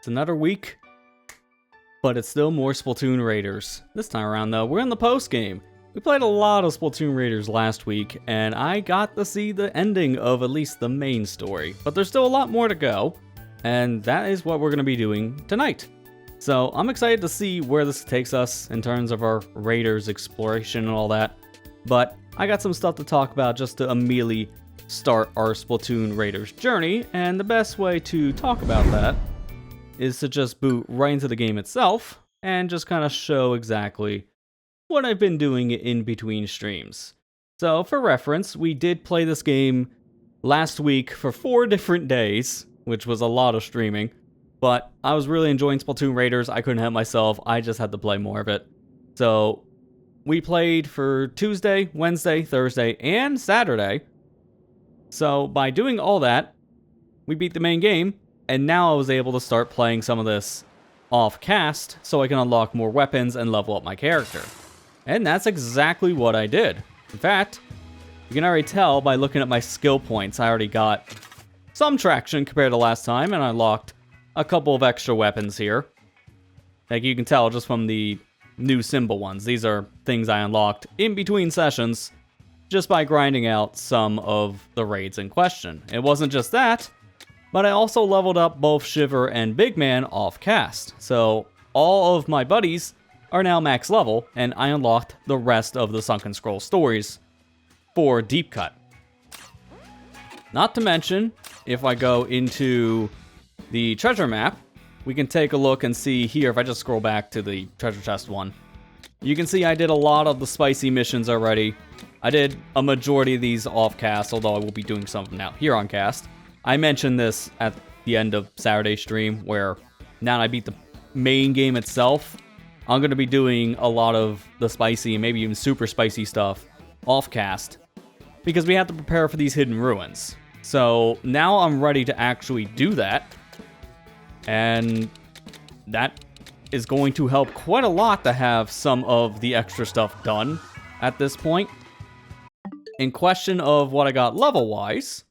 It's another week, but it's still more Splatoon Raiders. This time around though, we're in the post game. We played a lot of Splatoon Raiders last week, and I got to see the ending of at least the main story. But there's still a lot more to go, and that is what we're going to be doing tonight. So I'm excited to see where this takes us in terms of our Raiders exploration and all that. But I got some stuff to talk about just to immediately start our Splatoon Raiders journey, and the best way to talk about that is to just boot right into the game itself and just kind of show exactly what I've been doing in between streams. So for reference, we did play this game last week for 4 different days, which was a lot of streaming, but I was really enjoying Splatoon Raiders. I couldn't help myself. I just had to play more of it. So we played for Tuesday, Wednesday, Thursday, and Saturday. So by doing all that, we beat the main game, and now I was able to start playing some of this off-cast so I can unlock more weapons and level up my character. And that's exactly what I did. In fact, you can already tell by looking at my skill points, I already got some traction compared to last time, and I unlocked a couple of extra weapons here. Like you can tell just from the new symbol ones. These are things I unlocked in between sessions just by grinding out some of the raids in question. It wasn't just that, but I also leveled up both Shiver and Big Man off-cast. So all of my buddies are now max level, and I unlocked the rest of the Sunken Scroll stories for Deep Cut. Not to mention, if I go into the treasure map, we can take a look and see here, if I just scroll back to the treasure chest one, you can see I did a lot of the spicy missions already. I did a majority of these off-cast, although I will be doing some of them now here on cast. I mentioned this at the end of Saturday's stream, where now that I beat the main game itself, I'm going to be doing a lot of the spicy and maybe even super spicy stuff off-cast, because we have to prepare for these hidden ruins. So now I'm ready to actually do that, and that is going to help quite a lot to have some of the extra stuff done at this point. In question of what I got level-wise,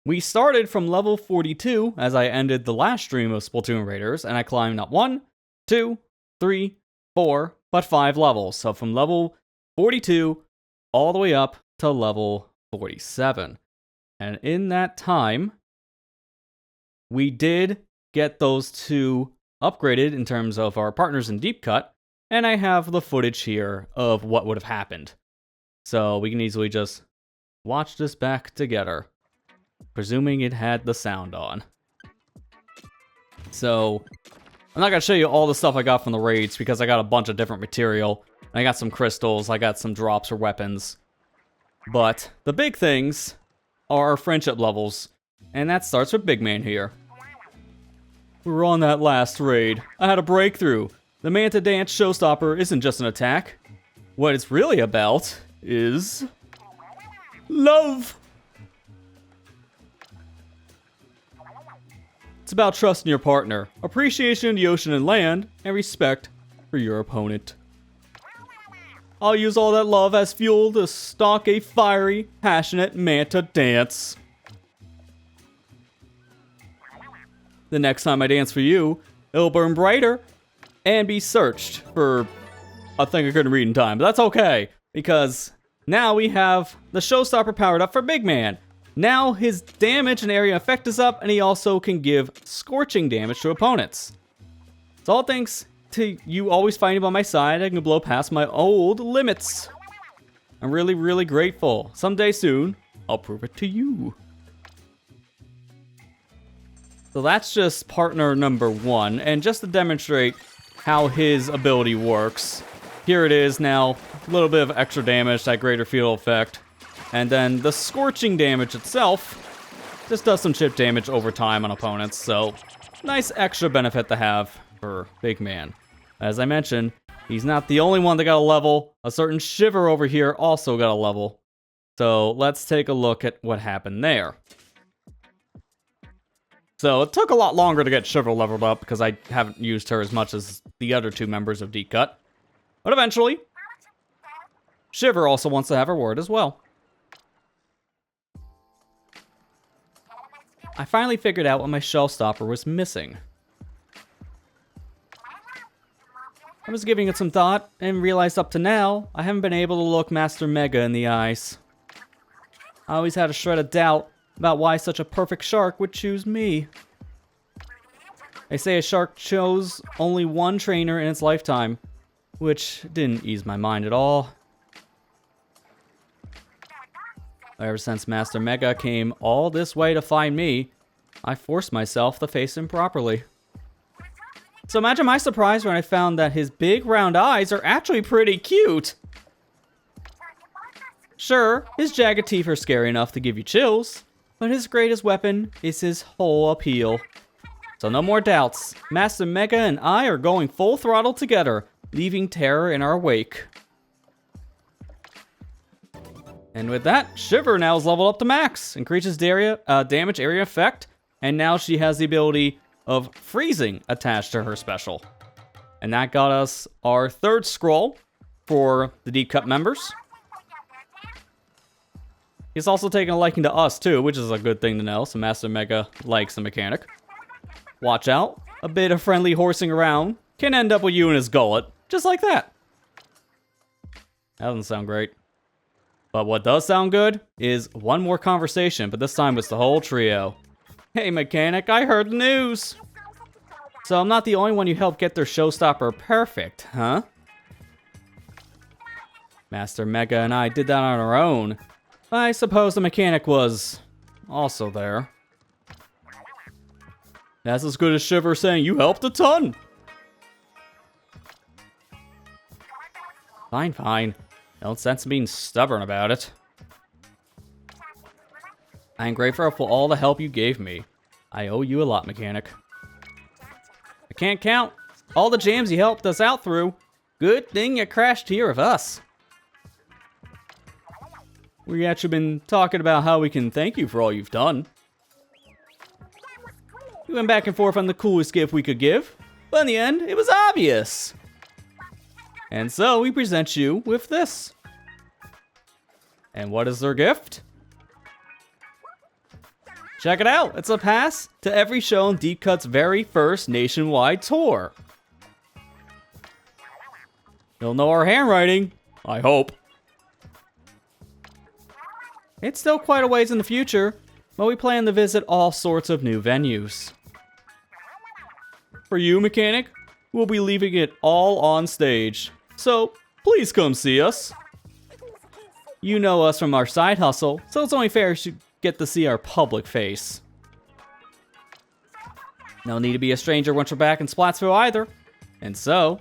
we started from level 42 as I ended the last stream of Splatoon Raiders, and I climbed up 1, 2, 3, 4, but 5 levels. So from level 42 all the way up to level 47. And in that time, we did get those 2 upgraded in terms of our partners in Deep Cut, and I have the footage here of what would have happened. So we can easily just watch this back together, presuming it had the sound on. So I'm not going to show you all the stuff I got from the raids, because I got a bunch of different material. I got some crystals, I got some drops or weapons. But the big things are our friendship levels, and that starts with Big Man here. We were on that last raid. I had a breakthrough. The Manta Dance Showstopper isn't just an attack. What it's really about is love. It's about trust in your partner, appreciation in the ocean and land, and respect for your opponent. I'll use all that love as fuel to stalk a fiery, passionate Manta dance. The next time I dance for you, it'll burn brighter and be searched for a thing I couldn't read in time. But that's okay, because now we have the Showstopper powered up for Big Man. Now his damage and area effect is up, and he also can give scorching damage to opponents. It's all thanks to you always fighting by my side. I can blow past my old limits. I'm really, really grateful. Someday soon, I'll prove it to you. So that's just partner number 1, and just to demonstrate how his ability works, here it is now, a little bit of extra damage, that greater field effect. And then the scorching damage itself just does some chip damage over time on opponents, so nice extra benefit to have for Big Man. As I mentioned, he's not the only one that got a level. A certain Shiver over here also got a level. So let's take a look at what happened there. So it took a lot longer to get Shiver leveled up because I haven't used her as much as the other 2 members of Deep Cut. But eventually, Shiver also wants to have her word as well. I finally figured out what my shell stopper was missing. I was giving it some thought and realized up to now, I haven't been able to look Master Mega in the eyes. I always had a shred of doubt about why such a perfect shark would choose me. They say a shark chose only one trainer in its lifetime, which didn't ease my mind at all. Ever since Master Mega came all this way to find me, I forced myself to face him properly. So imagine my surprise when I found that his big round eyes are actually pretty cute. Sure, his jagged teeth are scary enough to give you chills, but his greatest weapon is his whole appeal. So no more doubts, Master Mega and I are going full throttle together, leaving terror in our wake. And with that, Shiver now is leveled up to max, increases damage area effect, and now she has the ability of freezing attached to her special. And that got us our third scroll for the Deep Cut members. He's also taken a liking to us too, which is a good thing to know, so Master Mega likes the mechanic. Watch out, a bit of friendly horsing around can end up with you in his gullet, just like that. That doesn't sound great. But what does sound good is one more conversation, but this time it's the whole trio. Hey mechanic, I heard the news. So I'm not the only one you helped get their showstopper perfect, huh? Master Mega and I did that on our own. I suppose the mechanic was also there. That's as good as Shiver saying you helped a ton. Fine, fine. No sense in being stubborn about it. I am grateful for all the help you gave me. I owe you a lot, mechanic. I can't count all the jams you helped us out through. Good thing you crashed here with us. We've actually been talking about how we can thank you for all you've done. We went back and forth on the coolest gift we could give, but in the end, it was obvious. And so we present you with this. And what is their gift? Check it out, it's a pass to every show in Deep Cut's very first nationwide tour. You'll know our handwriting, I hope. It's still quite a ways in the future, but we plan to visit all sorts of new venues. For you, mechanic, we'll be leaving it all on stage, so please come see us. You know us from our side hustle, so it's only fair you should get to see our public face. No need to be a stranger once we're back in Splatsville either. And so,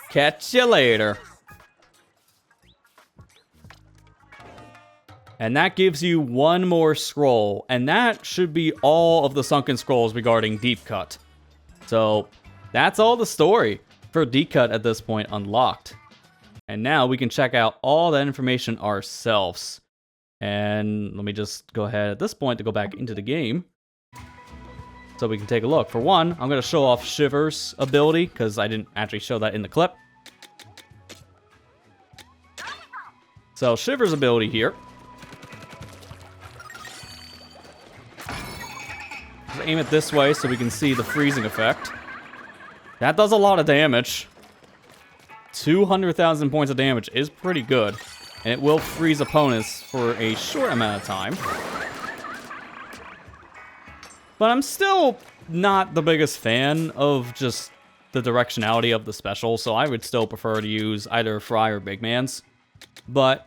catch you later. And that gives you one more scroll, and that should be all of the sunken scrolls regarding Deep Cut. So, that's all the story for Deep Cut at this point unlocked. And now we can check out all that information ourselves. And let me just go ahead at this point to go back into the game, so we can take a look. For one, I'm going to show off Shiver's ability, because I didn't actually show that in the clip. So Shiver's ability here. Let's aim it this way so we can see the freezing effect. That does a lot of damage. 200,000 points of damage is pretty good. And it will freeze opponents for a short amount of time. But I'm still not the biggest fan of just the directionality of the special, so I would still prefer to use either Fry or Big Man's. But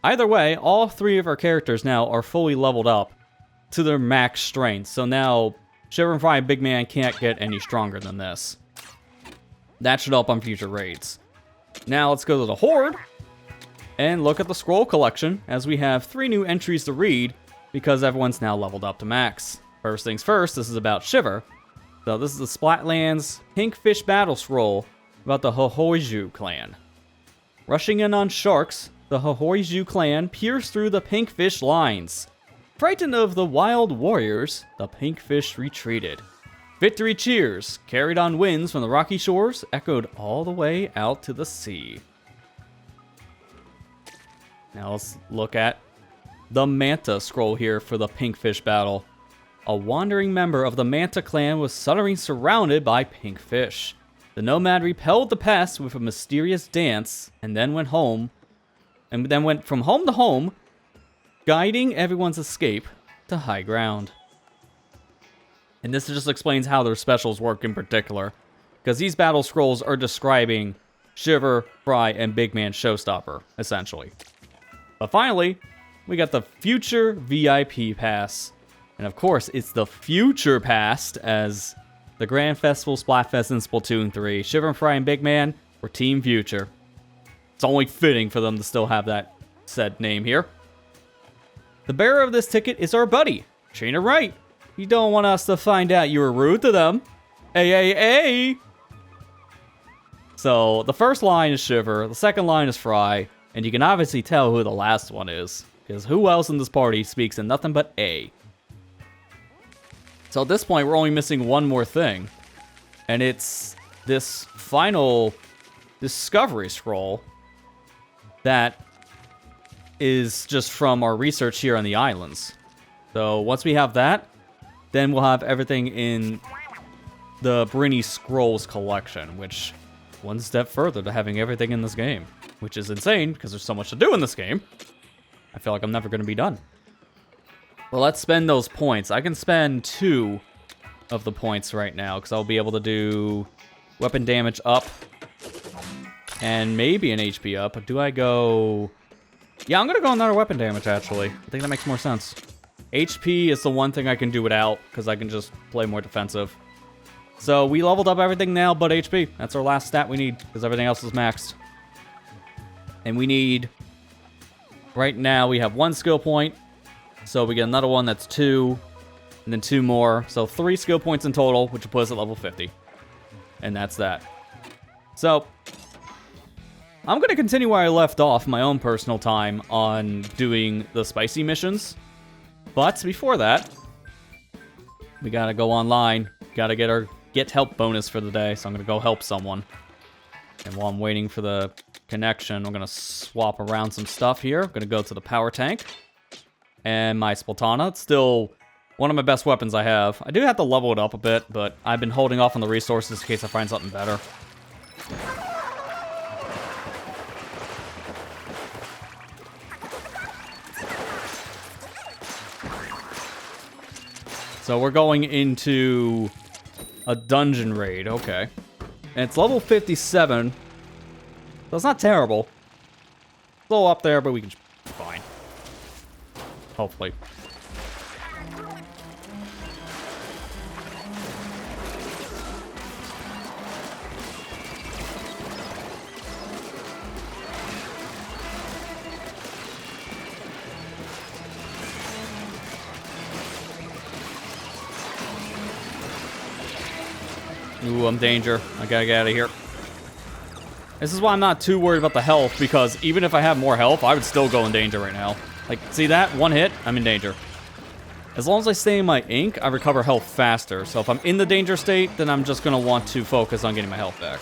either way, all three of our characters now are fully leveled up to their max strength. So now Shiver and Fry and Big Man can't get any stronger than this. That should help on future raids. Now let's go to the Horde and look at the scroll collection, as we have 3 new entries to read because everyone's now leveled up to max. First things first, this is about Shiver. So this is the Splatlands Pinkfish Battle Scroll about the Hohoiju clan. Rushing in on sharks, the Hohoiju clan pierced through the Pinkfish lines. Frightened of the wild warriors, the Pinkfish retreated. Victory cheers, carried on winds from the rocky shores, echoed all the way out to the sea. Now let's look at the Manta scroll here for the Pinkfish battle. A wandering member of the Manta clan was suddenly surrounded by Pinkfish. The nomad repelled the pest with a mysterious dance and then went home, and then went from home to home, guiding everyone's escape to high ground. And this just explains how their specials work in particular, because these battle scrolls are describing Shiver, Fry, and Big Man Showstopper, essentially. But finally, we got the Future VIP Pass. And of course, it's the Future Pass, as the Grand Festival Splatfest in Splatoon 3. Shiver and Fry and Big Man were Team Future. It's only fitting for them to still have that said name here. The bearer of this ticket is our buddy, Trainer Wright. You don't want us to find out you were rude to them. A. So, the first line is Shiver, the second line is Fry, and you can obviously tell who the last one is, because who else in this party speaks in nothing but A? So at this point, we're only missing one more thing, and it's this final discovery scroll that is just from our research here on the islands. So once we have that, then we'll have everything in the Brinny Scrolls collection, which one step further to having everything in this game, which is insane because there's so much to do in this game. I feel like I'm never going to be done. Well, let's spend those points. I can spend 2 of the points right now, because I'll be able to do weapon damage up and maybe an HP up. But do I go... Yeah, I'm going to go another weapon damage, actually. I think that makes more sense. HP is the one thing I can do without, because I can just play more defensive. So we leveled up everything now but HP. That's our last stat we need, because everything else is maxed. And we need... Right now, we have 1 skill point. So we get another one that's 2, and then 2 more. So 3 skill points in total, which will put us at level 50. And that's that. So, I'm going to continue where I left off my own personal time on doing the spicy missions. But before that, we got to go online. Got to get our get help bonus for the day. So I'm going to go help someone. And while I'm waiting for the connection, I'm going to swap around some stuff here. I'm going to go to the power tank. And my Splatana. It's still one of my best weapons I have. I do have to level it up a bit, but I've been holding off on the resources in case I find something better. So we're going into a dungeon raid. Okay. And it's level 57. So it's not terrible. It's a little up there, but we can be fine. Hopefully. Ooh, I'm in danger. I gotta get out of here. This is why I'm not too worried about the health, because even if I have more health, I would still go in danger right now. Like, see that? One hit, I'm in danger. As long as I stay in my ink, I recover health faster. So if I'm in the danger state, then I'm just going to want to focus on getting my health back.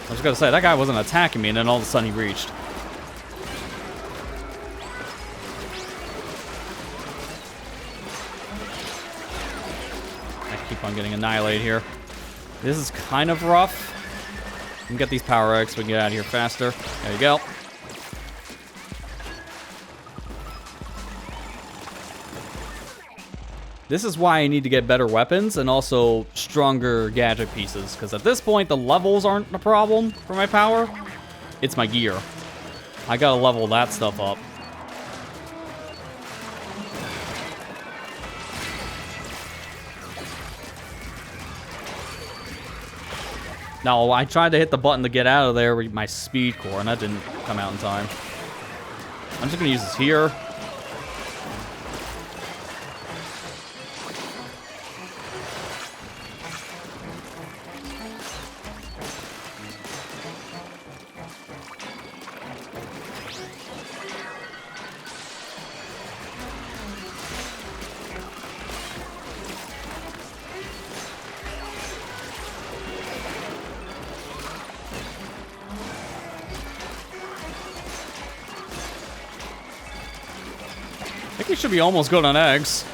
I was going to say, that guy wasn't attacking me, and then all of a sudden he reached. I'm getting annihilated here. This is kind of rough. We can get these power eggs so we can get out of here faster. There you go. This is why I need to get better weapons and also stronger gadget pieces, because at this point the levels aren't a problem for my power. It's my gear. I gotta level that stuff up. No, I tried to hit the button to get out of there with my speed core, and that didn't come out in time. I'm just gonna use this here. we should be almost good on eggs.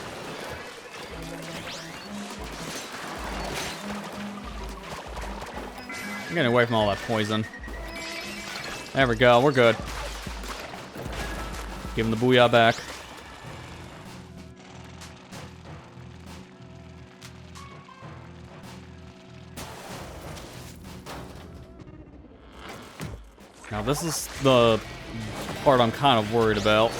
I'm getting away from all that poison. There we go, we're good. Give him the booyah back. Now this is the part I'm kind of worried about.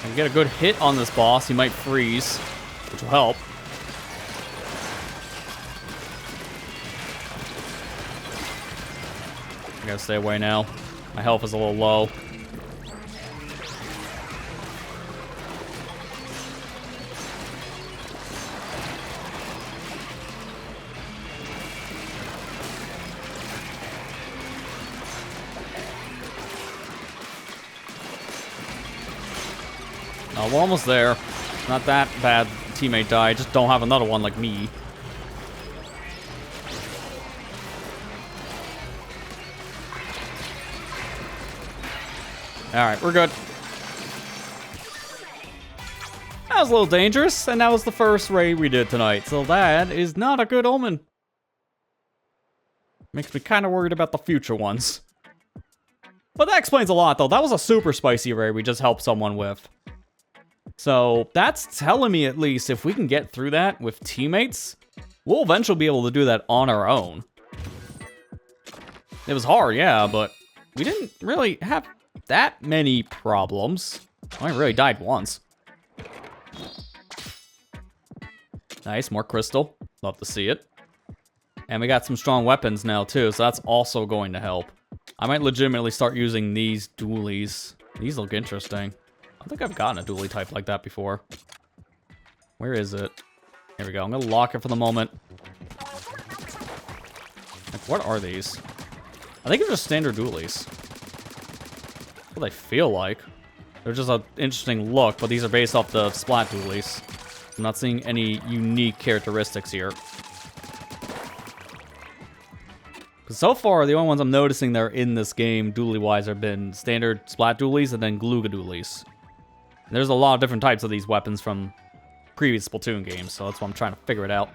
If I get a good hit on this boss, he might freeze, which will help. I gotta stay away now. My health is a little low. Oh, we're almost there. Not that bad. Teammate died. Just don't have another one like me. Alright, we're good. That was a little dangerous, and that was the first raid we did tonight, so that is not a good omen. Makes me kind of worried about the future ones. But that explains a lot, though. That was a super spicy raid we just helped someone with. So that's telling me, at least, if we can get through that with teammates, we'll eventually be able to do that on our own. It was hard, yeah, but we didn't really have that many problems. I really died once. Nice, more crystal. Love to see it. And we got some strong weapons now, too, so that's also going to help. I might legitimately start using these dualies. These look interesting. I don't think I've gotten a dualie type like that before. Where is it? Here we go. I'm going to lock it for the moment. Like, what are these? I think they're just standard dualies. What do they feel like? They're just an interesting look, but these are based off the Splat dualies. I'm not seeing any unique characteristics here. So far, the only ones I'm noticing that are in this game, dualie-wise, have been standard Splat dualies and then Gluga dualies. There's a lot of different types of these weapons from previous Splatoon games, so that's why I'm trying to figure it out.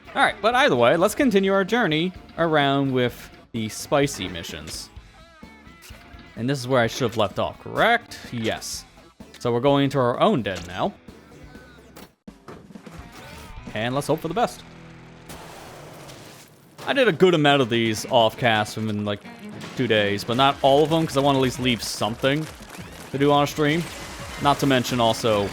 Alright, but either way, let's continue our journey around with the spicy missions. And this is where I should have left off, correct? Yes. So we're going into our own den now. And let's hope for the best. I did a good amount of these off-cast within like 2 days, but not all of them, because I want to at least leave something to do on a stream. Not to mention also,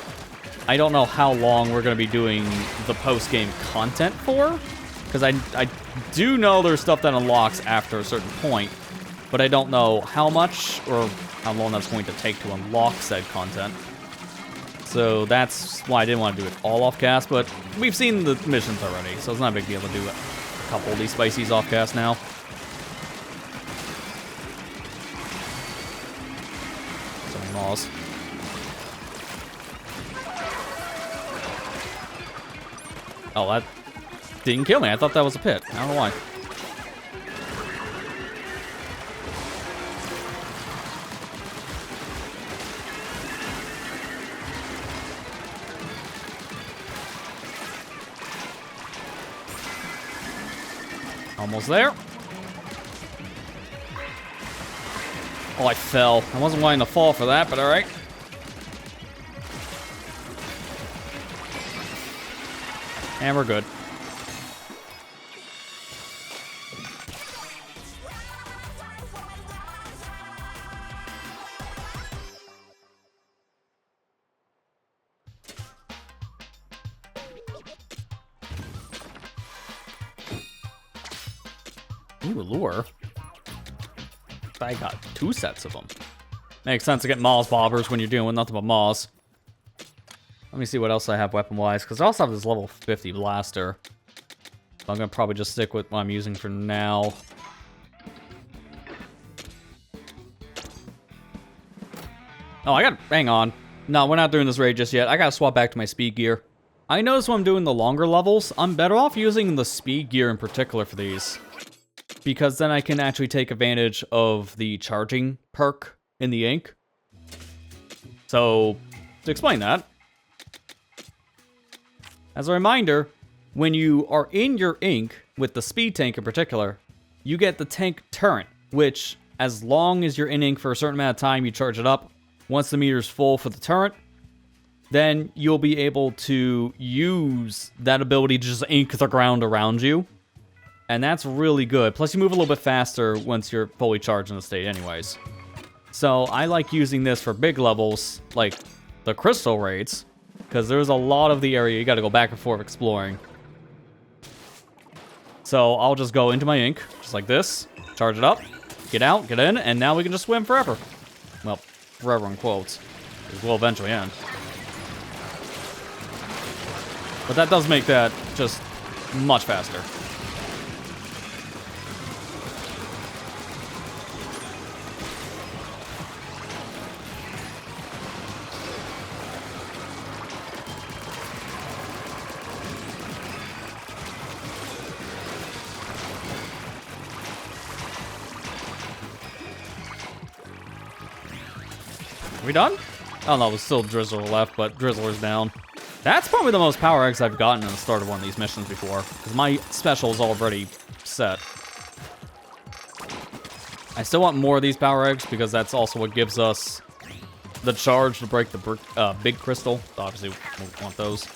I don't know how long we're going to be doing the post-game content for, because I do know there's stuff that unlocks after a certain point, but I don't know how much or how long that's going to take to unlock said content. So that's why I didn't want to do it all off-cast, but we've seen the missions already, so it's not a big deal to do a couple of these spicies off-cast now. So many maws. Oh, that didn't kill me. I thought that was a pit. I don't know why. Almost there. Oh, I fell. I wasn't wanting to fall for that, but alright. And we're good. Ooh, lure. I got 2 sets of them. Makes sense to get Maws bobbers when you're dealing with nothing but Maws. Let me see what else I have weapon-wise, because I also have this level 50 blaster. So I'm going to probably just stick with what I'm using for now. Oh, hang on. No, we're not doing this raid just yet. I gotta swap back to my speed gear. I notice when I'm doing the longer levels, I'm better off using the speed gear in particular for these. Because then I can actually take advantage of the charging perk in the ink. So, to explain that, as a reminder, when you are in your ink, with the speed tank in particular, you get the tank turret, which, as long as you're in ink for a certain amount of time, you charge it up. Once the meter's full for the turret, then you'll be able to use that ability to just ink the ground around you. And that's really good. Plus, you move a little bit faster once you're fully charged in the state anyways. So, I like using this for big levels, like the crystal raids, because there's a lot of the area you gotta go back and forth exploring. So, I'll just go into my ink, just like this, charge it up, get out, get in, and now we can just swim forever. Well, forever in quotes, because we'll eventually end. But that does make that just much faster. Are we done? Oh no, there's still Drizzler left, but Drizzler's down. That's probably the most power eggs I've gotten in the start of one of these missions before, because my special is already set. I still want more of these power eggs, because that's also what gives us the charge to break the big crystal. So obviously, we want those.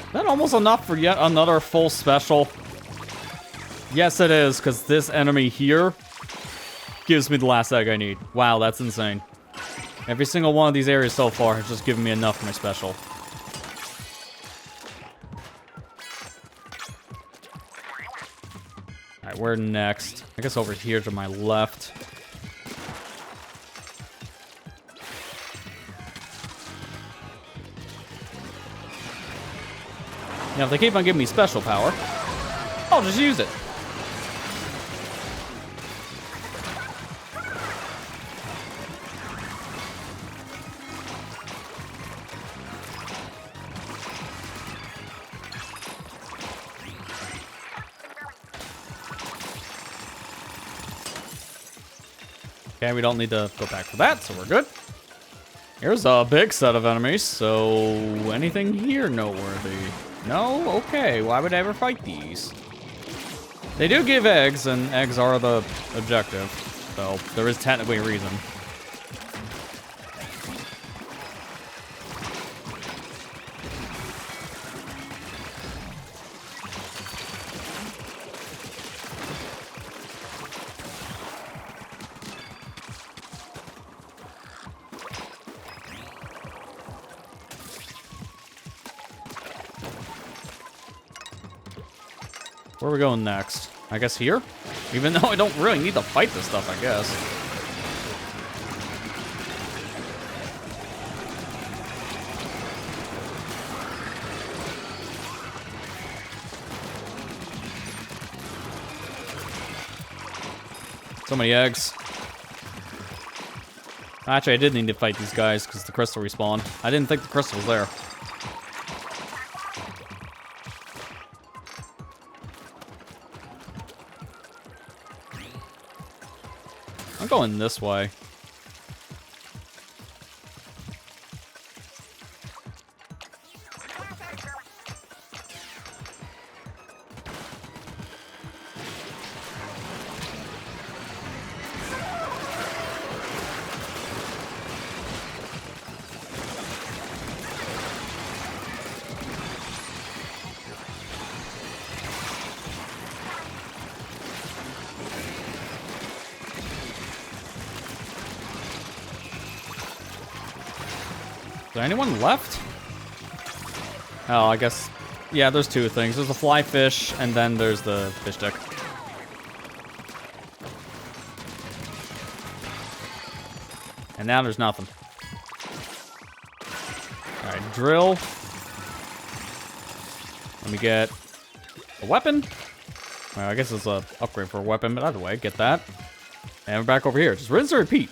Is that almost enough for yet another full special? Yes, it is, because this enemy here gives me the last egg I need. Wow, that's insane. Every single one of these areas so far has just given me enough for my special. Alright, where next? I guess over here to my left. Now, if they keep on giving me special power, I'll just use it. Okay, we don't need to go back for that, so we're good. Here's a big set of enemies, so anything here noteworthy? No? Okay, why would I ever fight these? They do give eggs, and eggs are the objective, so there is technically a reason. Where are we going next? I guess here? Even though I don't really need to fight this stuff, I guess. So many eggs. Actually, I did need to fight these guys because the crystal respawned. I didn't think the crystal was there. I'm going this way. there anyone left? Oh, I guess... Yeah, there's two things. There's the fly fish, and then there's the fish stick. And now there's nothing. Alright, drill. Let me get a weapon. Well, I guess it's an upgrade for a weapon, but either way, get that. And we're back over here. Just rinse and repeat.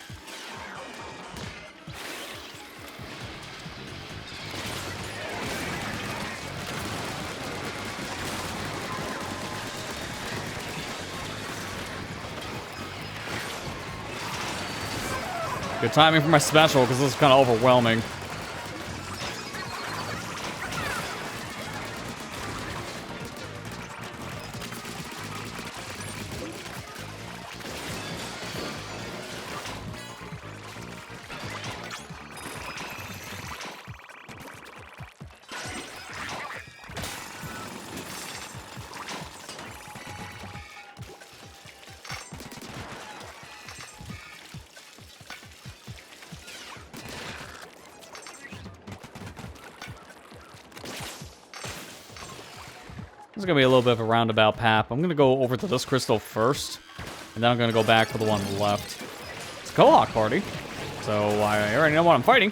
Good timing for my special, because this is kind of overwhelming. This is going to be a little bit of a roundabout path. I'm going to go over to this crystal first, and then I'm going to go back for the one on the left. It's a co-op party, so I already know what I'm fighting.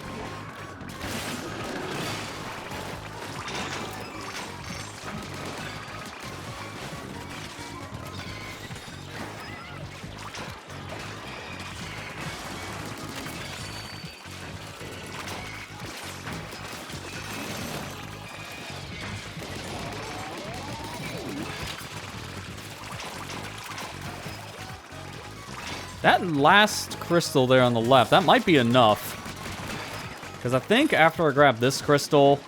That last crystal there on the left, that might be enough. Because I think after I grab this crystal,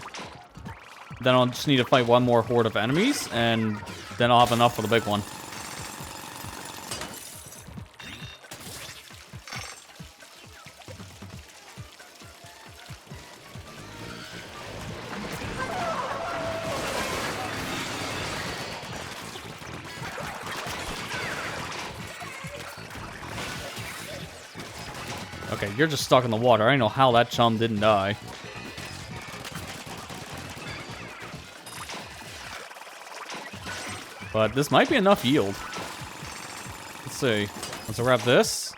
then I'll just need to fight one more horde of enemies, and then I'll have enough for the big one. Okay, you're just stuck in the water. I don't know how that chum didn't die. But this might be enough yield. Let's see. Let's grab this.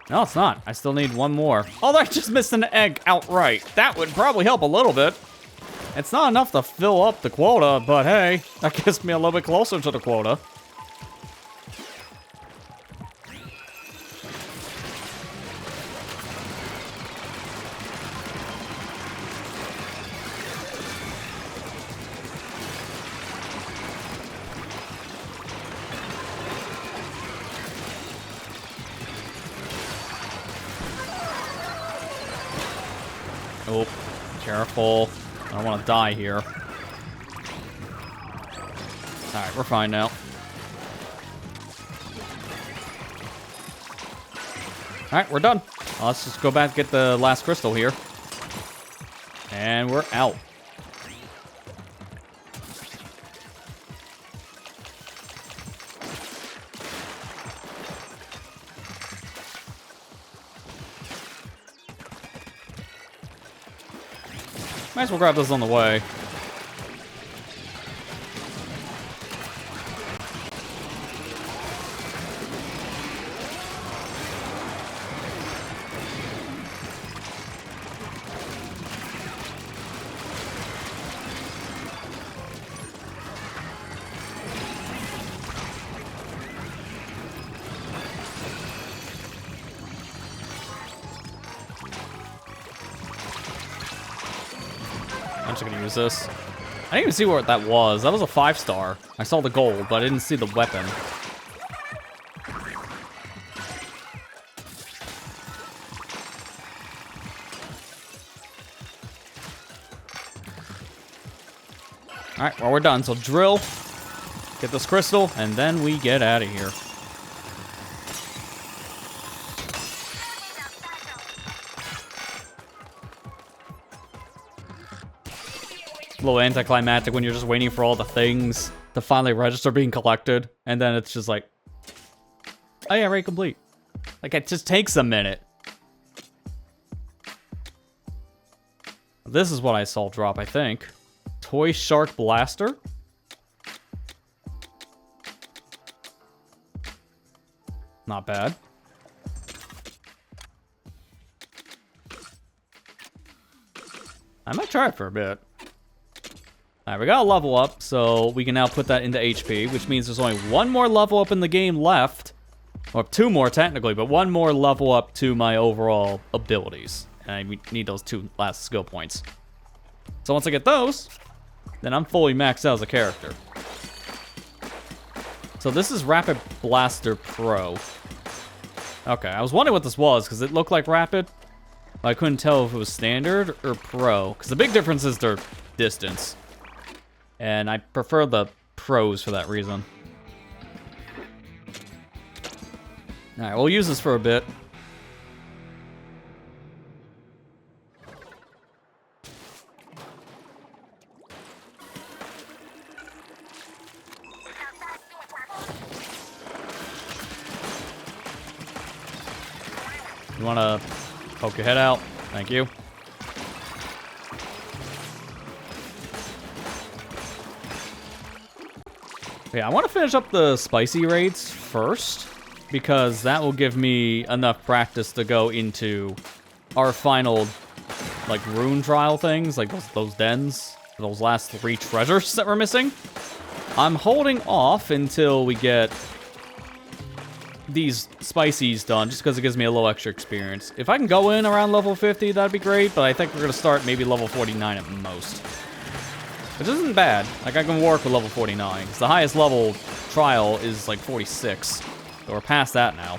No, it's not. I still need one more. Oh, I just missed an egg outright. That would probably help a little bit. It's not enough to fill up the quota, but hey, that gets me a little bit closer to the quota. Oh, careful. I don't want to die here. Alright, we're fine now. Alright, we're done. Let's just go back and get the last crystal here. And we're out. Might as well grab this on the way. I'm just gonna use this. I didn't even see what that was. That was a 5-star. I saw the gold, but I didn't see the weapon. Alright, well, we're done. So drill, get this crystal, and then we get out of here. A little anticlimactic when you're just waiting for all the things to finally register being collected, and then it's just like, oh yeah, raid complete. Like, it just takes a minute. This is what I saw drop, I think. Toy Shark Blaster. Not bad. I might try it for a bit. Alright, we got a level up, so we can now put that into HP, which means there's only one more level up in the game left. Or two more, technically, but one more level up to my overall abilities. And I need those 2 last skill points. So once I get those, then I'm fully maxed out as a character. So this is Rapid Blaster Pro. Okay, I was wondering what this was, because it looked like Rapid. But I couldn't tell if it was Standard or Pro. Because the big difference is their distance. And I prefer the Pros for that reason. Alright, we'll use this for a bit. You wanna poke your head out? Thank you. Yeah, I want to finish up the spicy raids first, because that will give me enough practice to go into our final, like, rune trial things, like those dens, those last 3 treasures that we're missing. I'm holding off until we get these spicies done, just because it gives me a little extra experience. If I can go in around level 50, that'd be great, but I think we're going to start maybe level 49 at most. Which isn't bad. Like, I can work with level 49, because the highest level trial is, like, 46. So we're past that now.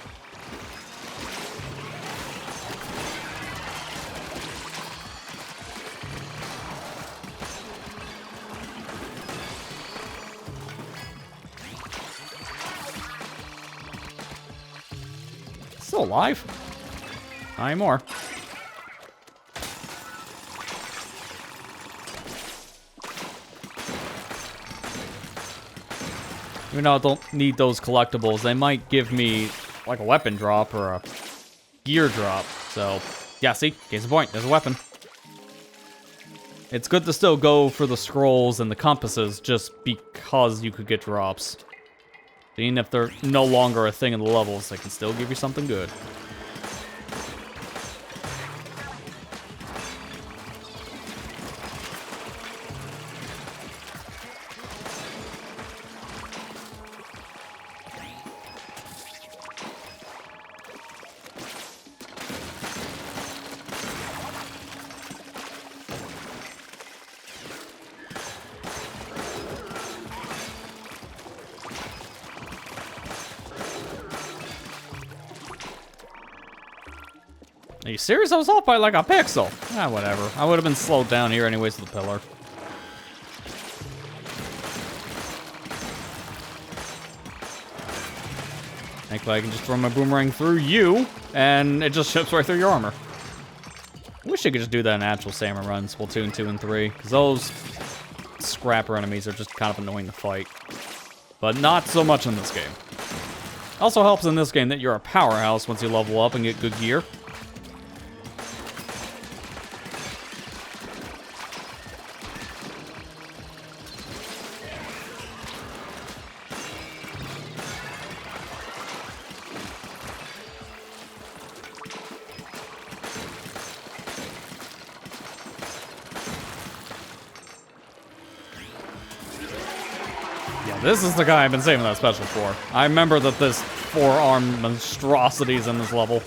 Still alive? Not anymore. Even though I don't need those collectibles, they might give me, like, a weapon drop or a gear drop. So, yeah, see? Case in point, there's a weapon. It's good to still go for the scrolls and the compasses just because you could get drops. Even if they're no longer a thing in the levels, they can still give you something good. Are you serious? I was off by like a pixel. Ah, whatever. I would have been slowed down here anyways to the pillar. Thankfully, I can just throw my boomerang through you, and it just ships right through your armor. I wish I could just do that in actual salmon runs, Splatoon 2 and 3, because those scrapper enemies are just kind of annoying to fight. But not so much in this game. Also helps in this game that you're a powerhouse once you level up and get good gear. This is the guy I've been saving that special for. I remember that this four-armed monstrosity is in this level.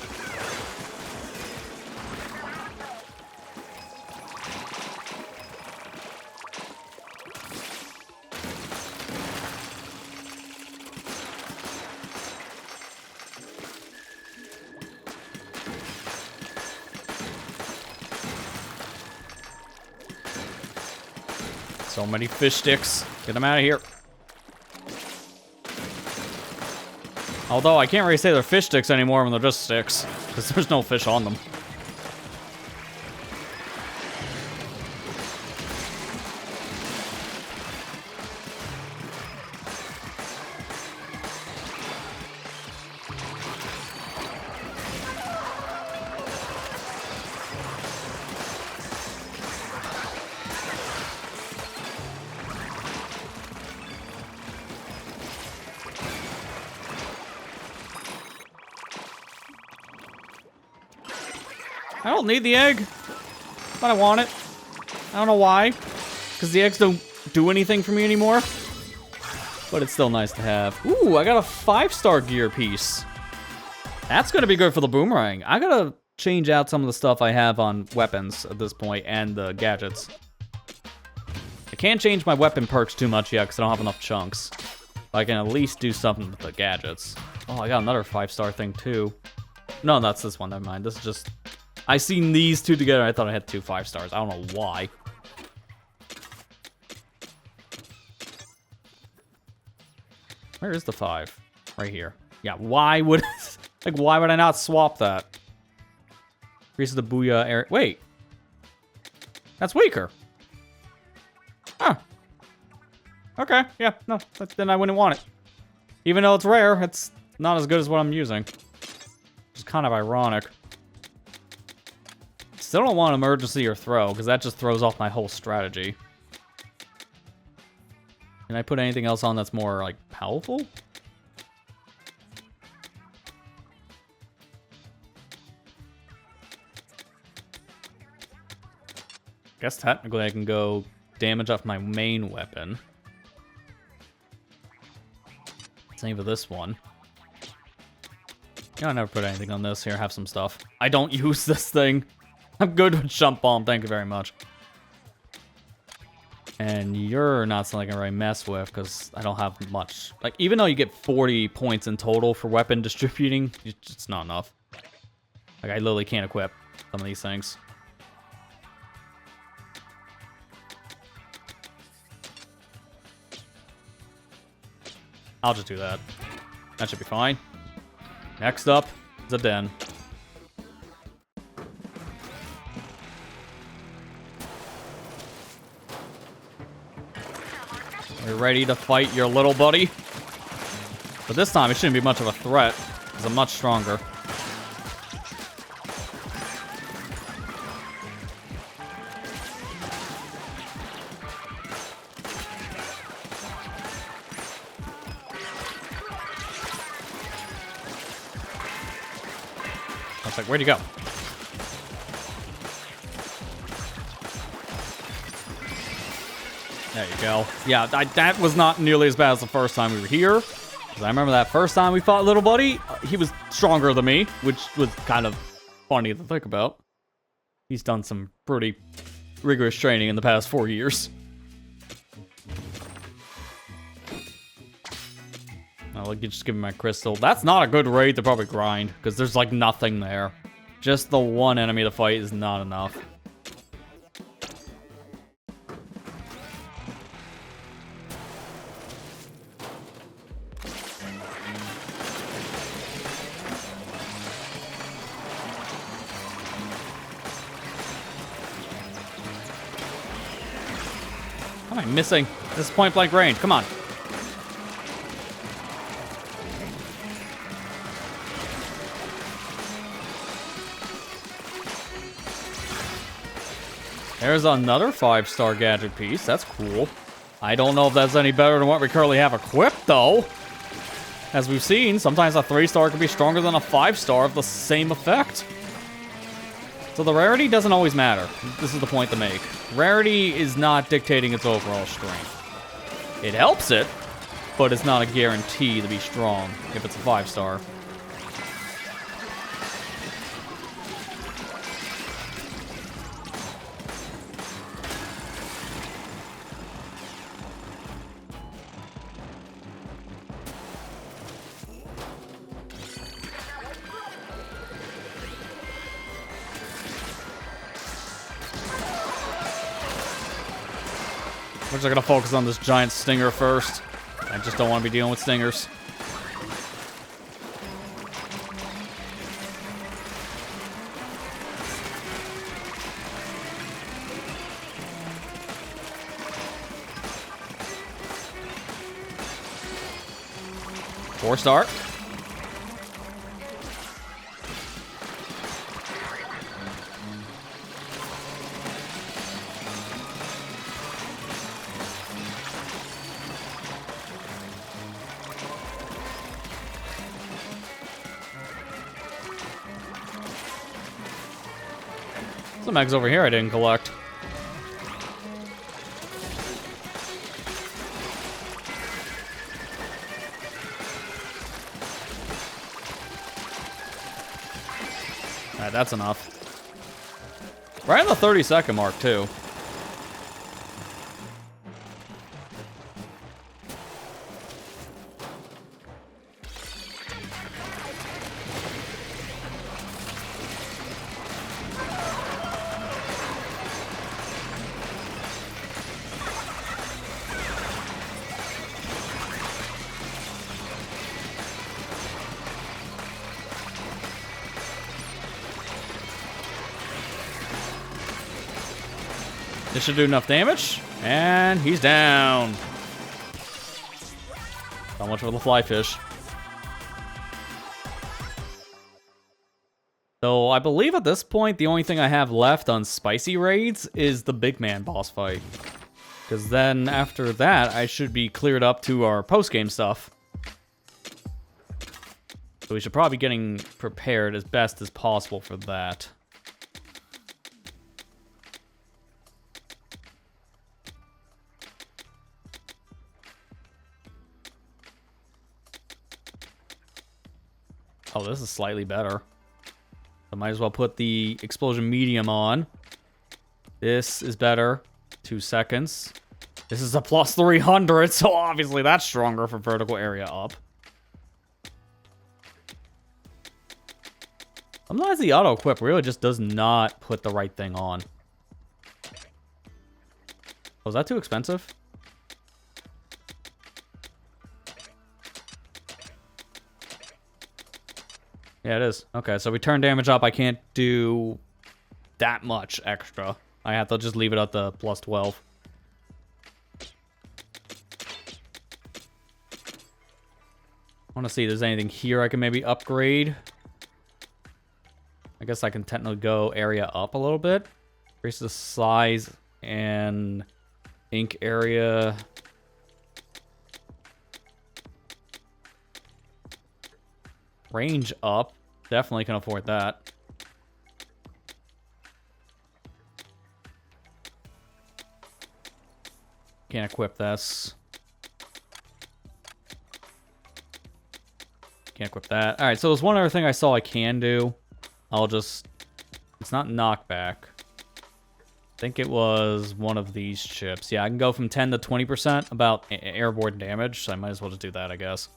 So many fish sticks. Get them out of here. Although, I can't really say they're fish sticks anymore when they're just sticks, because there's no fish on them. I don't need the egg, but I want it. I don't know why, because the eggs don't do anything for me anymore. But it's still nice to have. Ooh, I got a 5-star gear piece. That's gonna be good for the boomerang. I gotta change out some of the stuff I have on weapons at this point and the gadgets. I can't change my weapon perks too much yet because I don't have enough chunks. But I can at least do something with the gadgets. Oh, I got another 5-star thing too. No, that's this one, never mind. This is just... I seen these two together, I thought I had 2 5-stars. I don't know why. Where is the 5? Right here. Yeah, why would... like, why would I not swap that? Increases the booyah area... Wait! That's weaker. Huh. Okay, yeah, no, then I wouldn't want it. Even though it's rare, it's not as good as what I'm using. Which is kind of ironic. Still don't want emergency or throw, because that just throws off my whole strategy. Can I put anything else on that's more, like, powerful? Guess technically I can go damage off my main weapon. Same with this one. I never put anything on this. Here, have some stuff. I don't use this thing. I'm good with jump bomb, thank you very much. And you're not something I can really mess with, because I don't have much. Like, even though you get 40 points in total for weapon distributing, it's not enough. Like, I literally can't equip some of these things. I'll just do that. That should be fine. Next up is a den. We're ready to fight your little buddy. But this time, it shouldn't be much of a threat, because I'm much stronger. I was like, where'd you go? There you go. Yeah, that was not nearly as bad as the first time we were here. Because I remember that first time we fought Little Buddy, he was stronger than me, which was kind of funny to think about. He's done some pretty rigorous training in the past 4 years. Oh, like, you just give me my crystal. That's not a good raid to probably grind, because there's like nothing there. Just the one enemy to fight is not enough. How am I missing? This is point blank range. Come on. There's another 5-star gadget piece. That's cool. I don't know if that's any better than what we currently have equipped, though. As we've seen, sometimes a 3-star can be stronger than a 5-star of the same effect. So the rarity doesn't always matter. This is the point to make. Rarity is not dictating its overall strength. It helps it, but it's not a guarantee to be strong if it's a 5-star. We're just gonna focus on this giant stinger first. I just don't want to be dealing with stingers. Four-star. Some eggs over here I didn't collect. Alright, that's enough. Right on the 30-second mark, too. This should do enough damage, and he's down. Not much for the fly fish. So I believe at this point, the only thing I have left on spicy raids is the big man boss fight. Because then after that, I should be cleared up to our post-game stuff. So we should probably be getting prepared as best as possible for that. Oh, this is slightly better. I might as well put the explosion medium on. This is better. 2 seconds. This is a plus 300, so obviously that's stronger for vertical area up. Sometimes the auto-equip really just does not put the right thing on. Was that too expensive? Yeah, it is. Okay, so we turn damage up. I can't do that much extra. I have to just leave it at the plus 12. I want to see if there's anything here I can maybe upgrade. I guess I can technically go area up a little bit. Increase the size and ink area. Range up. Definitely can afford that. Can't equip this. Can't equip that. Alright, so there's one other thing I saw I can do. I'll just... It's not knockback. I think it was one of these chips. Yeah, I can go from 10 to 20% about airborne damage, so I might as well just do that, I guess.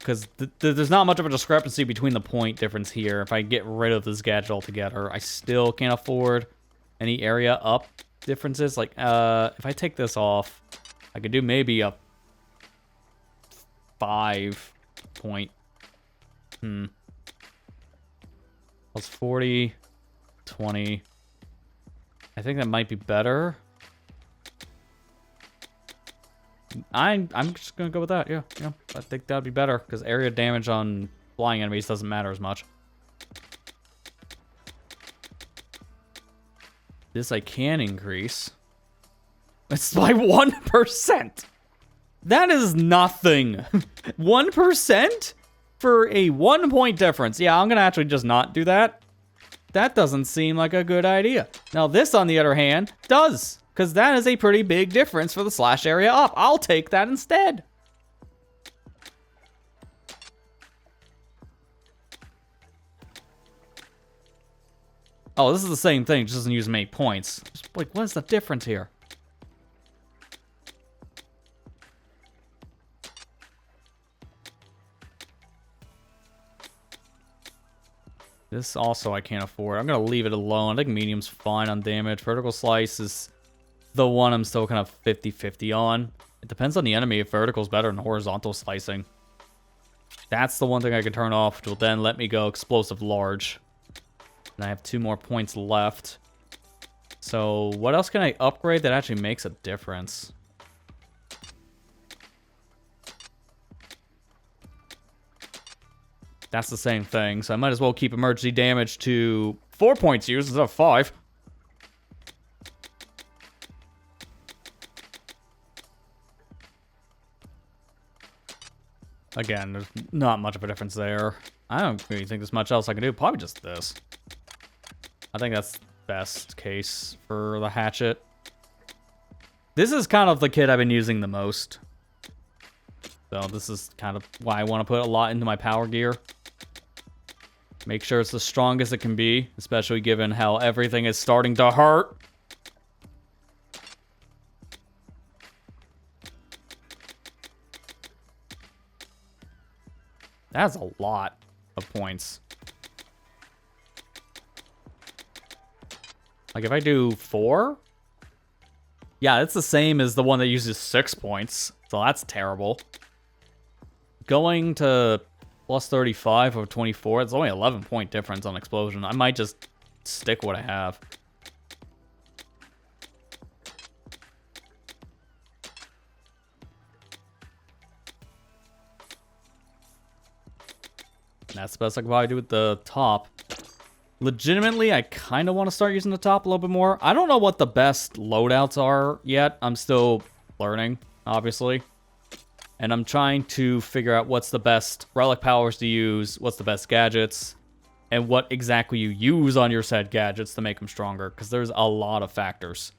Because there's not much of a discrepancy between the point difference here. If I get rid of this gadget altogether, I still can't afford any area up differences. Like, if I take this off, I could do maybe a 5 point. Plus 40, 20. I think that might be better. I'm just gonna go with that. Yeah. I think that'd be better because area damage on flying enemies doesn't matter as much. This I can increase. It's by 1%. That is nothing. 1% for a 1 point difference. Yeah, I'm gonna actually just not do that. That doesn't seem like a good idea. Now this, on the other hand, does. Because that is a pretty big difference for the slash area up. I'll take that instead. Oh, this is the same thing. It just doesn't use many points. Just, like, what is the difference here? This also I can't afford. I'm going to leave it alone. I think medium's fine on damage. Vertical slice is the one I'm still kind of 50-50 on. It depends on the enemy if vertical's better than horizontal slicing. That's the one thing I can turn off, which will then let me go explosive large. And I have 2 more points left. So what else can I upgrade that actually makes a difference? That's the same thing, so I might as well keep emergency damage to 4 points used instead of 5. Again, there's not much of a difference there. I don't really think there's much else I can do. Probably just this. I think that's best case for the hatchet. This is kind of the kit I've been using the most. So this is kind of why I want to put a lot into my power gear. Make sure it's the strongest it can be, especially given how everything is starting to hurt. That's a lot of points. Like if I do 4? Yeah, it's the same as the one that uses 6 points. So that's terrible. Going to plus 35 or 24, it's only 11 point difference on explosion. I might just stick what I have. That's the best I can probably do with the top. Legitimately, I kind of want to start using the top a little bit more. I don't know what the best loadouts are yet. I'm still learning, obviously. And I'm trying to figure out what's the best relic powers to use, what's the best gadgets, and what exactly you use on your said gadgets to make them stronger. Because there's a lot of factors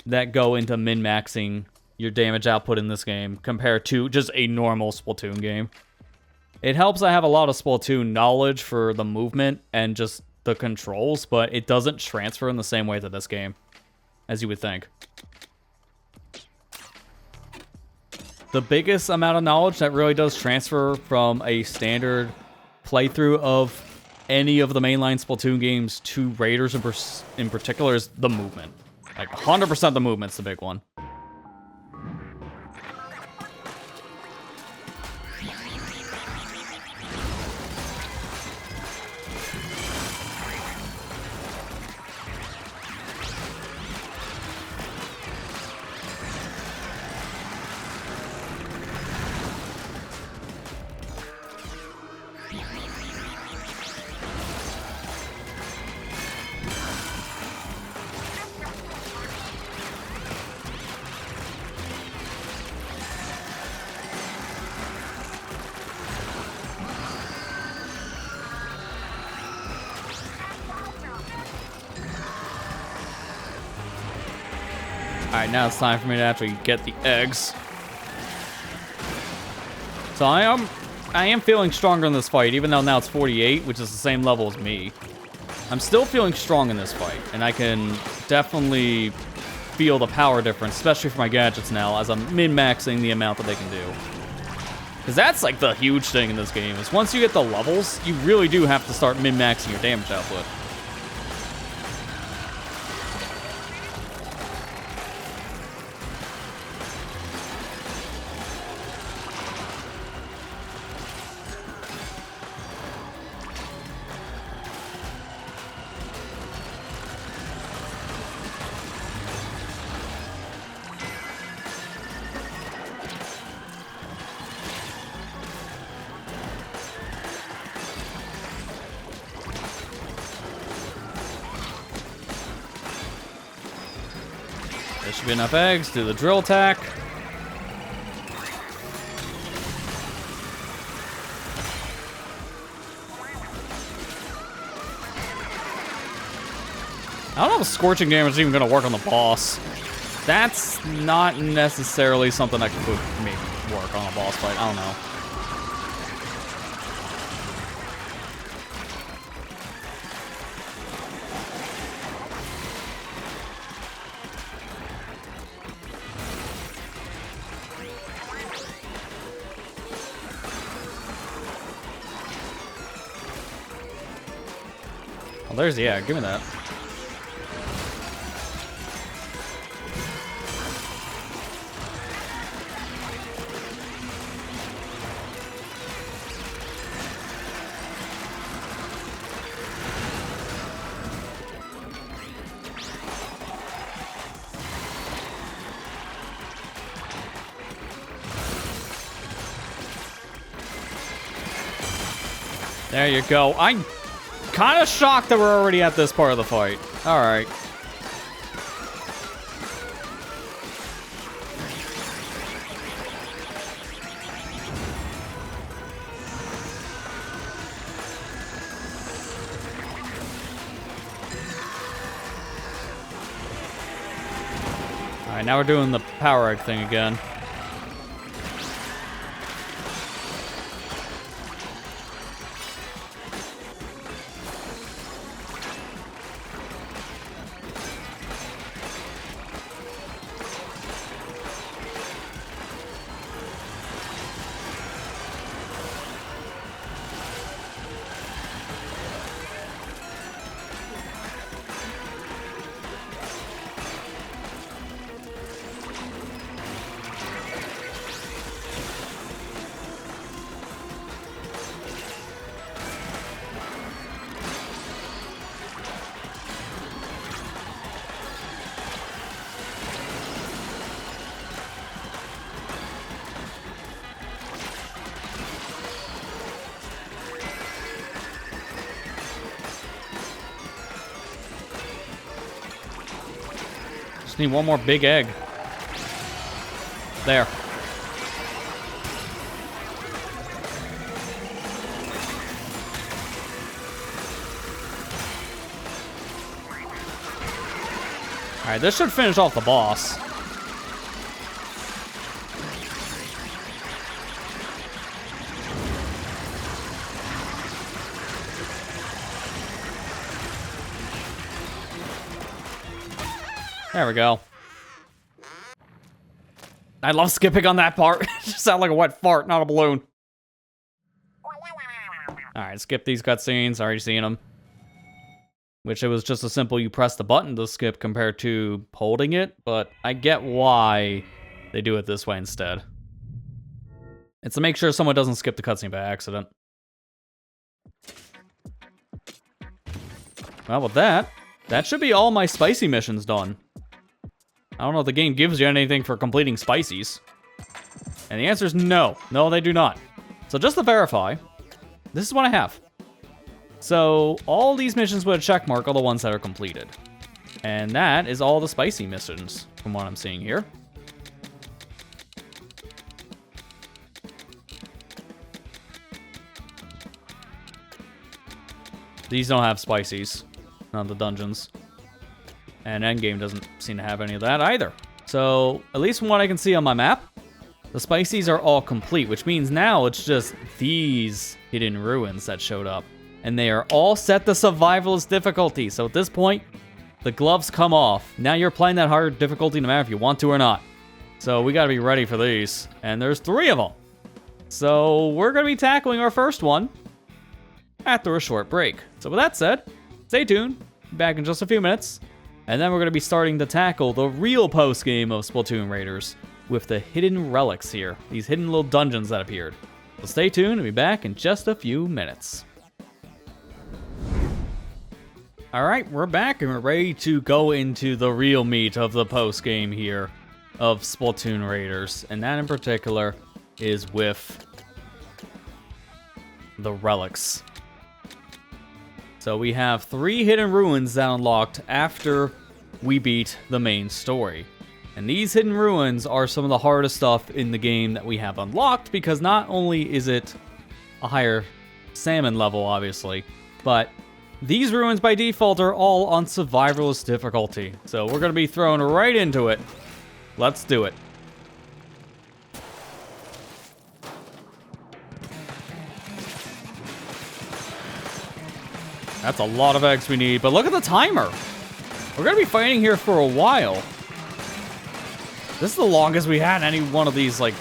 that go into min-maxing your damage output in this game compared to just a normal Splatoon game. It helps I have a lot of Splatoon knowledge for the movement and just the controls, but it doesn't transfer in the same way to this game as you would think. The biggest amount of knowledge that really does transfer from a standard playthrough of any of the mainline Splatoon games to Raiders in particular is the movement. Like 100% the movement's the big one. Alright, now it's time for me to actually get the eggs. So I am feeling stronger in this fight, even though now it's 48, which is the same level as me. I'm still feeling strong in this fight, and I can definitely feel the power difference, especially for my gadgets now, as I'm min-maxing the amount that they can do. Because that's like the huge thing in this game, is once you get the levels, you really do have to start min-maxing your damage output. There should be enough eggs. Do the drill attack. I don't know if scorching damage is even going to work on the boss. That's not necessarily something that could maybe work on a boss fight. I don't know. Oh, there's the egg. Give me that. There you go. I'm kind of shocked that we're already at this part of the fight. All right. Alright, now we're doing the power egg thing again. Just need one more big egg. There. Alright, this should finish off the boss. There we go. I love skipping on that part. It just sounded like a wet fart, not a balloon. Alright, skip these cutscenes. Already seen them. Which it was just a simple you press the button to skip compared to holding it, but I get why they do it this way instead. It's to make sure someone doesn't skip the cutscene by accident. Well, with that should be all my spicy missions done. I don't know if the game gives you anything for completing spicies. And the answer is no. No, they do not. So just to verify, this is what I have. So all these missions with a check mark are the ones that are completed. And that is all the spicy missions from what I'm seeing here. These don't have spicies, not the dungeons. And Endgame doesn't seem to have any of that either. So, at least from what I can see on my map, the spicies are all complete, which means now it's just these hidden ruins that showed up. And they are all set to survivalist difficulty. So at this point, the gloves come off. Now you're playing that hard difficulty no matter if you want to or not. So we gotta be ready for these. And there's 3 of them. So we're gonna be tackling our first one after a short break. So with that said, stay tuned. Back in just a few minutes. And then we're going to be starting to tackle the real post-game of Splatoon Raiders with the hidden relics here. These hidden little dungeons that appeared. So stay tuned and be back in just a few minutes. Alright, we're back and we're ready to go into the real meat of the post-game here of Splatoon Raiders. And that in particular is with the relics. So we have 3 hidden ruins that unlocked after we beat the main story. And these hidden ruins are some of the hardest stuff in the game that we have unlocked, because not only is it a higher salmon level, obviously, but these ruins by default are all on survivalist difficulty. So we're going to be thrown right into it. Let's do it. That's a lot of eggs we need, but look at the timer. We're gonna be fighting here for a while. This is the longest we had any one of these, like,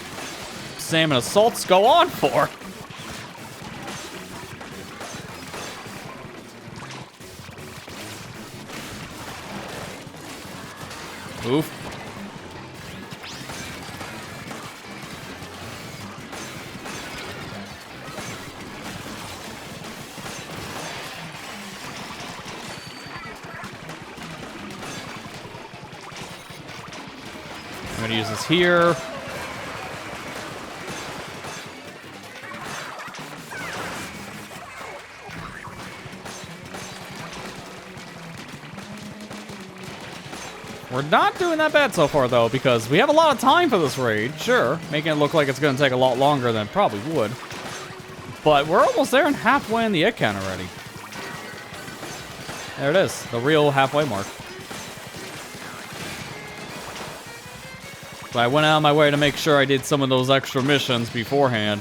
salmon assaults go on for. Oof. I'm gonna use this here. We're not doing that bad so far, though, because we have a lot of time for this raid, sure. Making it look like it's gonna take a lot longer than it probably would. But we're almost there and halfway in the egg count already. There it is, the real halfway mark. But I went out of my way to make sure I did some of those extra missions beforehand,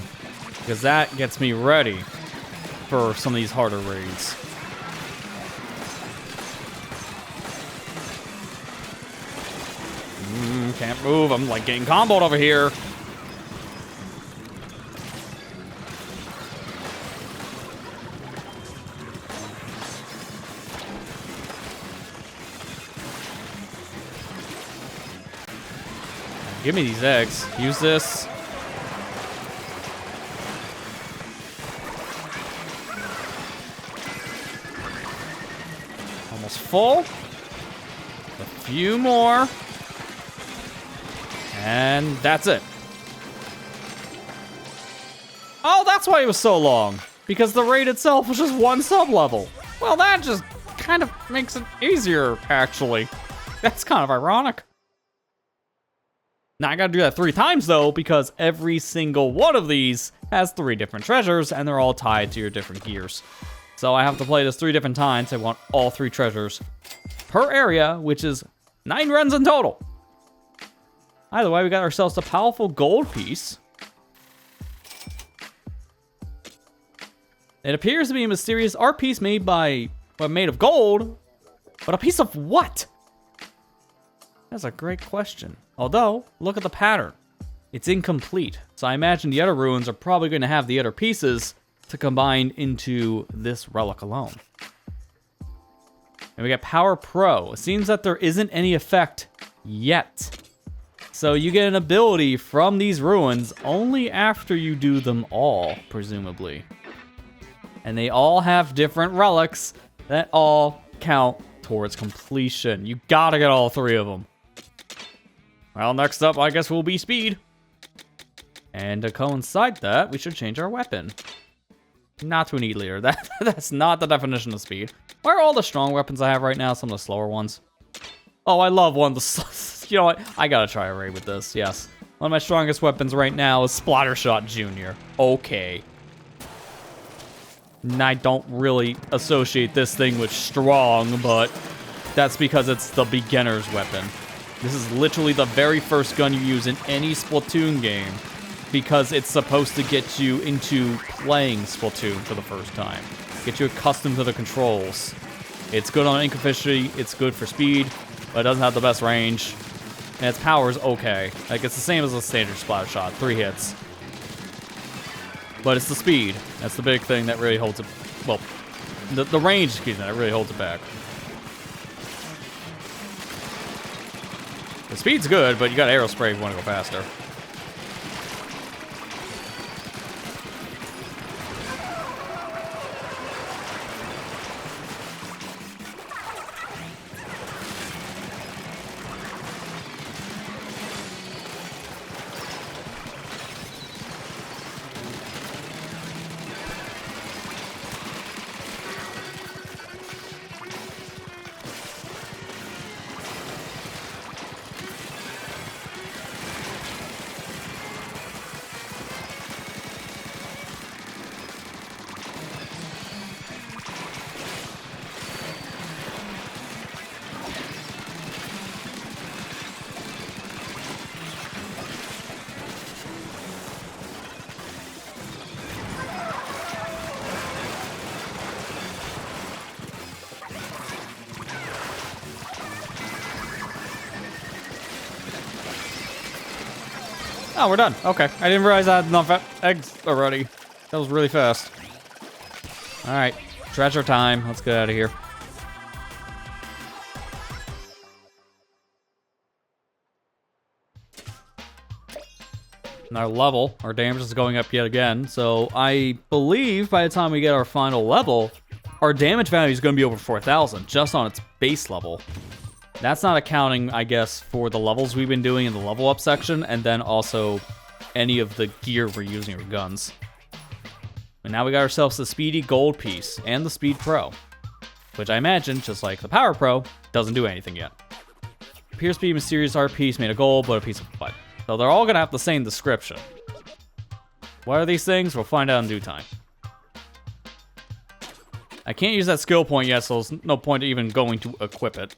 because that gets me ready for some of these harder raids. Can't move. I'm like getting comboed over here. Give me these eggs. Use this. Almost full. A few more. And that's it. Oh, that's why it was so long. Because the raid itself was just one sub-level. Well, that just kind of makes it easier, actually. That's kind of ironic. Now, I gotta do that 3 times, though, because every single one of these has 3 different treasures, and they're all tied to your different gears. So I have to play this 3 different times. I want all 3 treasures per area, which is 9 runs in total. Either way, we got ourselves a powerful gold piece. It appears to be a mysterious art piece made of gold. But a piece of what? That's a great question. Although, look at the pattern. It's incomplete. So I imagine the other ruins are probably going to have the other pieces to combine into this relic alone. And we got Power Pro. It seems that there isn't any effect yet. So you get an ability from these ruins only after you do them all, presumably. And they all have different relics that all count towards completion. You gotta get all 3 of them. Well, next up, I guess, will be speed. And to coincide that, we should change our weapon. Not to an elite leader. That's not the definition of speed. Where are all the strong weapons I have right now? Some of the slower ones. Oh, I love one of the... You know what? I gotta try a raid with this, yes. One of my strongest weapons right now is Splattershot Jr. Okay. And I don't really associate this thing with strong, but that's because it's the beginner's weapon. This is literally the very first gun you use in any Splatoon game, because it's supposed to get you into playing Splatoon for the first time. Get you accustomed to the controls. It's good on ink efficiency, it's good for speed, but it doesn't have the best range. And its power is okay. Like, it's the same as a standard splatter shot, 3 hits. But it's the speed. That's the big thing that really holds it... Well, the range, excuse me, that really holds it back. The speed's good, but you got arrow spray if you want to go faster. Oh, we're done. Okay. I didn't realize I had enough eggs already. That was really fast. Alright. Treasure time. Let's get out of here. And our level, our damage is going up yet again. So I believe by the time we get our final level, our damage value is going to be over 4,000 just on its base level. That's not accounting, I guess, for the levels we've been doing in the level up section, and then also any of the gear we're using or guns. And now we got ourselves the Speedy Gold piece and the Speed Pro, which I imagine, just like the Power Pro, doesn't do anything yet. Appears to be a mysterious art piece made of gold, but a piece of wood. So they're all gonna have the same description. What are these things? We'll find out in due time. I can't use that skill point yet, so there's no point even going to equip it.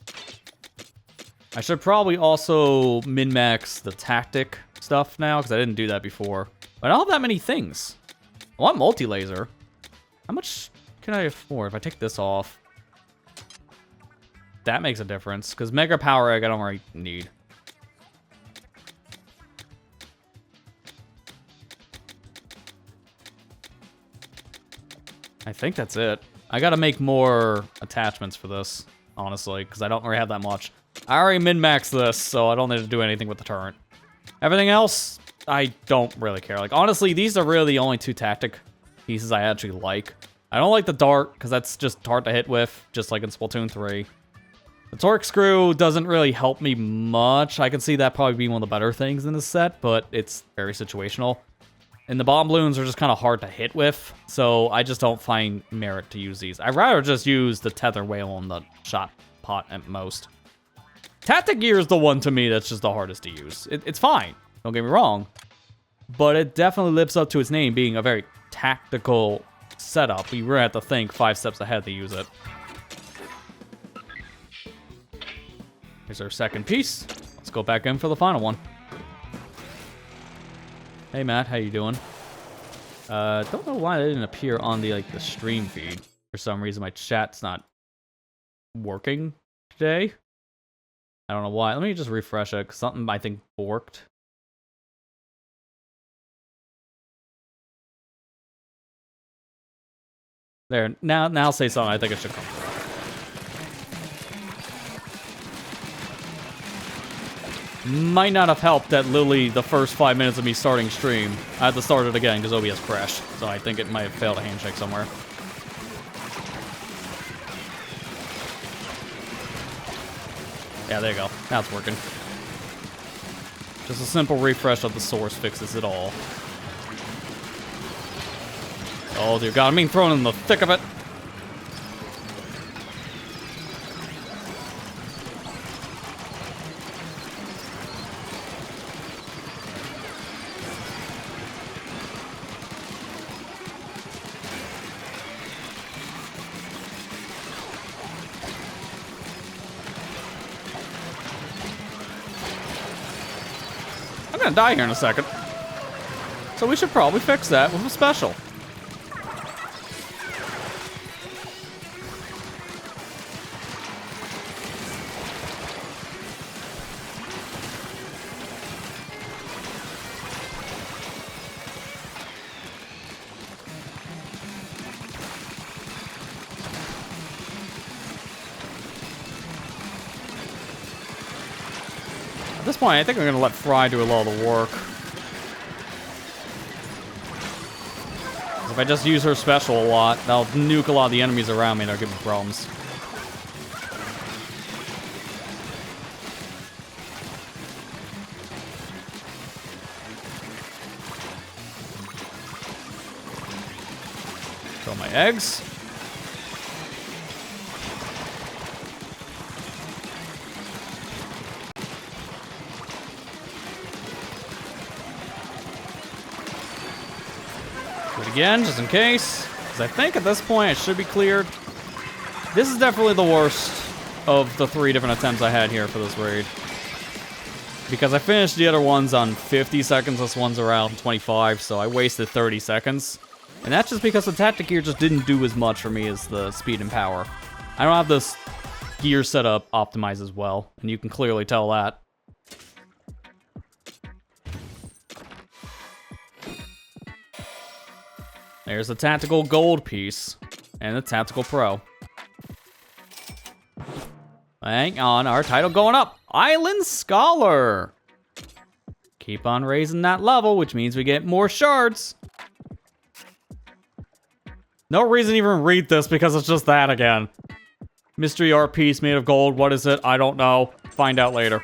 I should probably also min-max the tactic stuff now, because I didn't do that before. But I don't have that many things. I want multi-laser. How much can I afford if I take this off? That makes a difference, because Mega Power Egg I don't really need. I think that's it. I gotta make more attachments for this, honestly, because I don't really have that much. I already min-maxed this, so I don't need to do anything with the turret. Everything else, I don't really care. Like, honestly, these are really the only two tactic pieces I actually like. I don't like the dart, because that's just hard to hit with, just like in Splatoon 3. The torque screw doesn't really help me much. I can see that probably being one of the better things in this set, but it's very situational. And the bomb balloons are just kind of hard to hit with, so I just don't find merit to use these. I'd rather just use the tether whale and the shot pot at most. Tactic gear is the one to me that's just the hardest to use. It's fine, don't get me wrong, but it definitely lives up to its name being a very tactical setup. You really have to think 5 steps ahead to use it. Here's our second piece. Let's go back in for the final one. Hey Matt, how you doing? Don't know why it didn't appear on the stream feed. For some reason my chat's not working today. I don't know why. Let me just refresh it, 'cause something I think borked. There, now say something. I think it should come through. Might not have helped that literally the first 5 minutes of me starting stream, I had to start it again because OBS crashed. So I think it might have failed a handshake somewhere. Yeah, there you go. Now it's working. Just a simple refresh of the source fixes it all. Oh dear God, I'm being thrown in the thick of it. I'm gonna die here in a second. So we should probably fix that with a special. At this point, I think I'm gonna let Fry do a lot of the work. If I just use her special a lot, that'll nuke a lot of the enemies around me and that'll give me problems. Throw my eggs. Again, just in case, because I think at this point it should be cleared. This is definitely the worst of the 3 different attempts I had here for this raid. Because I finished the other ones on 50 seconds, this one's around 25, so I wasted 30 seconds. And that's just because the tactic gear just didn't do as much for me as the speed and power. I don't have this gear setup optimized as well, and you can clearly tell that. There's the tactical gold piece and the tactical pro. Hang on, our title going up. Island Scholar. Keep on raising that level, which means we get more shards. No reason to even read this because it's just that again. Mystery art piece made of gold. What is it? I don't know. Find out later.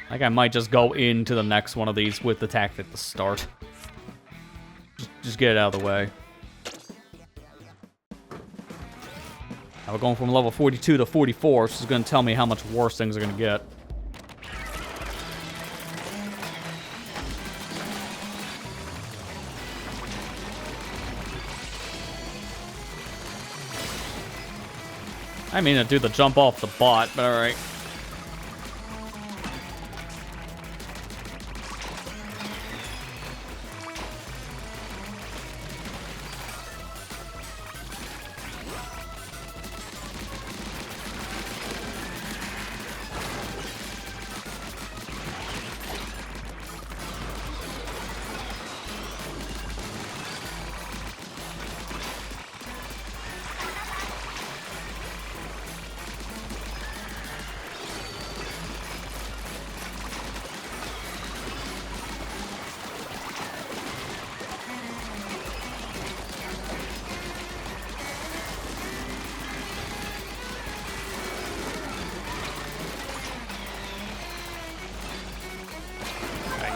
I think I might just go into the next one of these with the tactic to start. Just get it out of the way. Now we're going from level 42 to 44, so it's going to tell me how much worse things are going to get. I mean to do the jump off the bot, but alright.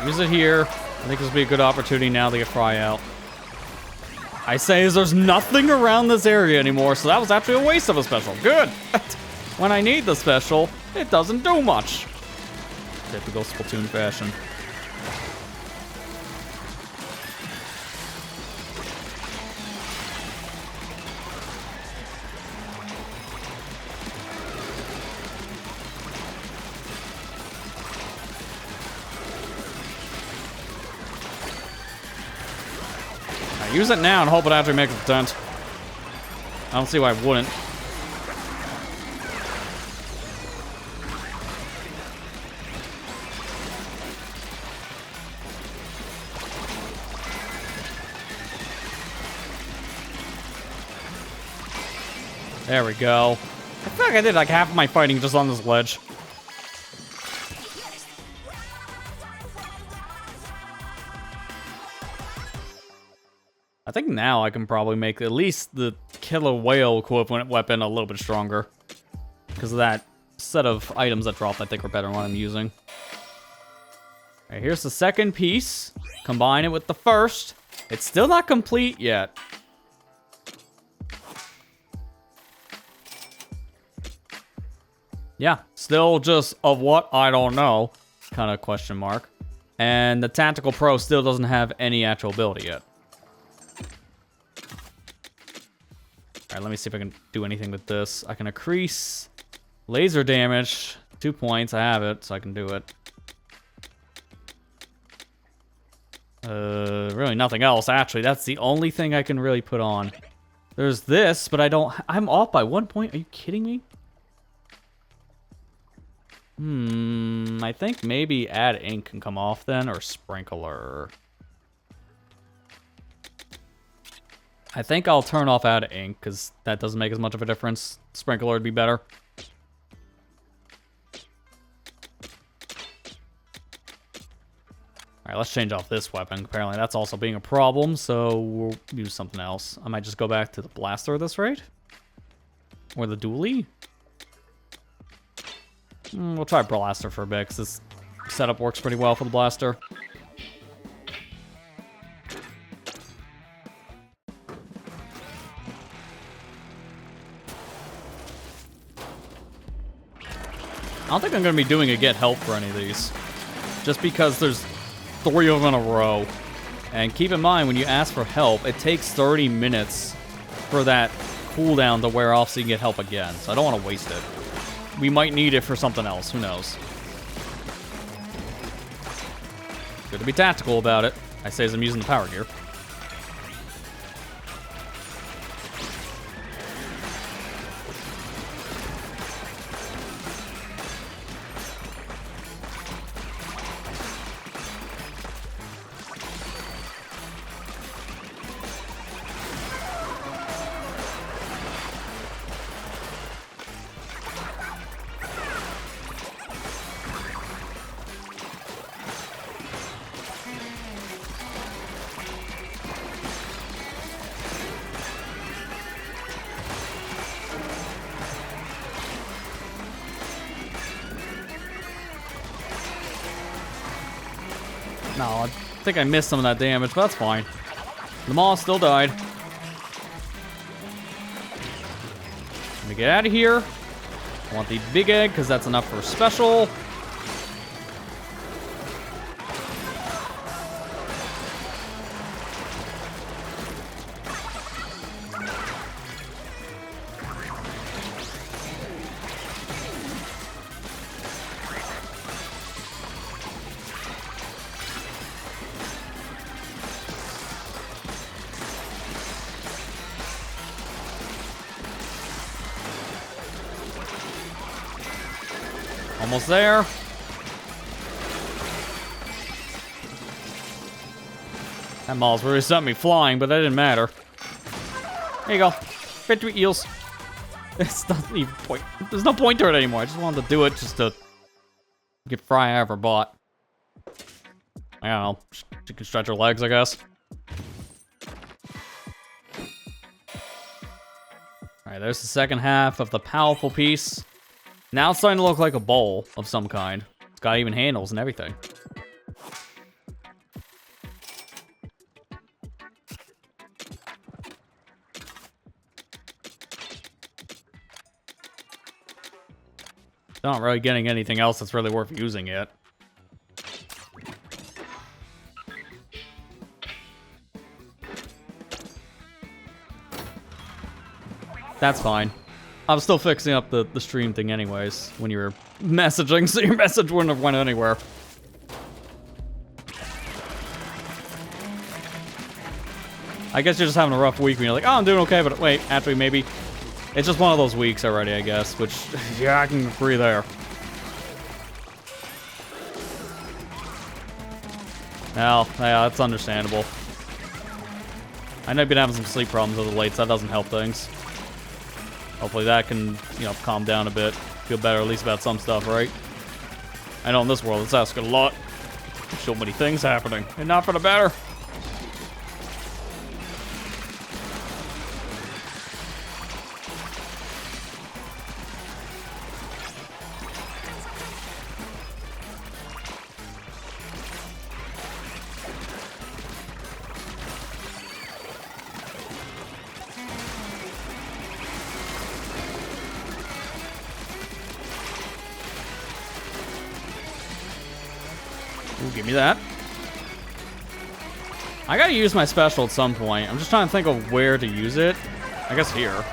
Use it here. I think this will be a good opportunity now to get Fry out. I say is there's nothing around this area anymore, so that was actually a waste of a special. Good. When I need the special, it doesn't do much. Typical Splatoon fashion. Use it now and hope it actually makes a dent. I don't see why I wouldn't. There we go. I feel like I did like half of my fighting just on this ledge. I think now I can probably make at least the killer whale equivalent weapon a little bit stronger. Because of that set of items that dropped, I think are better than what I'm using. Alright, here's the second piece. Combine it with the first. It's still not complete yet. Yeah, still just of what? I don't know. Kind of question mark. And the Tactical Pro still doesn't have any actual ability yet. Alright, let me see if I can do anything with this. I can increase laser damage. 2 points. I have it, so I can do it. Really nothing else, actually. That's the only thing I can really put on. There's this, but I don't... I'm off by 1 point. Are you kidding me? I think maybe add ink can come off then, or sprinkler. I think I'll turn off add ink, because that doesn't make as much of a difference. Sprinkler would be better. Alright, let's change off this weapon. Apparently that's also being a problem, so we'll use something else. I might just go back to the blaster at this rate. Or the dually. We'll try blaster for a bit, because this setup works pretty well for the blaster. I don't think I'm going to be doing a get help for any of these. Just because there's 3 of them in a row. And keep in mind, when you ask for help, it takes 30 minutes for that cooldown to wear off so you can get help again. So I don't want to waste it. We might need it for something else. Who knows? Good to be tactical about it. I say as I'm using the power gear. No, I think I missed some of that damage, but that's fine. The Maw still died. Let me get out of here. I want the big egg, because that's enough for a special. Almost there. That mall's really sent me flying, but that didn't matter. There you go. Victory eels. It's not even point. There's no point to it anymore. I just wanted to do it just to get Fry ever bought. I don't know. She can stretch her legs, I guess. Alright, there's the second half of the powerful piece. Now it's starting to look like a bowl of some kind. It's got even handles and everything. Not really getting anything else that's really worth using yet. That's fine. I'm still fixing up the stream thing anyways, when you were messaging, so your message wouldn't have went anywhere. I guess you're just having a rough week when you're like, oh, I'm doing okay, but wait, actually, maybe. It's just one of those weeks already, I guess, which, yeah, I can agree there. Well, yeah, that's understandable. I know you've been having some sleep problems as of late, so that doesn't help things. Hopefully that can, you know, calm down a bit. Feel better at least about some stuff, right? I know in this world it's asking a lot. There's so many things happening, and not for the better. Ooh, give me that. I gotta use my special at some point. I'm just trying to think of where to use it. I guess here.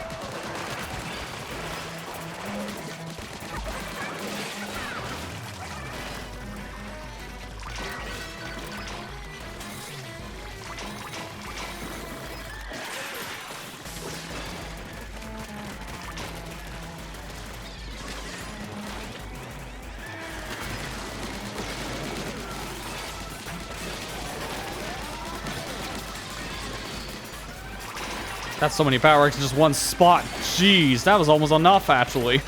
That's so many power in just one spot. Jeez, that was almost enough, actually.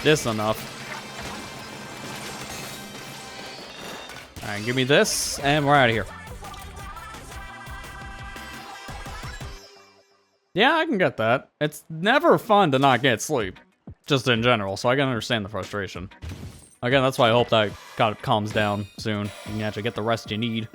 This enough. Alright, give me this, and we're out of here. Yeah, I can get that. It's never fun to not get sleep, just in general, so I can understand the frustration. Again, that's why I hope that God calms down soon. You can actually get the rest you need.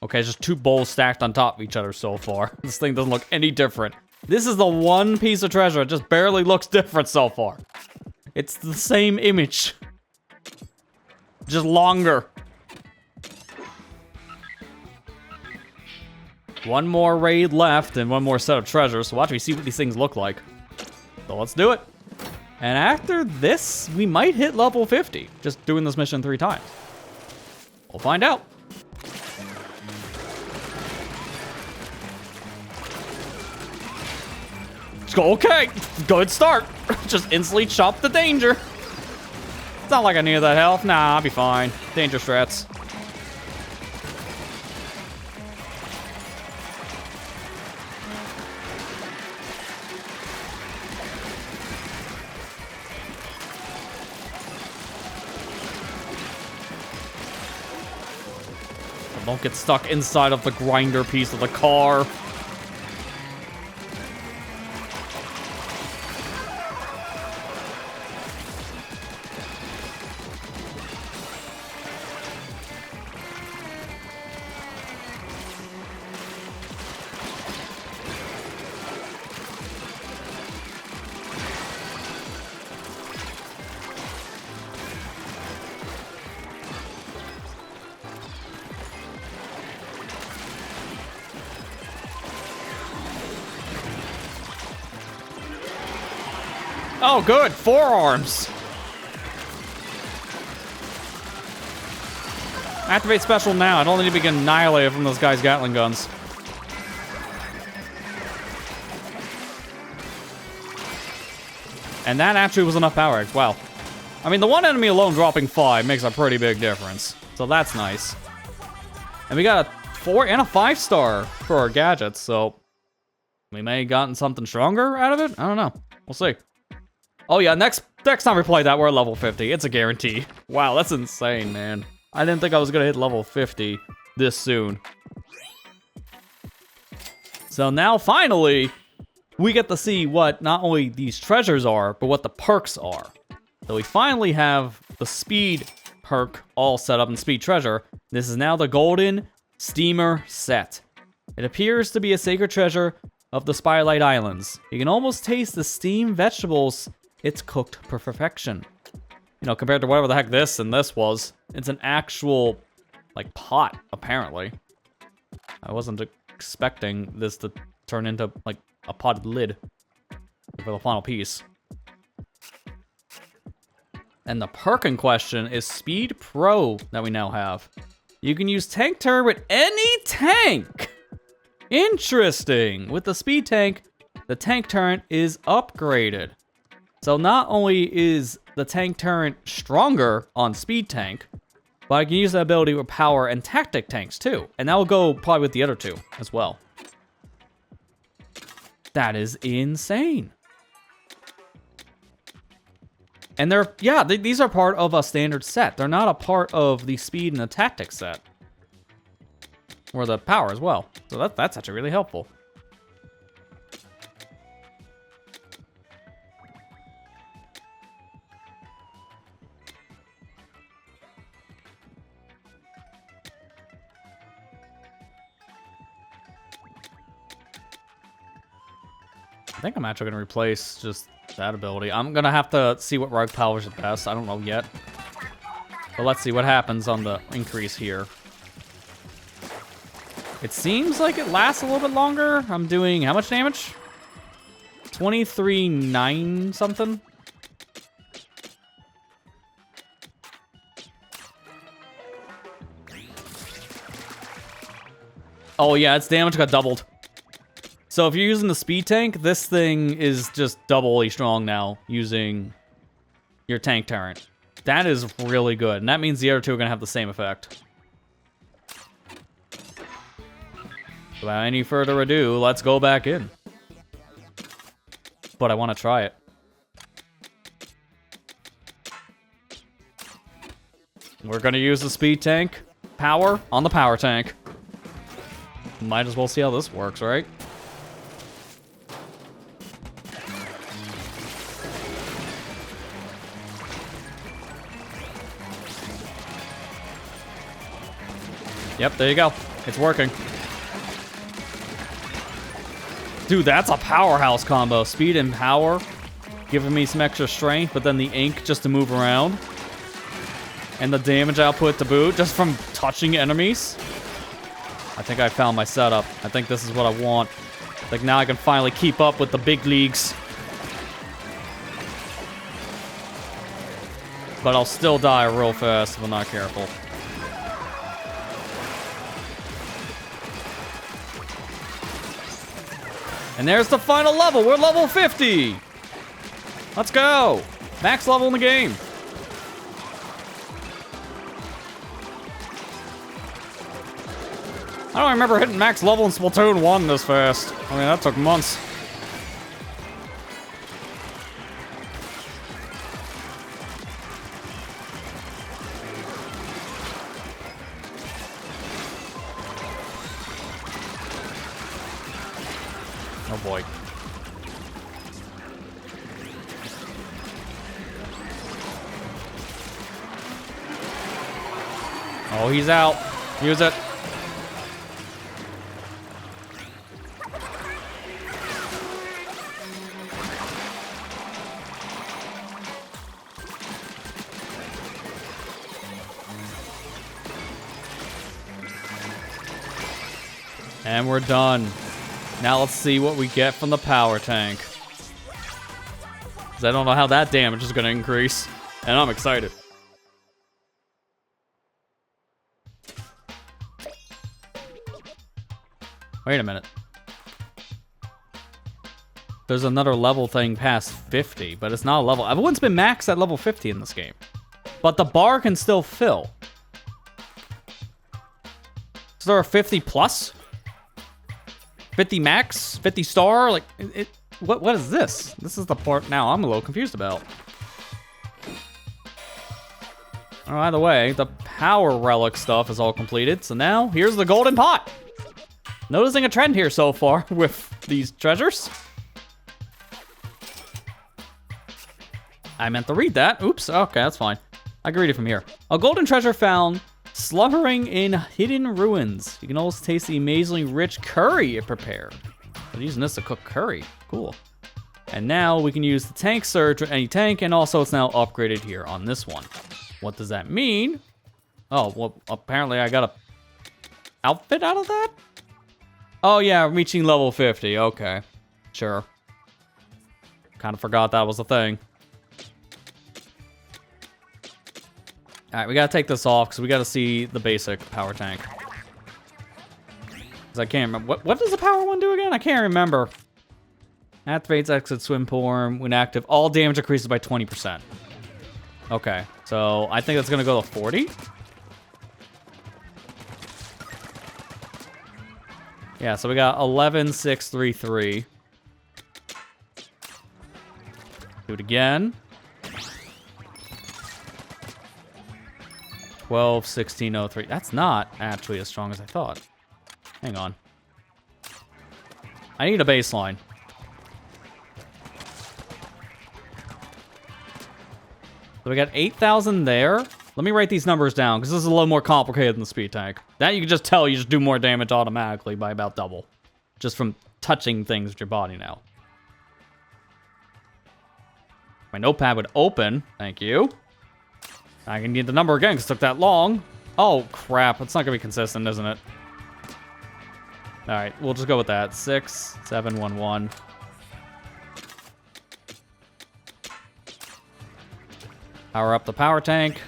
Okay, just two bowls stacked on top of each other so far. This thing doesn't look any different. This is the one piece of treasure. It just barely looks different so far. It's the same image. Just longer. One more raid left and one more set of treasures, so watch me see what these things look like. So let's do it. And after this, we might hit level 50, just doing this mission 3 times. We'll find out. Let's go, okay, good start. Just instantly chop the danger. It's not like I need that health, nah, I'll be fine. Danger strats. Don't get stuck inside of the grinder piece of the car. Oh, good. Forearms. Activate special now. I don't need to be annihilated from those guys' Gatling guns. And that actually was enough power. Wow. I mean, the one enemy alone dropping 5 makes a pretty big difference. So that's nice. And we got a 4 and a 5-star for our gadgets, so we may have gotten something stronger out of it. I don't know. We'll see. Oh yeah, next time we play that, we're at level 50. It's a guarantee. Wow, that's insane, man. I didn't think I was gonna hit level 50 this soon. So now, finally, we get to see what not only these treasures are, but what the perks are. So we finally have the speed perk all set up in speed treasure. This is now the golden steamer set. It appears to be a sacred treasure of the Spirelight Islands. You can almost taste the steamed vegetables it's cooked to perfection. You know, compared to whatever the heck this and this was, it's an actual, like, pot, apparently. I wasn't expecting this to turn into, like, a potted lid for the final piece. And the perk in question is Speed Pro that we now have. You can use tank turret with any tank! Interesting! With the speed tank, the tank turret is upgraded. So not only is the tank turret stronger on speed tank, but I can use that ability with power and tactic tanks too. And that will go probably with the other two as well. That is insane. And they're, yeah, these are part of a standard set. They're not a part of the speed and the tactic set. Or the power as well. So that's actually really helpful. I think I'm actually going to replace just that ability. I'm going to have to see what rogue powers the best. I don't know yet. But let's see what happens on the increase here. It seems like it lasts a little bit longer. I'm doing how much damage? 23.9 something? Oh yeah, its damage got doubled. So if you're using the speed tank, this thing is just doubly strong now using your tank turret. That is really good, and that means the other two are gonna have the same effect. Without any further ado, let's go back in. But I want to try it. We're gonna use the speed tank power on the power tank. Might as well see how this works, right? Yep, there you go. It's working. Dude, that's a powerhouse combo. Speed and power, giving me some extra strength, but then the ink just to move around. And the damage output to boot, just from touching enemies. I think I found my setup. I think this is what I want. Like, now I can finally keep up with the big leagues. But I'll still die real fast if I'm not careful. And there's the final level. We're level 50. Let's go. Max level in the game. I don't remember hitting max level in Splatoon 1 this fast. I mean, that took months. Oh boy. Oh, he's out. Use it. And we're done. Now let's see what we get from the power tank. Because I don't know how that damage is going to increase. And I'm excited. Wait a minute. There's another level thing past 50, but it's not a level. Everyone's been maxed at level 50 in this game. But the bar can still fill. Is there a 50 plus? 50 max? 50 star? Like, what is this? This is the part now I'm a little confused about. Oh, either way, the power relic stuff is all completed. So now, here's the golden pot. Noticing a trend here so far with these treasures. I meant to read that. Oops, okay, that's fine. I can read it from here. A golden treasure found slumbering in hidden ruins. You can also taste the amazingly rich curry it prepared. I'm using this to cook curry. Cool. And now we can use the tank surge with any tank, and also it's now upgraded here on this one. What does that mean? Oh, well, apparently I got a outfit out of that? Oh yeah, reaching level 50. Okay, sure. Kind of forgot that was a thing. All right, we gotta take this off because we gotta see the basic power tank. Because I can't remember. What does the power one do again? I can't remember. Activates exit swim form. When active, all damage increases by 20%. Okay, so I think that's gonna go to 40. Yeah, so we got 11,633. Do it again. 12,1603. That's not actually as strong as I thought. Hang on. I need a baseline. So we got 8,000 there. Let me write these numbers down, because this is a little more complicated than the speed tank. That you can just tell you just do more damage automatically by about double. Just from touching things with your body now. My notepad would open. Thank you. I can need the number again because it took that long. Oh, crap. It's not going to be consistent, isn't it? All right, we'll just go with that. 6711. Power up the power tank.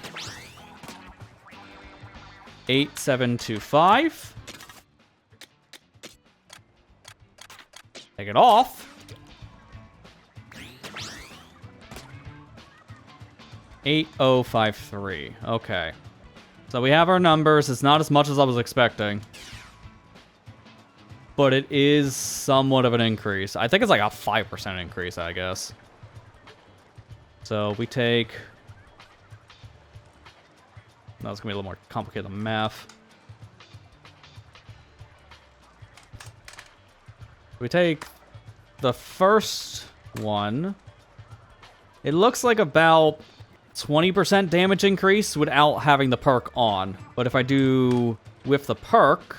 8725. Take it off. 8053. Okay. So we have our numbers. It's not as much as I was expecting. But it is somewhat of an increase. I think it's like a 5% increase, I guess. So we take... No, it's going to be a little more complicated than math. We take the first one. It looks like about 20% damage increase without having the perk on. But if I do with the perk,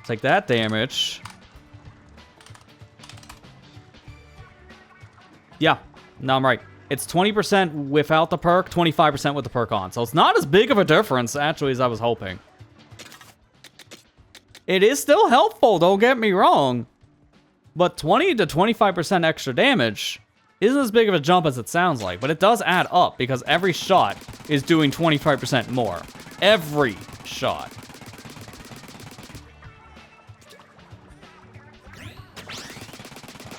take that damage. Yeah, no, I'm right. It's 20% without the perk, 25% with the perk on. So it's not as big of a difference, actually, as I was hoping. It is still helpful, don't get me wrong. But 20 to 25% extra damage isn't as big of a jump as it sounds like. But it does add up, because every shot is doing 25% more. Every shot.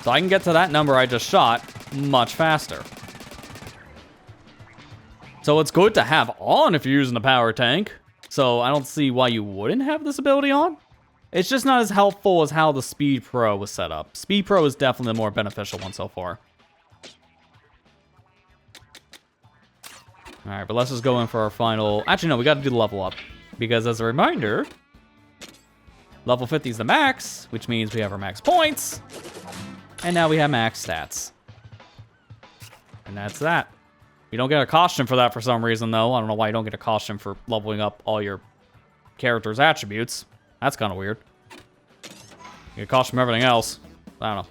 So I can get to that number I just shot much faster. So it's good to have on if you're using a power tank. So I don't see why you wouldn't have this ability on. It's just not as helpful as how the Speed Pro was set up. Speed Pro is definitely the more beneficial one so far. Alright, but let's just go in for our final... Actually, no, we gotta do the level up. Because as a reminder, level 50 is the max, which means we have our max points. And now we have max stats. And that's that. You don't get a costume for that for some reason, though. I don't know why you don't get a costume for leveling up all your character's attributes. That's kind of weird. You get a costume for everything else. I don't know.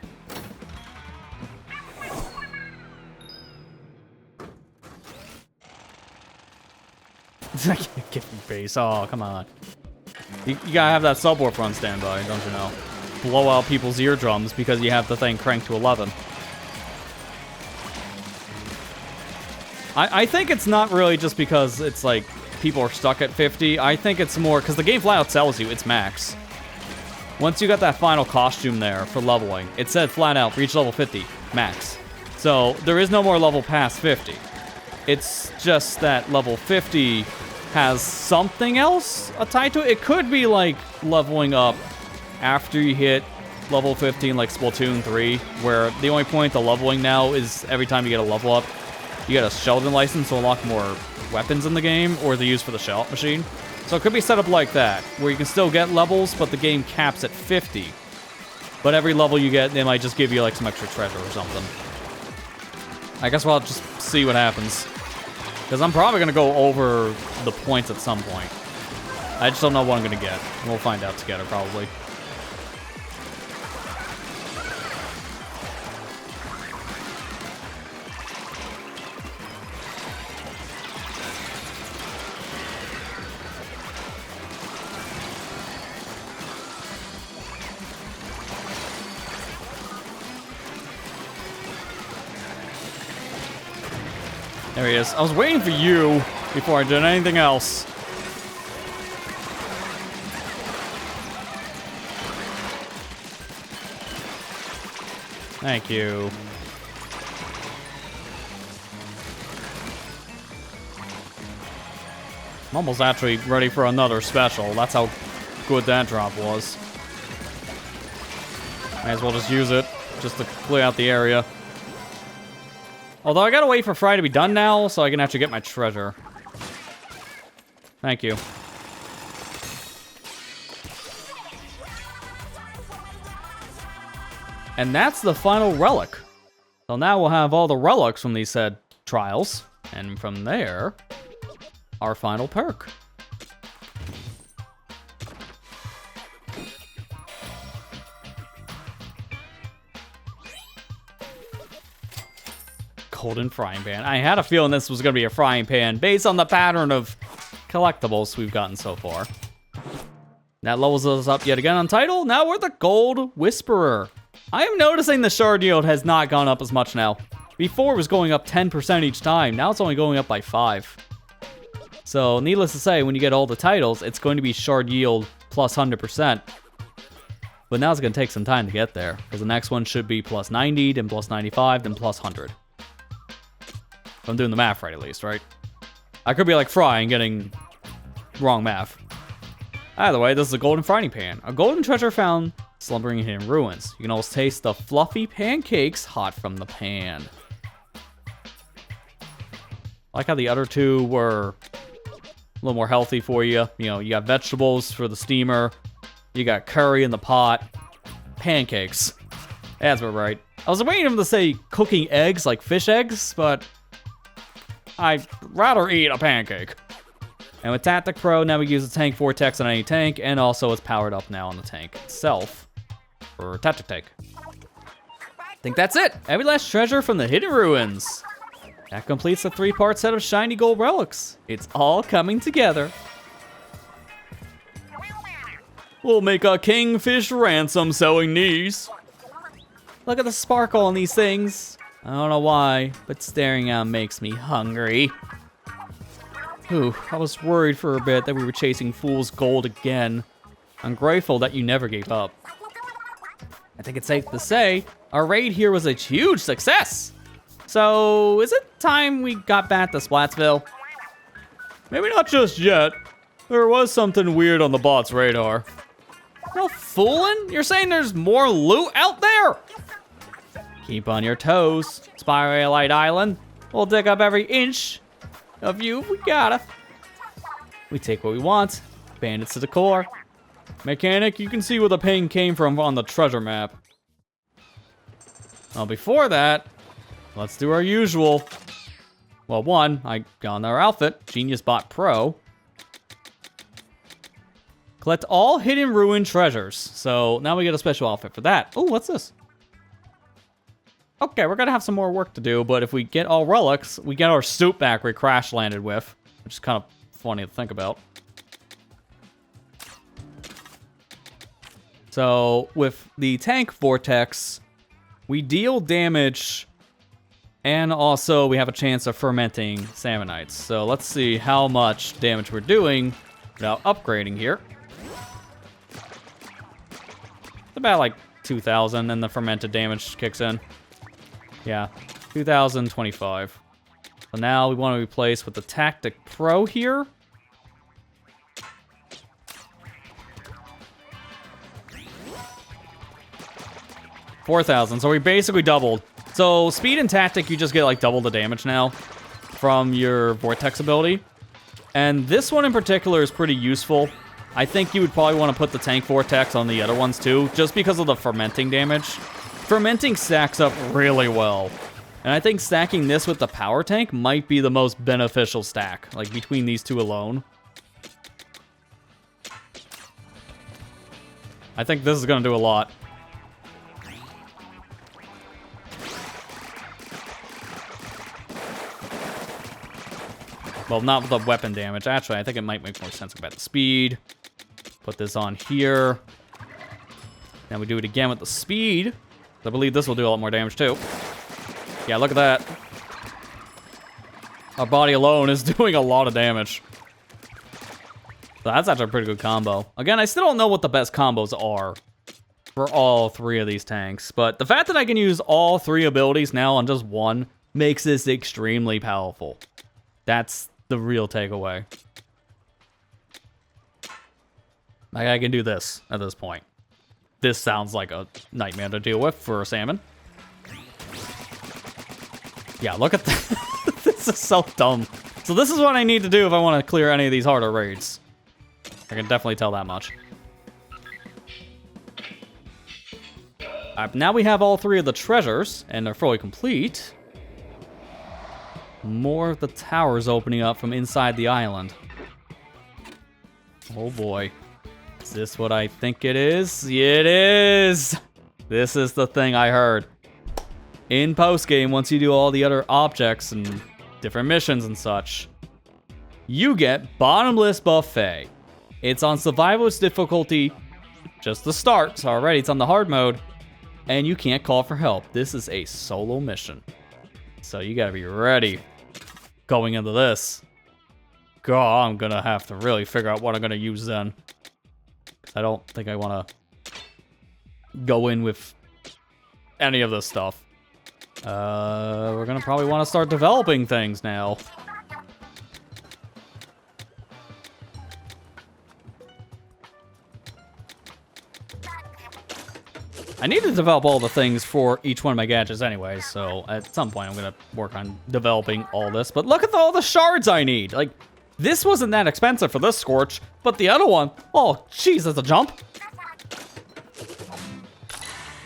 Give me base. Oh, come on. You gotta have that subwarp run standby, don't you know? Blow out people's eardrums because you have the thing cranked to 11. I think it's not really just because it's like people are stuck at 50. I think it's more because the game flat out tells you it's max. Once you got that final costume there for leveling, it said flat out, reach level 50, max. So there is no more level past 50. It's just that level 50 has something else tied to it. It could be like leveling up after you hit level 15, like Splatoon 3, where the only point to leveling now is every time you get a level up, you get a Sheldon license to unlock more weapons in the game, or the use for the shell machine. So it could be set up like that, where you can still get levels, but the game caps at 50. But every level you get, they might just give you like some extra treasure or something. I guess we'll just see what happens. Because I'm probably going to go over the points at some point. I just don't know what I'm going to get. We'll find out together, probably. There he is. I was waiting for you before I did anything else. Thank you. I'm almost actually ready for another special. That's how good that drop was. Might as well just use it, just to clear out the area. Although I gotta wait for Fry to be done now, so I can actually get my treasure. Thank you. And that's the final relic. So now we'll have all the relics from these said trials. And from there, our final perk. Golden frying pan. I had a feeling this was going to be a frying pan based on the pattern of collectibles we've gotten so far. That levels us up yet again on title. Now we're the Gold Whisperer. I am noticing the shard yield has not gone up as much now. Before it was going up 10% each time. Now it's only going up by 5. So needless to say, when you get all the titles, it's going to be shard yield plus 100%. But now it's going to take some time to get there. Because the next one should be plus 90, then plus 95, then plus 100. If I'm doing the math right, at least, right? I could be like Fry and getting wrong math. Either way, this is a golden frying pan. A golden treasure found slumbering in hidden ruins. You can almost taste the fluffy pancakes hot from the pan. I like how the other two were a little more healthy for you. You know, you got vegetables for the steamer. You got curry in the pot. Pancakes. That's about right. I was waiting for them to say cooking eggs, like fish eggs, but I'd rather eat a pancake. And with Tactic Pro, now we use the tank vortex on any tank, and also it's powered up now on the tank itself for Tactic Tank. I think that's it. Every last treasure from the hidden ruins. That completes the 3-part set of shiny gold relics. It's all coming together. We'll make a kingfish ransom sewing these. Look at the sparkle on these things. I don't know why, but staring at them makes me hungry. Ooh, I was worried for a bit that we were chasing fool's gold again. I'm grateful that you never gave up. I think it's safe to say, our raid here was a huge success. So, is it time we got back to Splatsville? Maybe not just yet. There was something weird on the bot's radar. No fooling? You're saying there's more loot out there? Keep on your toes, Spiralite Island. We'll dig up every inch of you if we gotta. We take what we want. Bandits to the core. Mechanic, you can see where the pain came from on the treasure map. Well, before that, let's do our usual. Well, one, I got on our outfit, Genius Bot Pro. Collect all hidden ruin treasures. So now we get a special outfit for that. Oh, what's this? Okay, we're gonna have some more work to do, but if we get all relics, we get our suit back we crash landed with, which is kind of funny to think about. So with the tank vortex, we deal damage And also, we have a chance of fermenting Salmonites. So let's see how much damage we're doing without upgrading here. It's about like 2,000, and the fermented damage kicks in. Yeah, 2,025. So now we want to replace with the Tactic Pro here. $4,000, so we basically doubled. So speed and tactic, you just get like double the damage now from your vortex ability. And this one in particular is pretty useful. I think you would probably want to put the tank vortex on the other ones too, just because of the fermenting damage. Fermenting stacks up really well. And I think stacking this with the power tank might be the most beneficial stack, like between these two alone. I think this is going to do a lot. Well, not with the weapon damage. Actually, I think it might make more sense about the speed. Put this on here. Then we do it again with the speed. I believe this will do a lot more damage too. Yeah, look at that. Our body alone is doing a lot of damage. So that's actually a pretty good combo. Again, I still don't know what the best combos are for all three of these tanks. But the fact that I can use all three abilities now on just one makes this extremely powerful. That's the real takeaway. Like, I can do this at this point. This sounds like a nightmare to deal with for a salmon. Yeah, look at that. This is so dumb. So this is what I need to do if I want to clear any of these harder raids. I can definitely tell that much. Now we have all three of the treasures, and they're fully complete. More of the towers opening up from inside the island. Oh boy. Is this what I think it is? It is! This is the thing I heard. In post-game, once you do all the other objects and different missions and such, you get Bottomless Buffet. It's on Survivalist difficulty, just the start, so already it's on the hard mode, and you can't call for help. This is a solo mission. So you gotta be ready going into this. God, I'm gonna have to really figure out what I'm gonna use then. I don't think I wanna go in with any of this stuff. We're gonna probably wanna start developing things now. I need to develop all the things for each one of my gadgets anyway, so at some point I'm gonna work on developing all this. But look at all the shards I need. Like, this wasn't that expensive for this Scorch, but the other one, oh, jeez, that's a jump.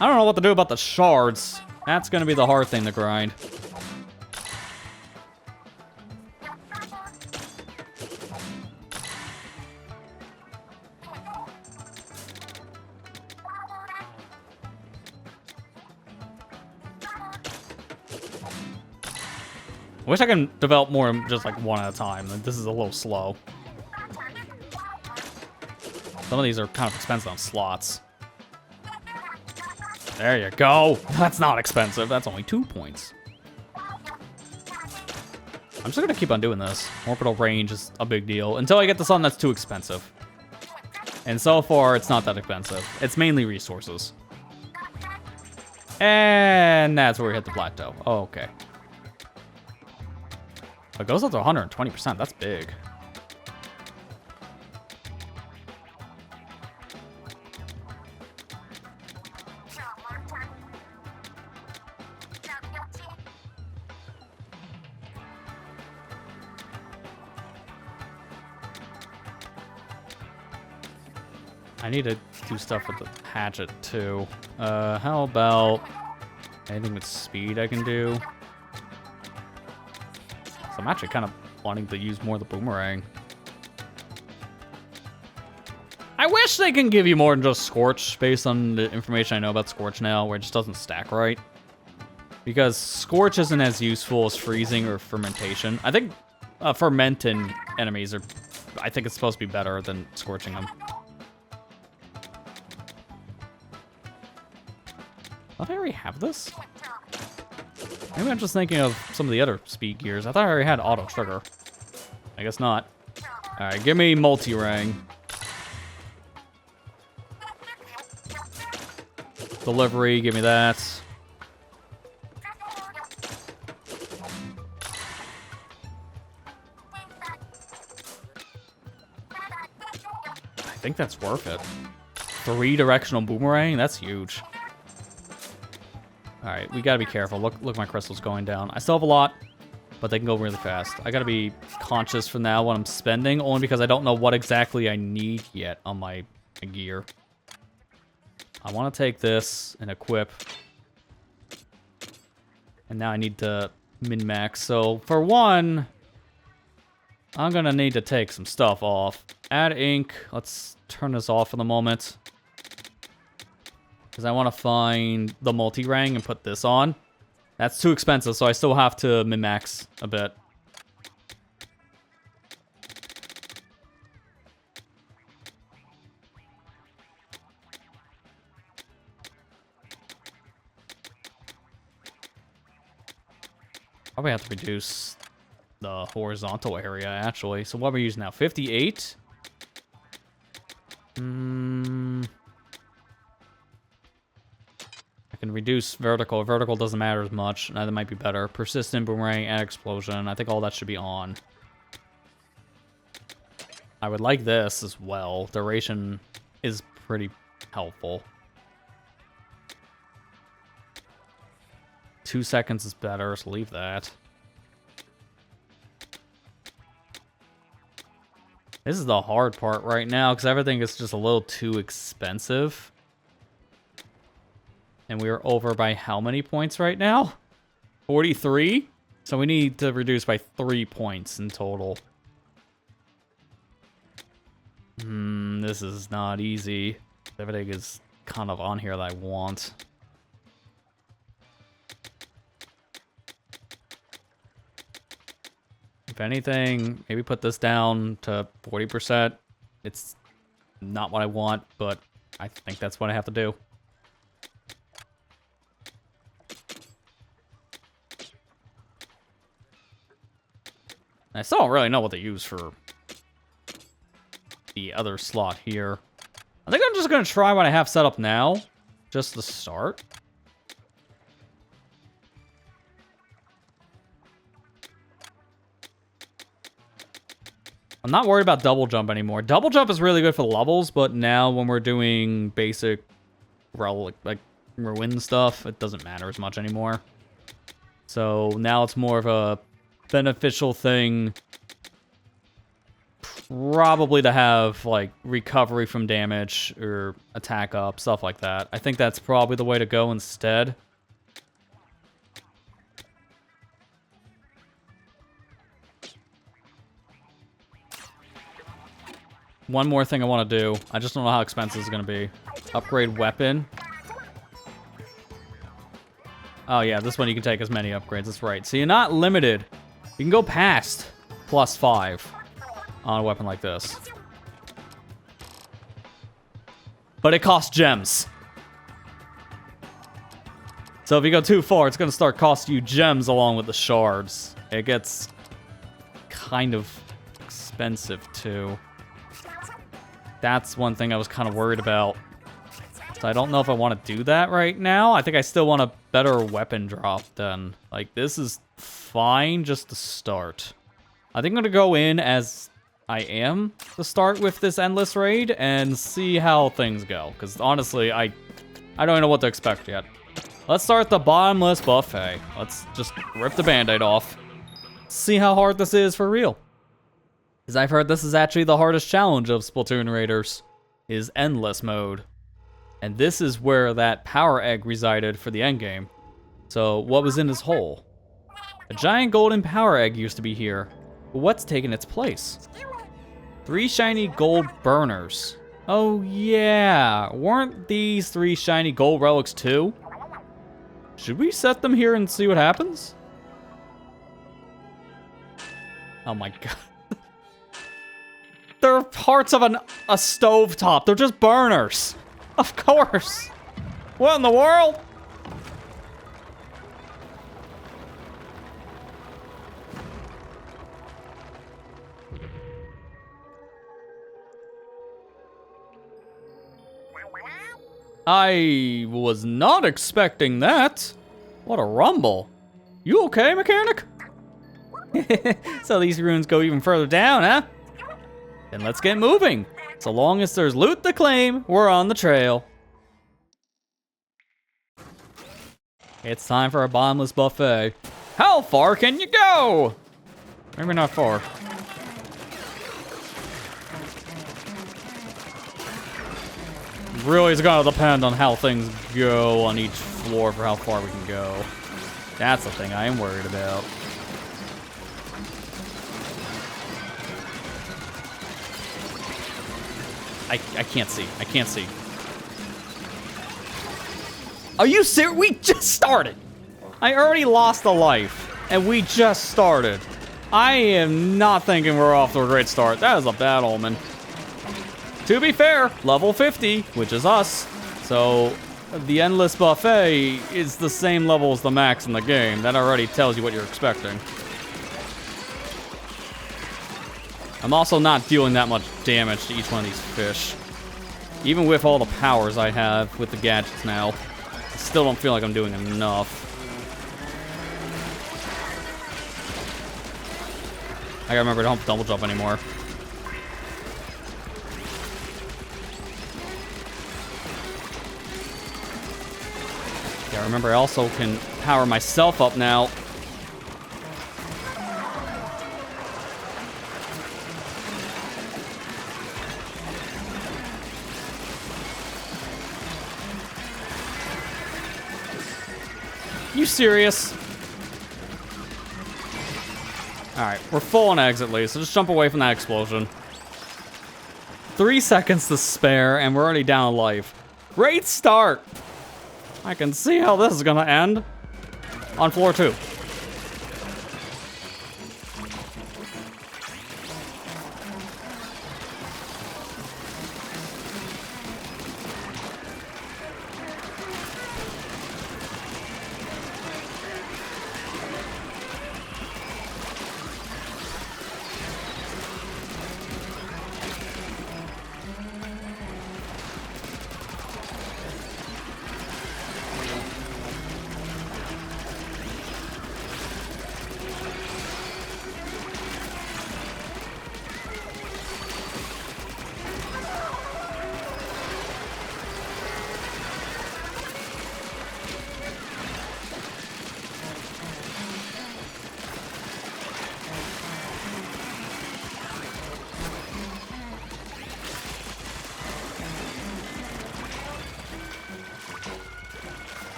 I don't know what to do about the shards. That's gonna be the hard thing to grind. I wish I can develop more just like one at a time. This is a little slow. Some of these are kind of expensive on slots. There you go. That's not expensive. That's only 2 points. I'm just gonna keep on doing this. Orbital range is a big deal until I get the sun that's too expensive. And so far, it's not that expensive. It's mainly resources. And that's where we hit the plateau. Oh, okay. It goes up to 120%. That's big. I need to do stuff with the hatchet too. How about anything with speed I can do? So I'm actually kind of wanting to use more of the boomerang. I wish they can give you more than just Scorch based on the information I know about Scorch now, where it just doesn't stack right. Because Scorch isn't as useful as freezing or fermentation. I think fermenting enemies are... I think it's supposed to be better than scorching them. Don't I already have this? Maybe I'm just thinking of some of the other speed gears. I thought I already had auto trigger. I guess not. Alright, give me multi-ring. Delivery, give me that. I think that's worth it. 3-directional boomerang? That's huge. Alright, we gotta be careful. Look, my crystal's going down. I still have a lot, but they can go really fast. I gotta be conscious from now when I'm spending, only because I don't know what exactly I need yet on my gear. I want to take this and equip. And now I need to min-max. So, for one, I'm gonna need to take some stuff off. Add ink. Let's turn this off for the moment. Because I want to find the multi-rang and put this on. That's too expensive, so I still have to min-max a bit. Probably have to reduce the horizontal area, actually. So what are we using now? 58? I can reduce vertical. Vertical doesn't matter as much. That might be better. Persistent, boomerang, and explosion. I think all that should be on. I would like this as well. Duration is pretty helpful. 2 seconds is better, so leave that. This is the hard part right now, because everything is just a little too expensive. And we are over by how many points right now? 43? So we need to reduce by 3 points in total. This is not easy. Everything is kind of on here that I want. If anything, maybe put this down to 40%. It's not what I want, but I think that's what I have to do. I still don't really know what to use for the other slot here. I think I'm just going to try what I have set up now, just to start. I'm not worried about double jump anymore. Double jump is really good for the levels, but now when we're doing basic relic, like ruin stuff, it doesn't matter as much anymore. So now it's more of a beneficial thing, probably to have like recovery from damage or attack up, stuff like that. I think that's probably the way to go instead. One more thing I want to do. I just don't know how expensive it's going to be. Upgrade weapon. Oh yeah, this one you can take as many upgrades. That's right. So you're not limited. You can go past +5 on a weapon like this. But it costs gems. So if you go too far, it's going to start costing you gems along with the shards. It gets kind of expensive too. That's one thing I was kind of worried about. So I don't know if I want to do that right now. I think I still want a better weapon drop then. Like, this is fine just to start. I think I'm going to go in as I am to start with this endless raid and see how things go. Because honestly, I don't even know what to expect yet. Let's start the bottomless buffet. Let's just rip the band-aid off. See how hard this is for real. Because I've heard this is actually the hardest challenge of Splatoon Raiders, is endless mode. And this is where that power egg resided for the endgame. So what was in this hole? A giant golden power egg used to be here. But what's taken its place? 3 shiny gold burners. Oh yeah, weren't these 3 shiny gold relics too? Should we set them here and see what happens? Oh my god. They're parts of a stovetop. They're just burners. Of course. What in the world? I was not expecting that. What a rumble. You okay, mechanic? So these runes go even further down, huh? Then let's get moving. So long as there's loot to claim, we're on the trail. It's time for a bottomless buffet. How far can you go? Maybe not far. Really is gonna depend on how things go on each floor for how far we can go. That's the thing I am worried about. I can't see. I can't see. Are you serious? We just started. I already lost a life, and we just started. I am not thinking we're off to a great start. That is a bad omen. To be fair, level 50, which is us, so the endless buffet is the same level as the max in the game. That already tells you what you're expecting. I'm also not dealing that much damage to each one of these fish. Even with all the powers I have with the gadgets now, I still don't feel like I'm doing enough. I gotta remember to don't double jump anymore. Yeah, remember I also can power myself up now. You serious? Alright, we're full on eggs at least, so just jump away from that explosion. 3 seconds to spare, and we're already down a life. Great start! I can see how this is gonna end. On floor 2.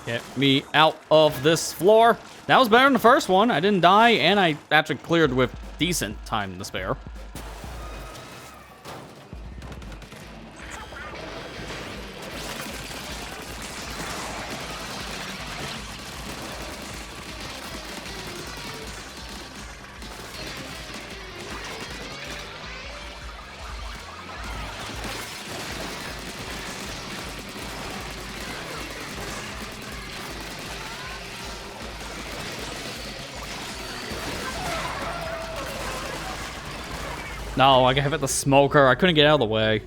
Get me out of this floor. That was better than the first one. I didn't die, and I actually cleared with decent time to spare. No, I got hit the smoker. I couldn't get out of the way.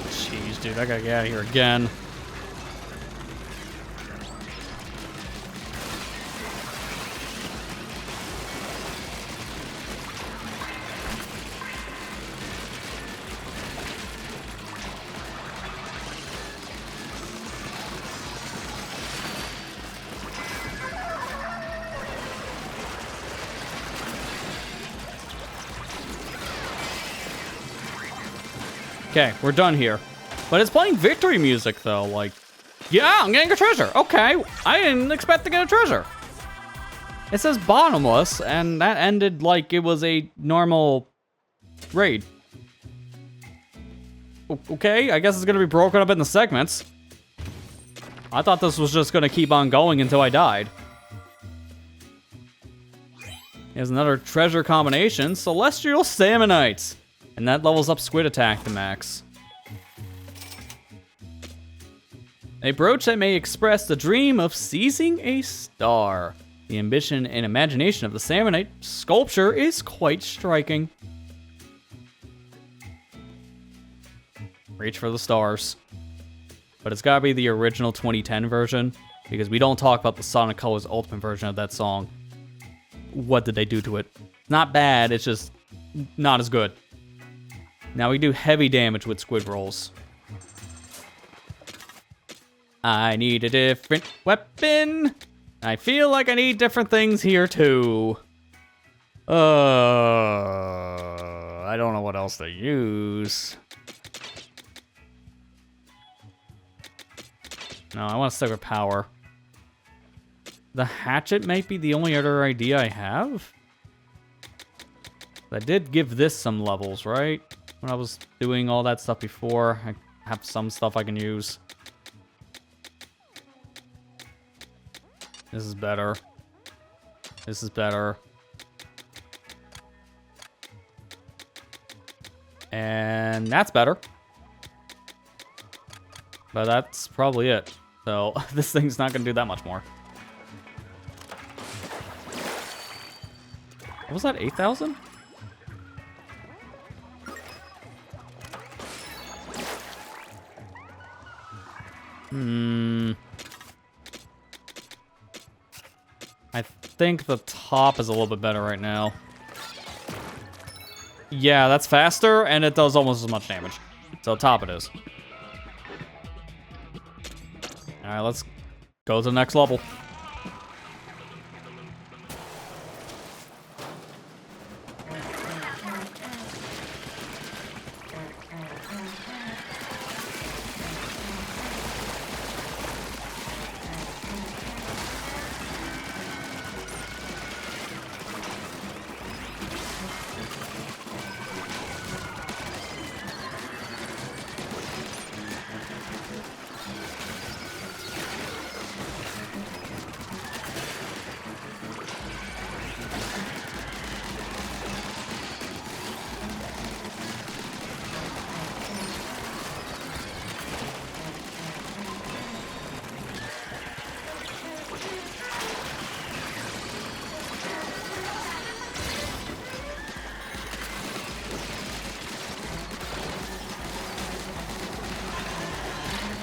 Jeez, dude, I gotta get out of here again. Okay, we're done here. But it's playing victory music, though. Like, yeah, I'm getting a treasure. Okay, I didn't expect to get a treasure. It says bottomless, and that ended like it was a normal raid. Okay, I guess it's gonna be broken up into segments. I thought this was just gonna keep on going until I died. Here's another treasure combination, Celestial Salmonite. And that levels up Squid Attack to max. A brooch that may express the dream of seizing a star. The ambition and imagination of the Salmonite sculpture is quite striking. Reach for the stars. But it's gotta be the original 2010 version, because we don't talk about the Sonic Colors Ultimate version of that song. What did they do to it? Not bad, it's just not as good. Now we do heavy damage with squid rolls. I need a different weapon. I feel like I need different things here too. I don't know what else to use. No, I want to stick with power. The hatchet might be the only other idea I have. I did give this some levels, right? When I was doing all that stuff before, I have some stuff I can use. This is better. This is better. And that's better. But that's probably it. So this thing's not gonna do that much more. What was that, 8,000? I think the top is a little bit better right now. Yeah, that's faster, and it does almost as much damage. So top it is. Alright, let's go to the next level.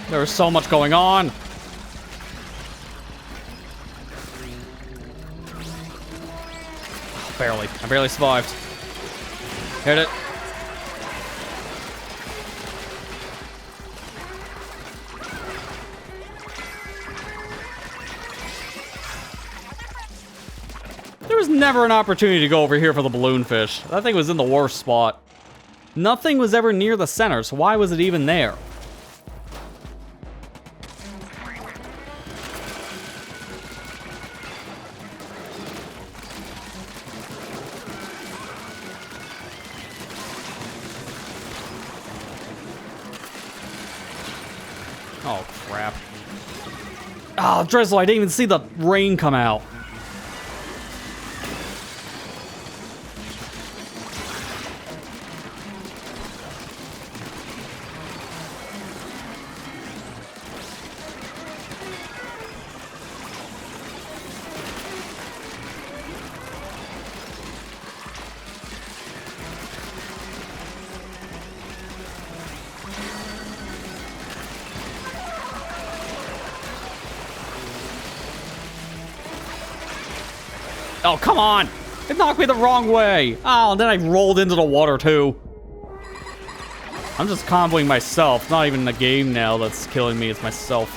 There's so much going on. Barely. I barely survived. Hit it. There was never an opportunity to go over here for the balloon fish. That thing was in the worst spot. Nothing was ever near the center, so why was it even there? Oh, crap. Oh, Drizzle, I didn't even see the rain come out. Oh, come on! It knocked me the wrong way! Oh, and then I rolled into the water, too. I'm just comboing myself. It's not even the game now that's killing me, it's myself.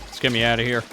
Just get me out of here.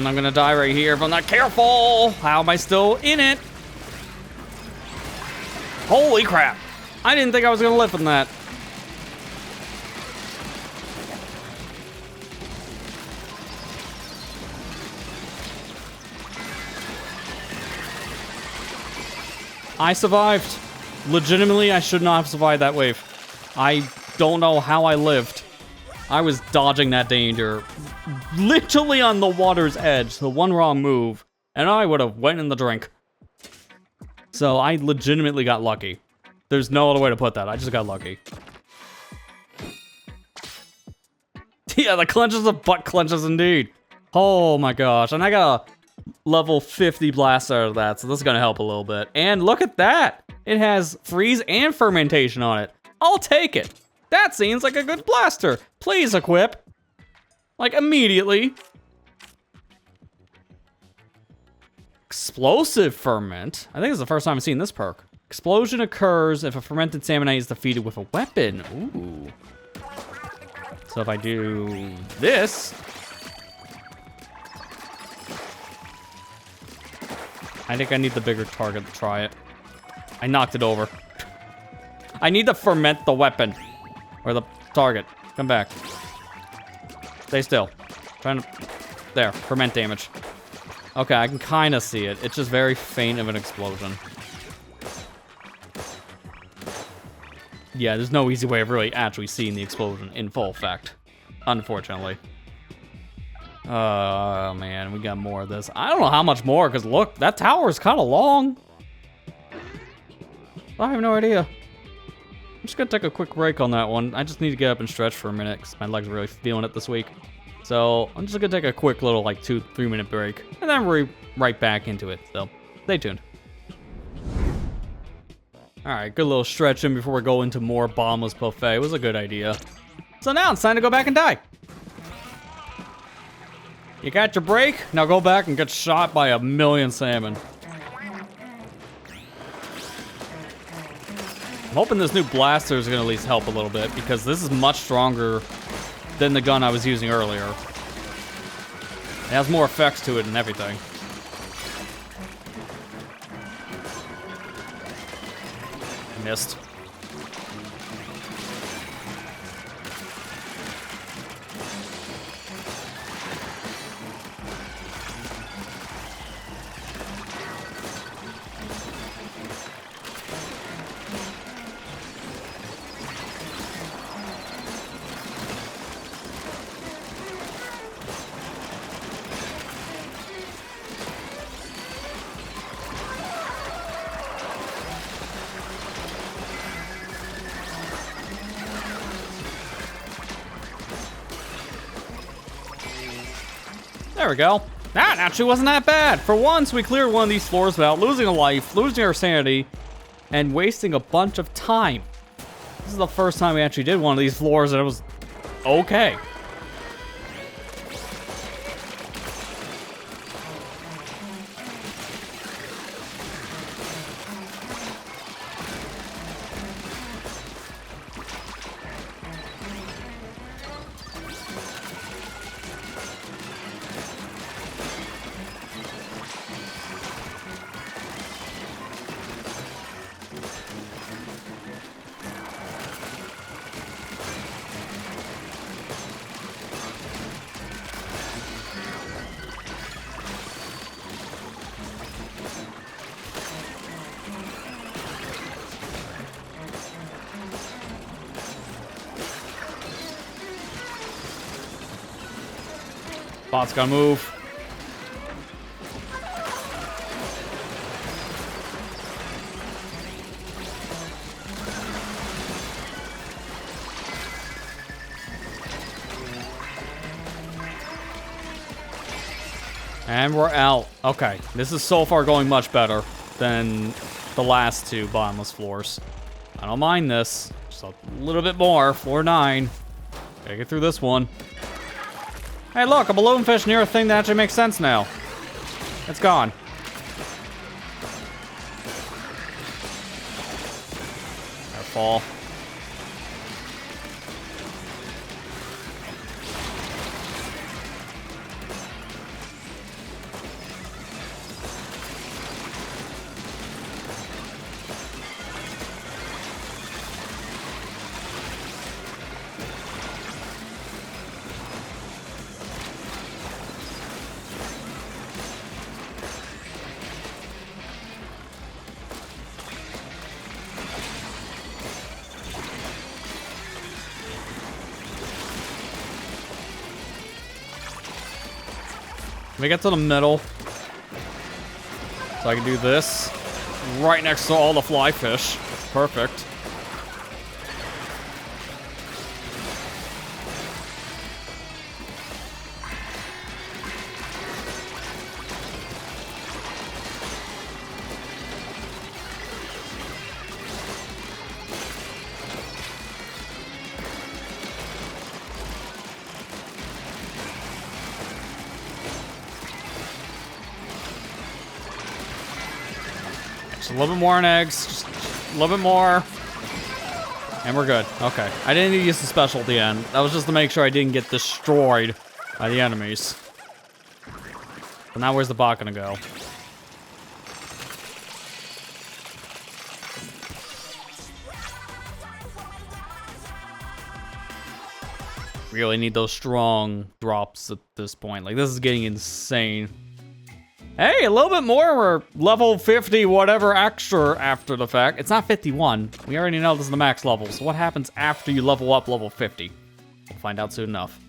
I'm gonna die right here if I'm not careful. How am I still in it? Holy crap. I didn't think I was gonna live from that. I survived. Legitimately, I should not have survived that wave. I don't know how I lived. I was dodging that danger. Literally on the water's edge. So one wrong move, and I would have went in the drink. So I legitimately got lucky. There's no other way to put that. I just got lucky. Yeah, the clenches of butt clenches indeed. Oh my gosh. And I got a level 50 blast out of that, so this is gonna help a little bit. And look at that! It has freeze and fermentation on it. I'll take it. That seems like a good blaster. Please equip. Like immediately. Explosive ferment. I think it's the first time I've seen this perk. Explosion occurs if a fermented salmonite is defeated with a weapon. Ooh. So if I do this, I think I need the bigger target to try it. I knocked it over. I need to ferment the weapon. Or the target. Come back. Stay still. Trying to... There. Ferment damage. Okay, I can kind of see it. It's just very faint of an explosion. Yeah, there's no easy way of really actually seeing the explosion in full effect. Unfortunately. Oh, man. We got more of this. I don't know how much more, because look, that tower is kind of long. I have no idea. I'm just going to take a quick break on that one. I just need to get up and stretch for a minute, because my legs are really feeling it this week. So, I'm just going to take a quick little, like, 2-3 minute break, and then we're right back into it. So, stay tuned. Alright, good little stretch in before we go into more Bottomless Buffet. It was a good idea. So now it's time to go back and die. You got your break, now go back and get shot by a million salmon. I'm hoping this new blaster is gonna at least help a little bit, because this is much stronger than the gun I was using earlier. It has more effects to it and everything. Missed. There we go. That actually wasn't that bad. For once, we cleared one of these floors without losing a life, losing our sanity, and wasting a bunch of time. This is the first time we actually did one of these floors and it was okay. Bot's gotta move. And we're out. Okay, this is so far going much better than the last two bottomless floors. I don't mind this. Just a little bit more. Floor 9. Gotta get through this one. Hey, look, a balloonfish near a thing that actually makes sense now. It's gone. Gotta fall. Let me get to the middle. So I can do this. Right next to all the fly fish. Perfect. Just a little bit more on eggs. Just a little bit more. And we're good. Okay. I didn't need to use the special at the end. That was just to make sure I didn't get destroyed by the enemies. So now where's the bot gonna go? Really need those strong drops at this point. Like, this is getting insane. Hey, a little bit more. We're level 50, whatever extra after the fact. It's not 51. We already know this is the max level. So what happens after you level up level 50? We'll find out soon enough.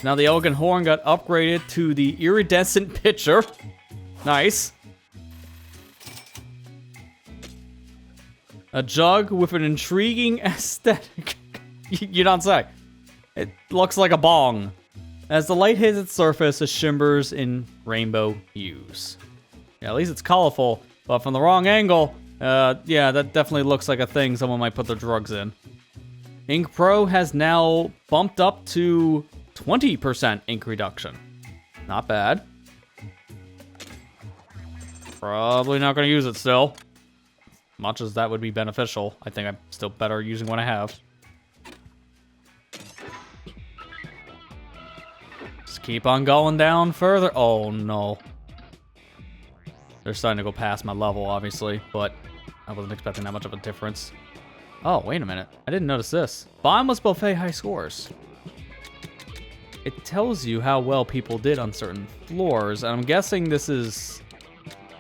Now the Elegant Horn got upgraded to the Iridescent Pitcher. Nice. A jug with an intriguing aesthetic. You don't say. It looks like a bong. As the light hits its surface, it shimmers in rainbow hues. Yeah, at least it's colorful, but from the wrong angle, yeah, that definitely looks like a thing someone might put their drugs in. Ink Pro has now bumped up to 20% ink reduction. Not bad. Probably not going to use it still. Much as that would be beneficial, I think I'm still better using what I have. Keep on going down further. Oh, no. They're starting to go past my level, obviously, but I wasn't expecting that much of a difference. Oh, wait a minute. I didn't notice this. Bottomless buffet high scores. It tells you how well people did on certain floors, and I'm guessing this is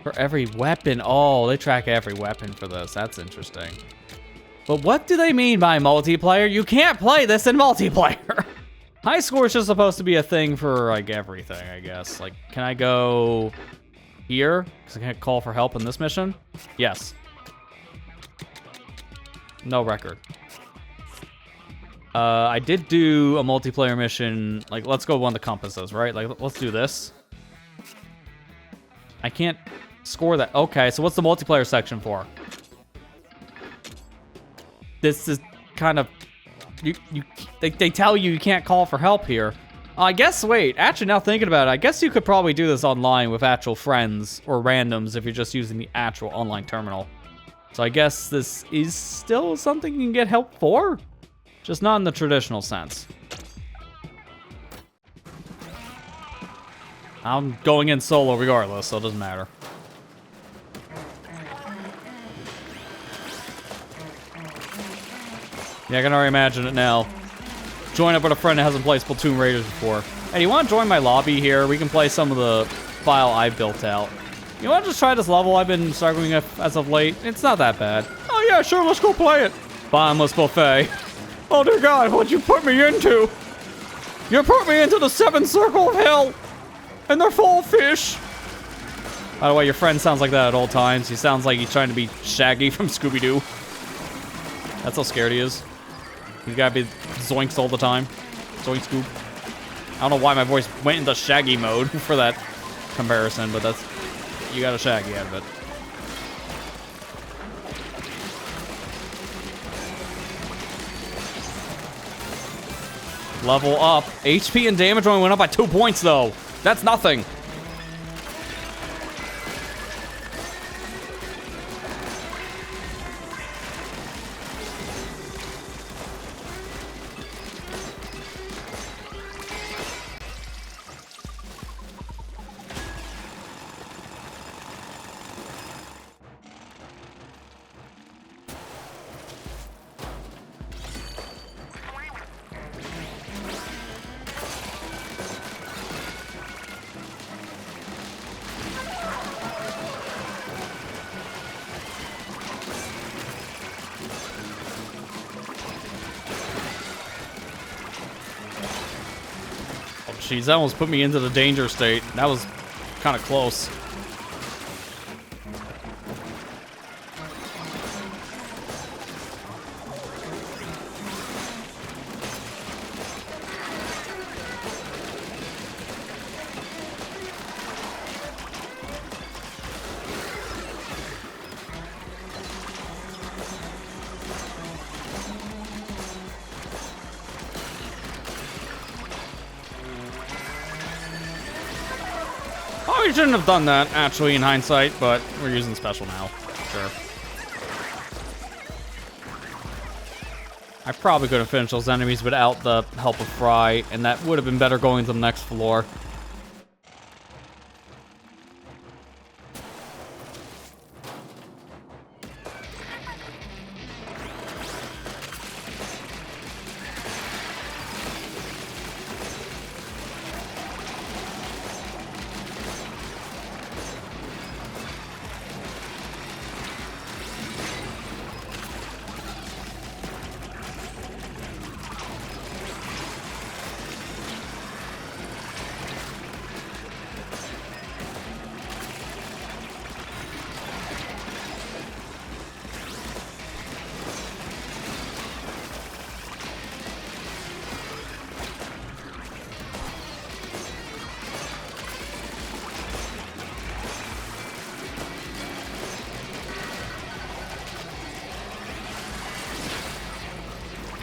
for every weapon. Oh, they track every weapon for this. That's interesting. But what do they mean by multiplayer? You can't play this in multiplayer. High score is just supposed to be a thing for, like, everything, I guess. Like, can I go here? Because I can't call for help in this mission? Yes. No record. I did do a multiplayer mission. Like, let's go one of the compasses, right? Like, let's do this. I can't score that. Okay, so what's the multiplayer section for? This is kind of... They tell you can't call for help here. I guess, wait, actually now thinking about it, I guess you could probably do this online with actual friends or randoms if you're just using the actual online terminal. So I guess this is still something you can get help for, just not in the traditional sense. I'm going in solo regardless, so it doesn't matter. Yeah, I can already imagine it now. Join up with a friend that hasn't played Splatoon Raiders before. Hey, you want to join my lobby here? We can play some of the file I built out. You want to just try this level I've been struggling with as of late? It's not that bad. Oh yeah, sure, let's go play it. Bottomless buffet. Oh dear God, what'd you put me into? You put me into the 7th circle of hell. And they're full of fish. By the way, your friend sounds like that at all times. He sounds like he's trying to be Shaggy from Scooby-Doo. That's how scared he is. You gotta be zoinks all the time. Zoink scoop. I don't know why my voice went into Shaggy mode for that comparison, but that's... You got a Shaggy out of it. Level up. HP and damage only went up by 2 points, though. That's nothing. Jeez, that almost put me into the danger state. That was kind of close. Oh, we shouldn't have done that, actually, in hindsight, but we're using special now. Sure. I probably could have finished those enemies without the help of Fry, and that would have been better going to the next floor.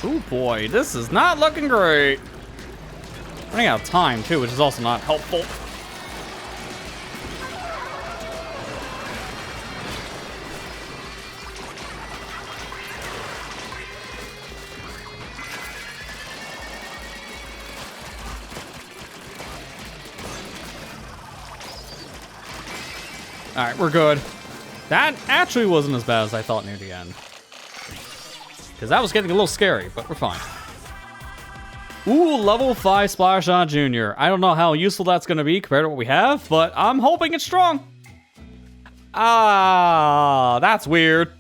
Oh boy, this is not looking great. Running out of time too, which is also not helpful. All right, we're good. That actually wasn't as bad as I thought near the end. Because that was getting a little scary, but we're fine. Ooh, level 5 Splashshot Jr. I don't know how useful that's going to be compared to what we have, but I'm hoping it's strong. Ah, that's weird.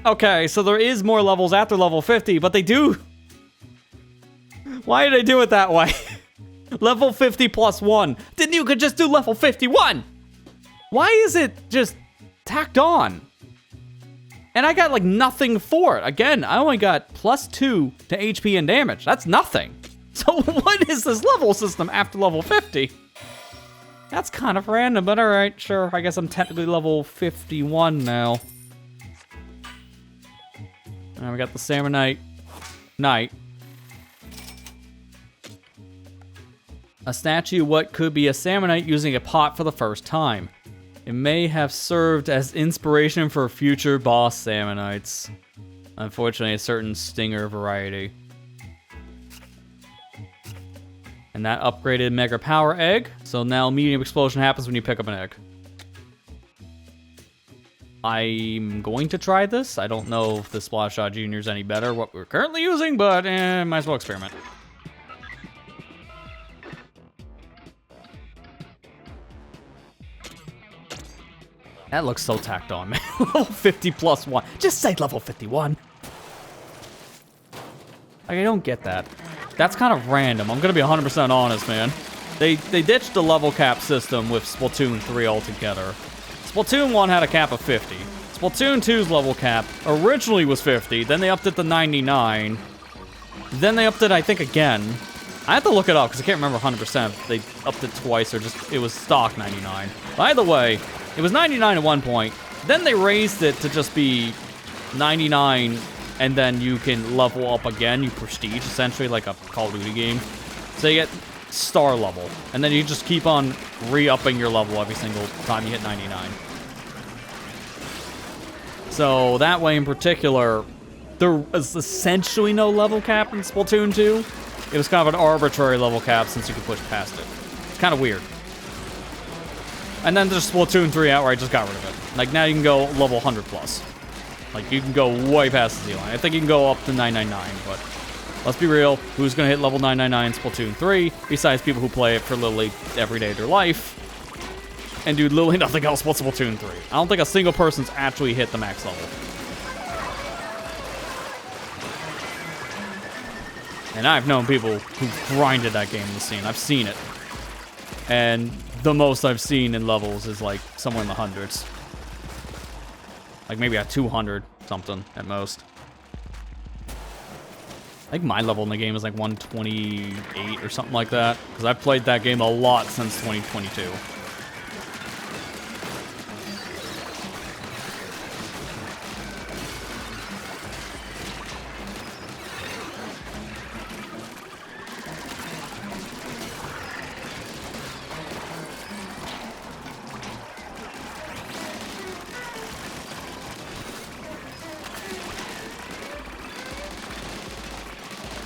Okay, so there is more levels after level 50, but they do... Why did they do it that way? Level 50 plus 1. Then you could just do level 51. Why is it just tacked on? And I got like nothing for it. Again, I only got +2 to HP and damage. That's nothing. So what is this level system after level 50? That's kind of random, but all right, sure. I guess I'm technically level 51 now. And we got the Samurai Knight. A statue of what could be a Samurai using a pot for the first time. It may have served as inspiration for future boss Sammonites. Unfortunately, a certain stinger variety. And that upgraded Mega Power Egg. So now medium explosion happens when you pick up an egg. I'm going to try this. I don't know if the Splashshot Jr. is any better what we're currently using, but might as well experiment. That looks so tacked on, man. Level 50 plus 1. Just say level 51. Like, I don't get that. That's kind of random. I'm gonna be 100% honest, man. They ditched the level cap system with Splatoon 3 altogether. Splatoon 1 had a cap of 50. Splatoon 2's level cap originally was 50, then they upped it to 99. Then they upped it, I think, again. I have to look it up, because I can't remember 100% if they upped it twice or just it was stock 99. By the way, it was 99 at one point. Then they raised it to just be 99, and then you can level up again. You prestige, essentially, like a Call of Duty game. So you get star level, and then you just keep on re-upping your level every single time you hit 99. So that way in particular, there was essentially no level cap in Splatoon 2. It was kind of an arbitrary level cap since you could push past it. It's kind of weird. And then there's Splatoon 3 outright just got rid of it. Like, now you can go level 100 plus. Like, you can go way past the Z-line. I think you can go up to 999, but let's be real. Who's going to hit level 999 in Splatoon 3 besides people who play it for literally every day of their life and do literally nothing else but Splatoon 3? I don't think a single person's actually hit the max level. And I've known people who grinded that game in the scene. I've seen it. And the most I've seen in levels is like somewhere in the hundreds. Like maybe at 200 something at most. I think my level in the game is like 128 or something like that. Because I've played that game a lot since 2022.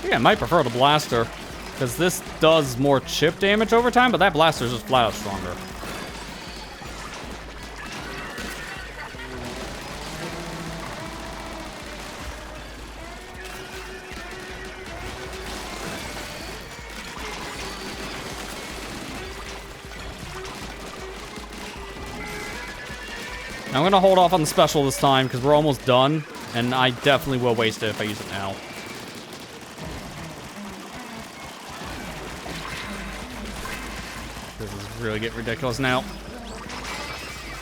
Yeah, I might prefer the blaster, because this does more chip damage over time, but that blaster is just flat out stronger. I'm going to hold off on the special this time, because we're almost done, and I definitely will waste it if I use it now. This is really getting ridiculous now.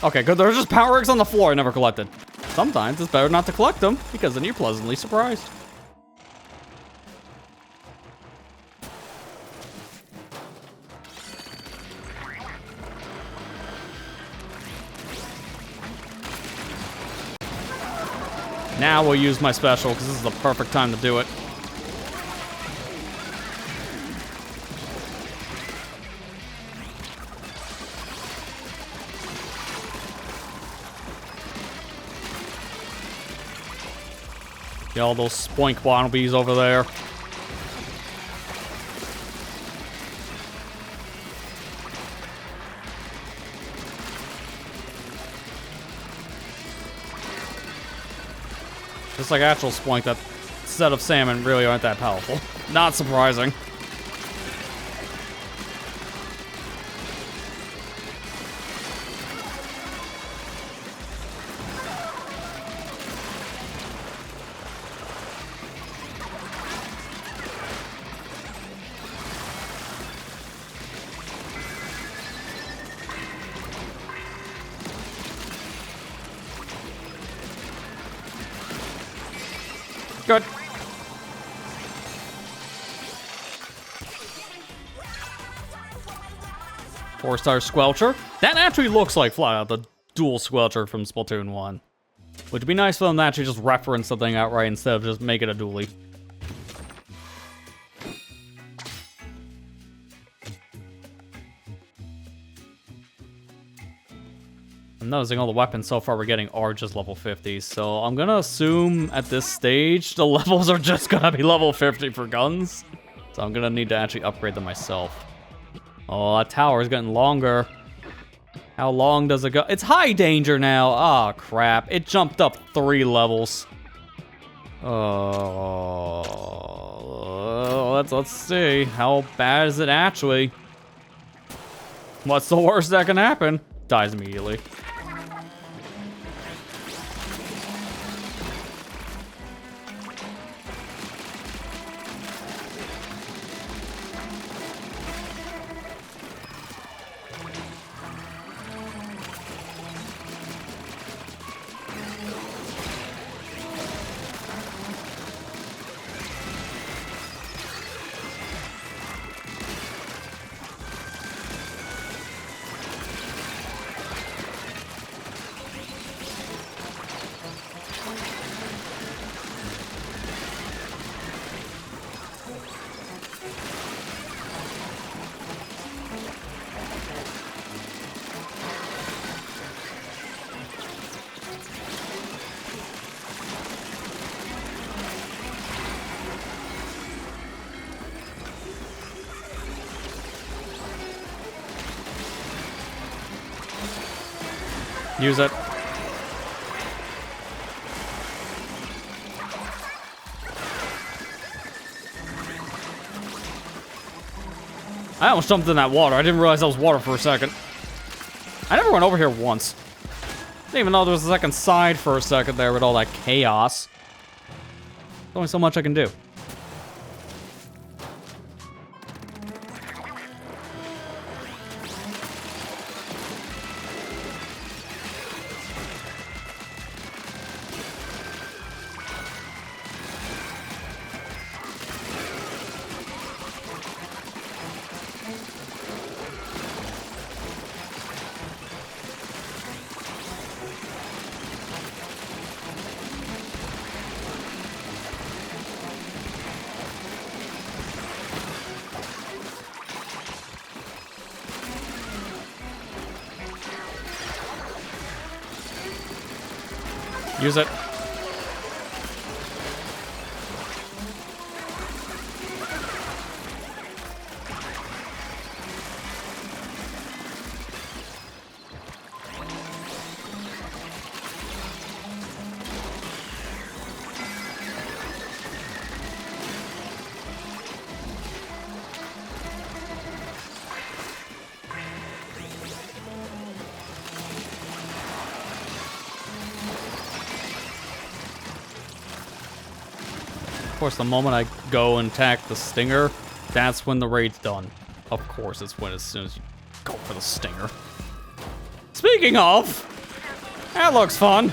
Okay, good. There's just power eggs on the floor I never collected. Sometimes it's better not to collect them, because then you're pleasantly surprised. Now we'll use my special, because this is the perfect time to do it. Get all those spoink wannabes over there. Just like actual spoink, that set of salmon really aren't that powerful. Not surprising. Good. Four-star Squelcher. That actually looks like flat out the dual Squelcher from Splatoon 1. Which would be nice for them to actually just reference the thing outright instead of just make it a dually. I'm noticing all the weapons so far we're getting are just level 50s, so I'm gonna assume at this stage the levels are just gonna be level 50 for guns. So I'm gonna need to actually upgrade them myself. Oh, that tower is getting longer. How long does it go? It's high danger now. Oh, crap. It jumped up 3 levels. Oh, let's see. How bad is it actually? What's the worst that can happen? Dies immediately. Use it. I almost jumped in that water. I didn't realize that was water for a second. I never went over here once. Didn't even know there was a second side for a second there with all that chaos. There's only so much I can do. Use it. Of course, the moment I go and attack the stinger, that's when the raid's done. Of course, it's when as soon as you go for the stinger. Speaking of, that looks fun.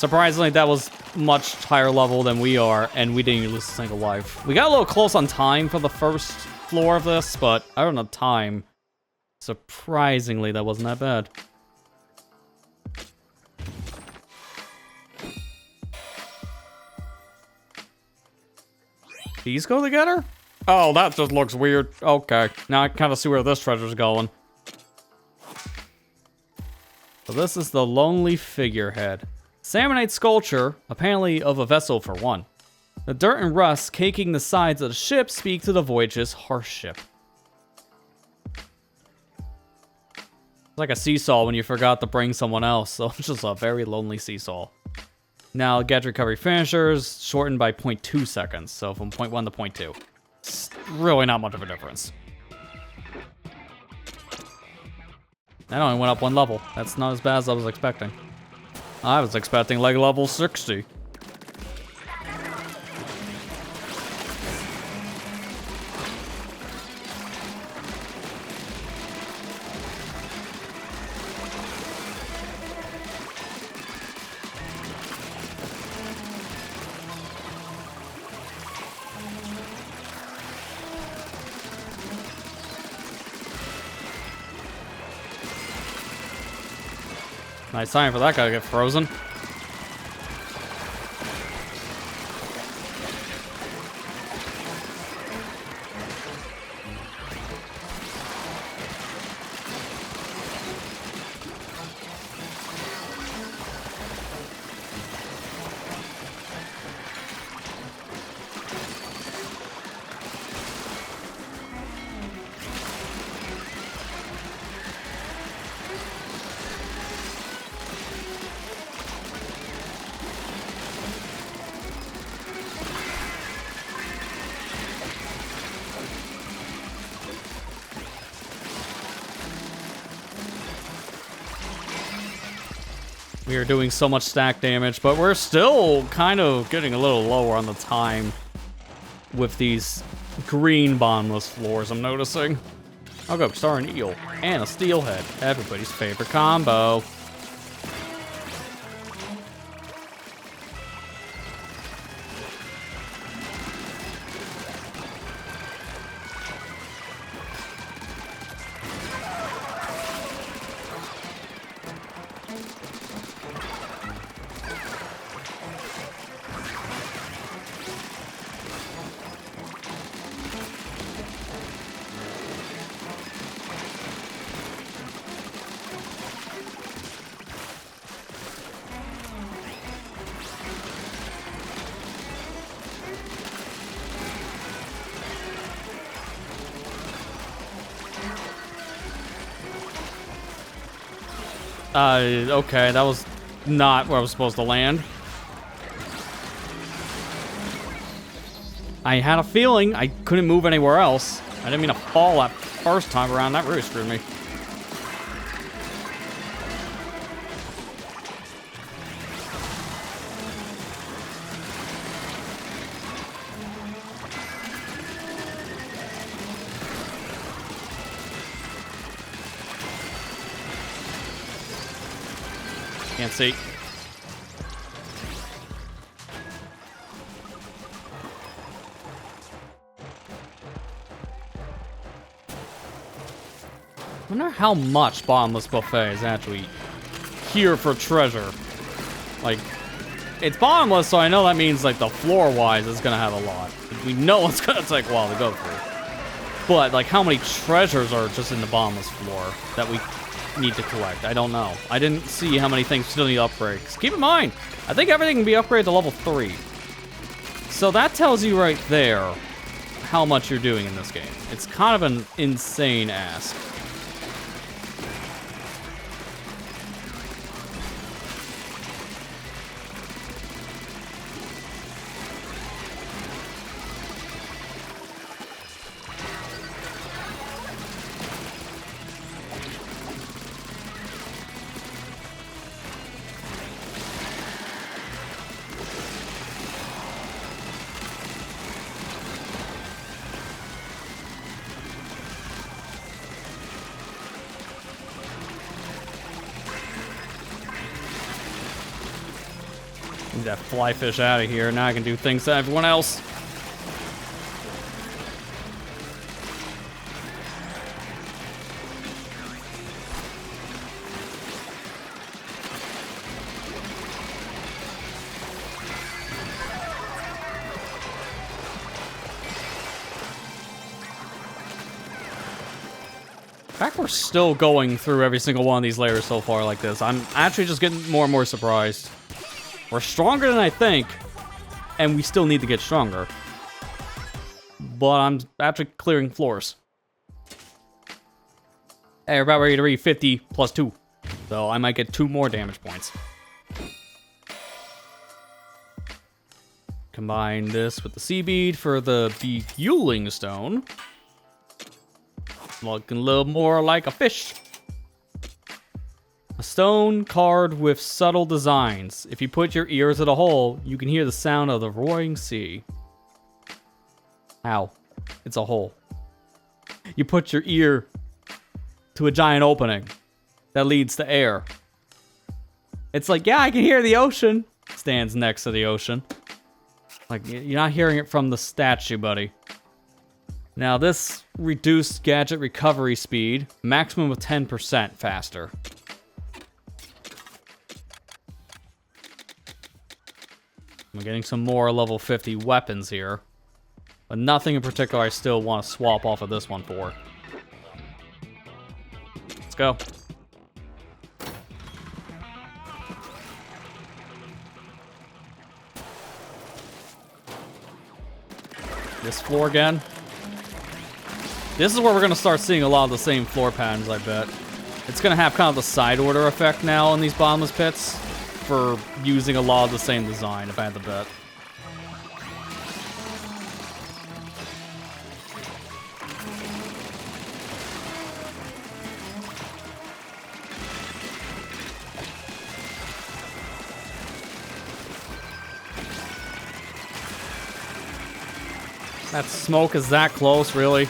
Surprisingly, that was much higher level than we are, and we didn't even lose a single life. We got a little close on time for the first floor of this, but I don't know time. Surprisingly, that wasn't that bad. These go together? Oh, that just looks weird. Okay, now I kind of see where this treasure's going. So this is the lonely figurehead. Salmonite sculpture, apparently of a vessel for one. The dirt and rust caking the sides of the ship speak to the voyage's hardship. It's like a seesaw when you forgot to bring someone else, so it's just a very lonely seesaw. Now, gadget recovery finishers shortened by 0.2 seconds, so from 0.1 to 0.2. It's really not much of a difference. That only went up one level. That's not as bad as I was expecting. I was expecting like level 60. Nice time for that guy to get frozen. We are doing so much stack damage, but we're still kind of getting a little lower on the time with these green bottomless floors, I'm noticing. I'll go star an eel and a steelhead. Everybody's favorite combo. Okay, that was not where I was supposed to land. I had a feeling I couldn't move anywhere else. I didn't mean to fall that first time around. That really screwed me. Can't see. I wonder how much Bottomless Buffet is actually here for treasure. Like, it's bottomless, so I know that means, like, the floor-wise it's gonna have a lot. We know it's gonna take a while to go through. But, like, how many treasures are just in the bottomless floor that we need to collect? I don't know. I didn't see how many things still need upgrades. Keep in mind, I think everything can be upgraded to level 3. So that tells you right there how much you're doing in this game. It's kind of an insane ask. Get that fly fish out of here. Now I can do things to everyone else. In fact, we're still going through every single one of these layers so far like this. I'm actually just getting more and more surprised. We're stronger than I think, and we still need to get stronger. But I'm actually clearing floors. Hey, we're about ready to read 50 plus 2. So I might get 2 more damage points. Combine this with the sea bead for the befueling stone. Looking a little more like a fish. A stone carved with subtle designs. If you put your ear to the hole, you can hear the sound of the roaring sea. Ow. It's a hole. You put your ear to a giant opening that leads to air. It's like, yeah, I can hear the ocean. Stands next to the ocean. Like, you're not hearing it from the statue, buddy. Now, this reduced gadget recovery speed, maximum of 10% faster. I'm getting some more level 50 weapons here. But nothing in particular I still want to swap off of this one for. Let's go. This floor again. This is where we're going to start seeing a lot of the same floor patterns, I bet. It's going to have kind of the side order effect now in these bottomless pits for using a lot of the same design, if I had to bet. That smoke is that close, really?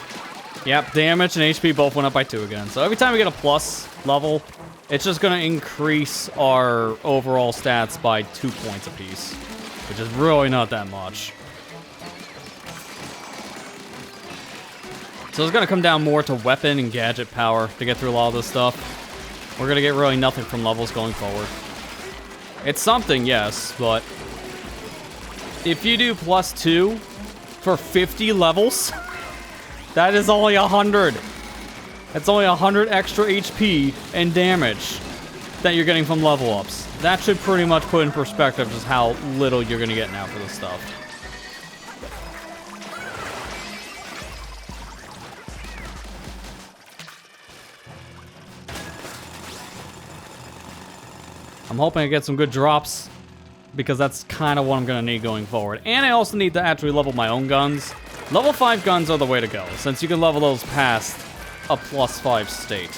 Yep, damage and HP both went up by 2 again. So every time we get a plus level, it's just going to increase our overall stats by 2 points apiece, which is really not that much. So it's going to come down more to weapon and gadget power to get through a lot of this stuff. We're going to get really nothing from levels going forward. It's something, yes, but if you do plus 2 for 50 levels, that is only 100. That's only 100 extra HP and damage that you're getting from level ups. That should pretty much put in perspective just how little you're gonna get now for this stuff. I'm hoping I get some good drops, because that's kind of what I'm going to need going forward. And I also need to actually level my own guns. Level 5 guns are the way to go, since you can level those past a +5 state.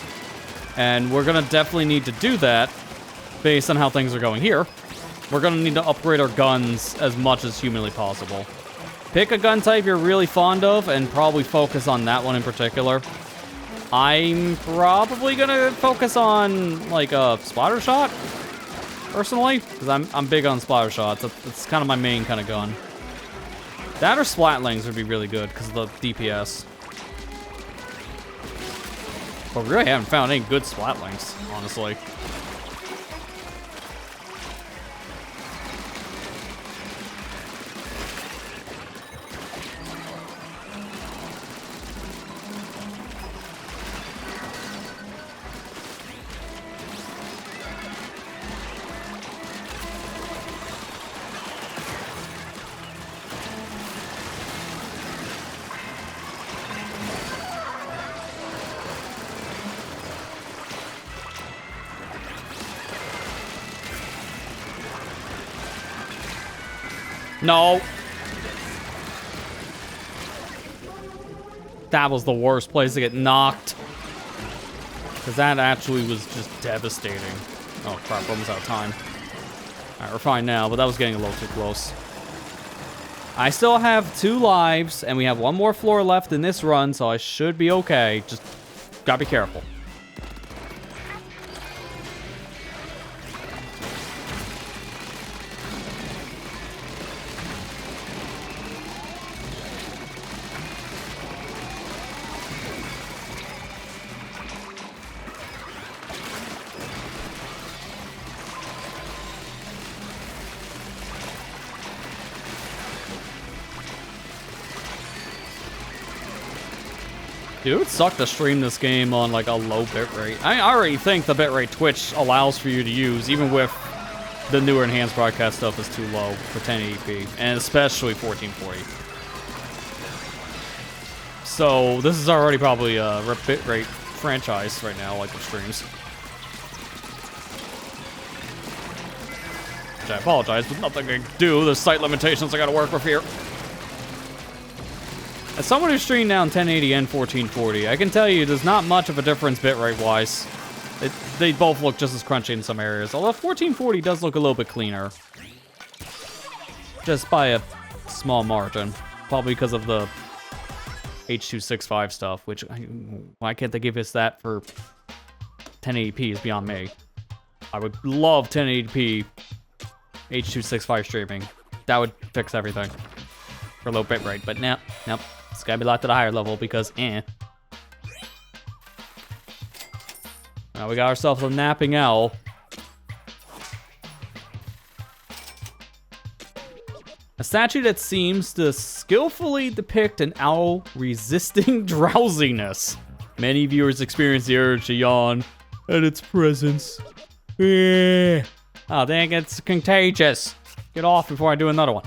And we're going to definitely need to do that, based on how things are going here. We're going to need to upgrade our guns as much as humanly possible. Pick a gun type you're really fond of, and probably focus on that one in particular. I'm probably going to focus on, like, a splatter shot, personally, because I'm big on splatter shots. It's kind of my main kind of gun. That or splatlings would be really good, because of the DPS. But we really haven't found any good splatlings, honestly. No. That was the worst place to get knocked. Because that actually was just devastating. Oh crap, almost out of time. Alright, we're fine now, but that was getting a little too close. I still have 2 lives, and we have 1 more floor left in this run, so I should be okay. Just gotta be careful. Dude, it would suck to stream this game on like a low bitrate. I already think the bitrate Twitch allows for you to use, even with the newer enhanced broadcast stuff is too low for 1080p, and especially 1440. So this is already probably a bitrate franchise right now, like the streams. Which I apologize, but nothing I can do. There's site limitations I gotta work with here. As someone who's streamed now in 1080 and 1440, I can tell you there's not much of a difference bitrate-wise. They both look just as crunchy in some areas, although 1440 does look a little bit cleaner. Just by a small margin. Probably because of the H.265 stuff, which, why can't they give us that for 1080p is beyond me. I would love 1080p H.265 streaming. That would fix everything. For low bitrate, but nope. It's gotta be locked at a higher level because, Now we got ourselves a napping owl. A statue that seems to skillfully depict an owl resisting drowsiness. Many viewers experience the urge to yawn at its presence. Oh dang, it's contagious. Get off before I do another one.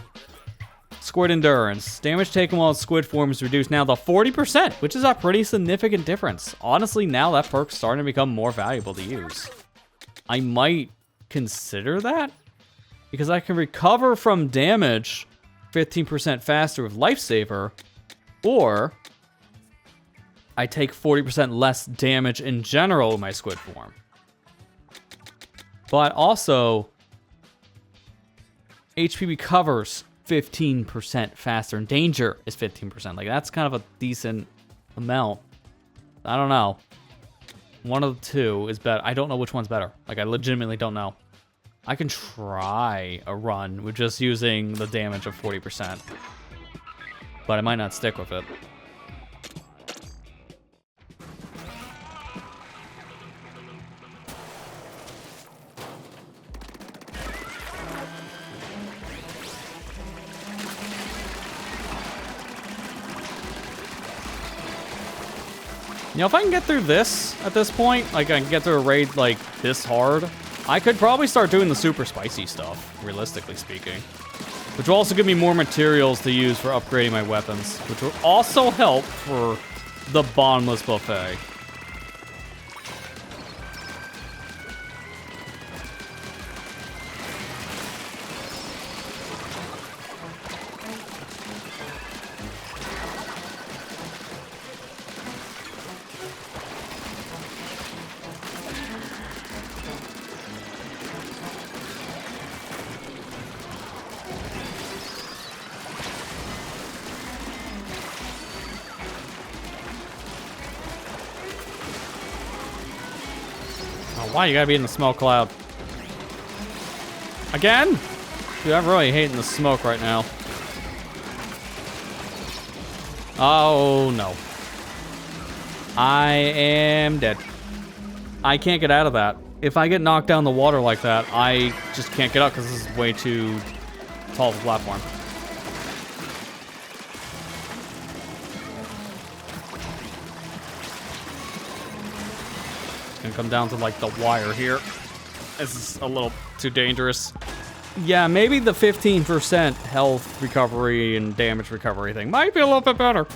Squid endurance. Damage taken while its squid form is reduced now to 40%, which is a pretty significant difference. Honestly, now that perk's starting to become more valuable to use. I might consider that, because I can recover from damage 15% faster with Lifesaver, or I take 40% less damage in general in my squid form. But also, HP recovers 15% faster, and danger is 15%. Like, that's kind of a decent amount. I don't know. One of the two is better. I don't know which one's better. Like, I legitimately don't know. I can try a run with just using the damage of 40%. But I might not stick with it. You know, if I can get through this at this point, like I can get through a raid like this hard, I could probably start doing the super spicy stuff, realistically speaking. Which will also give me more materials to use for upgrading my weapons, which will also help for the bottomless buffet. Why you gotta be in the smoke cloud? Again? Dude, I'm really hating the smoke right now. Oh, no. I am dead. I can't get out of that. If I get knocked down the water like that, I just can't get up because this is way too tall of a platform. It's gonna come down to like the wire here. This is a little too dangerous. Yeah, maybe the 15% health recovery and damage recovery thing might be a little bit better.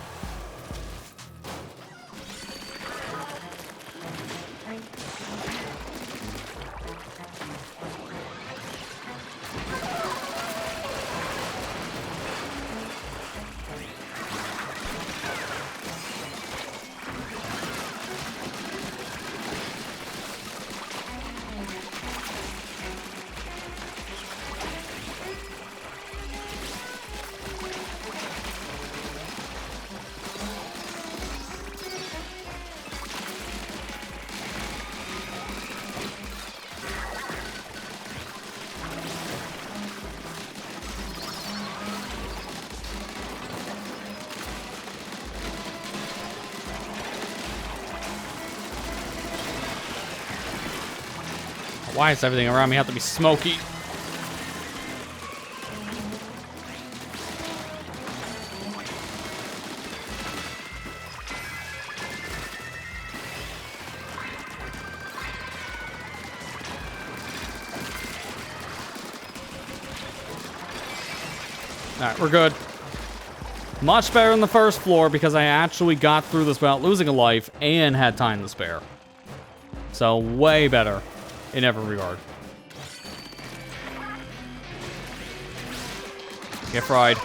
Why does everything around me have to be smoky? Alright, we're good. Much better than the first floor because I actually got through this without losing a life and had time to spare. So, way better in every regard. Get fried.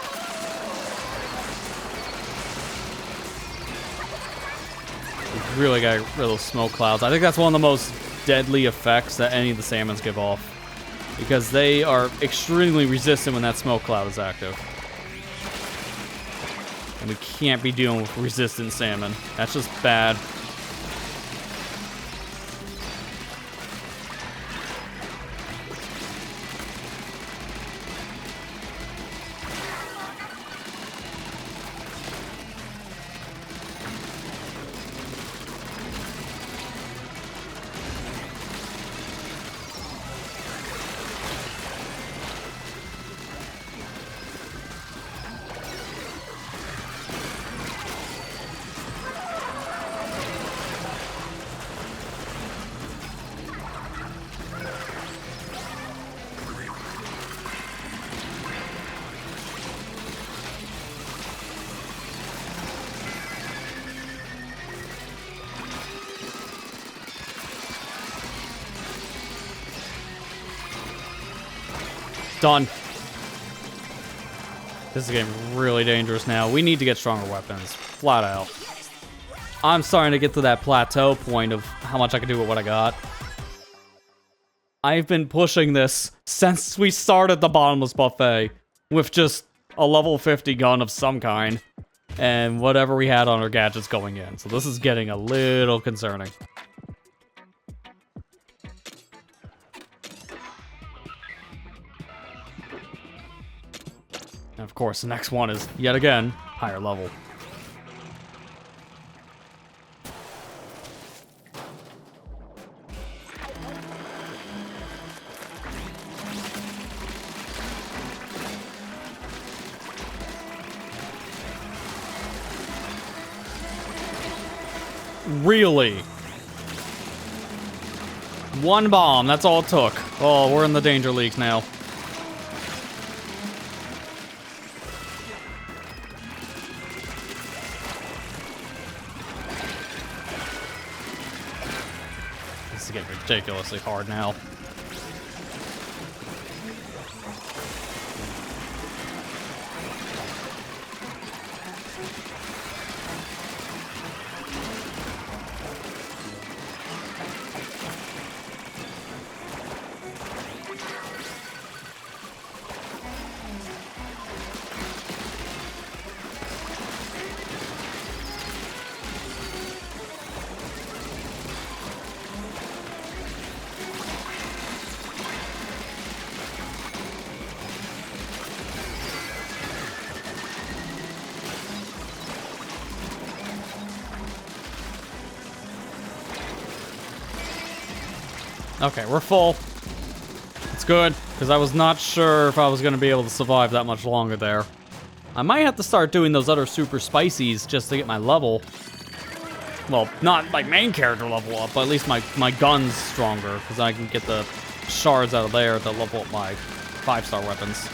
We really got rid of those smoke clouds. I think that's one of the most deadly effects that any of the salmons give off, because they are extremely resistant when that smoke cloud is active. And we can't be dealing with resistant salmon. That's just bad. Done. This is getting really dangerous now. We need to get stronger weapons. Flat out. I'm starting to get to that plateau point of how much I can do with what I got. I've been pushing this since we started the bottomless buffet with just a level 50 gun of some kind and whatever we had on our gadgets going in. So this is getting a little concerning. And of course, the next one is, yet again, higher level. Really? One bomb, that's all it took. Oh, we're in the danger league now. This is getting ridiculously hard now. Okay, we're full. It's good, because I was not sure if I was going to be able to survive that much longer there. I might have to start doing those other super spicies just to get my level. Well, not like main character level up, but at least my gun's stronger, because I can get the shards out of there to level up my 5-star weapons.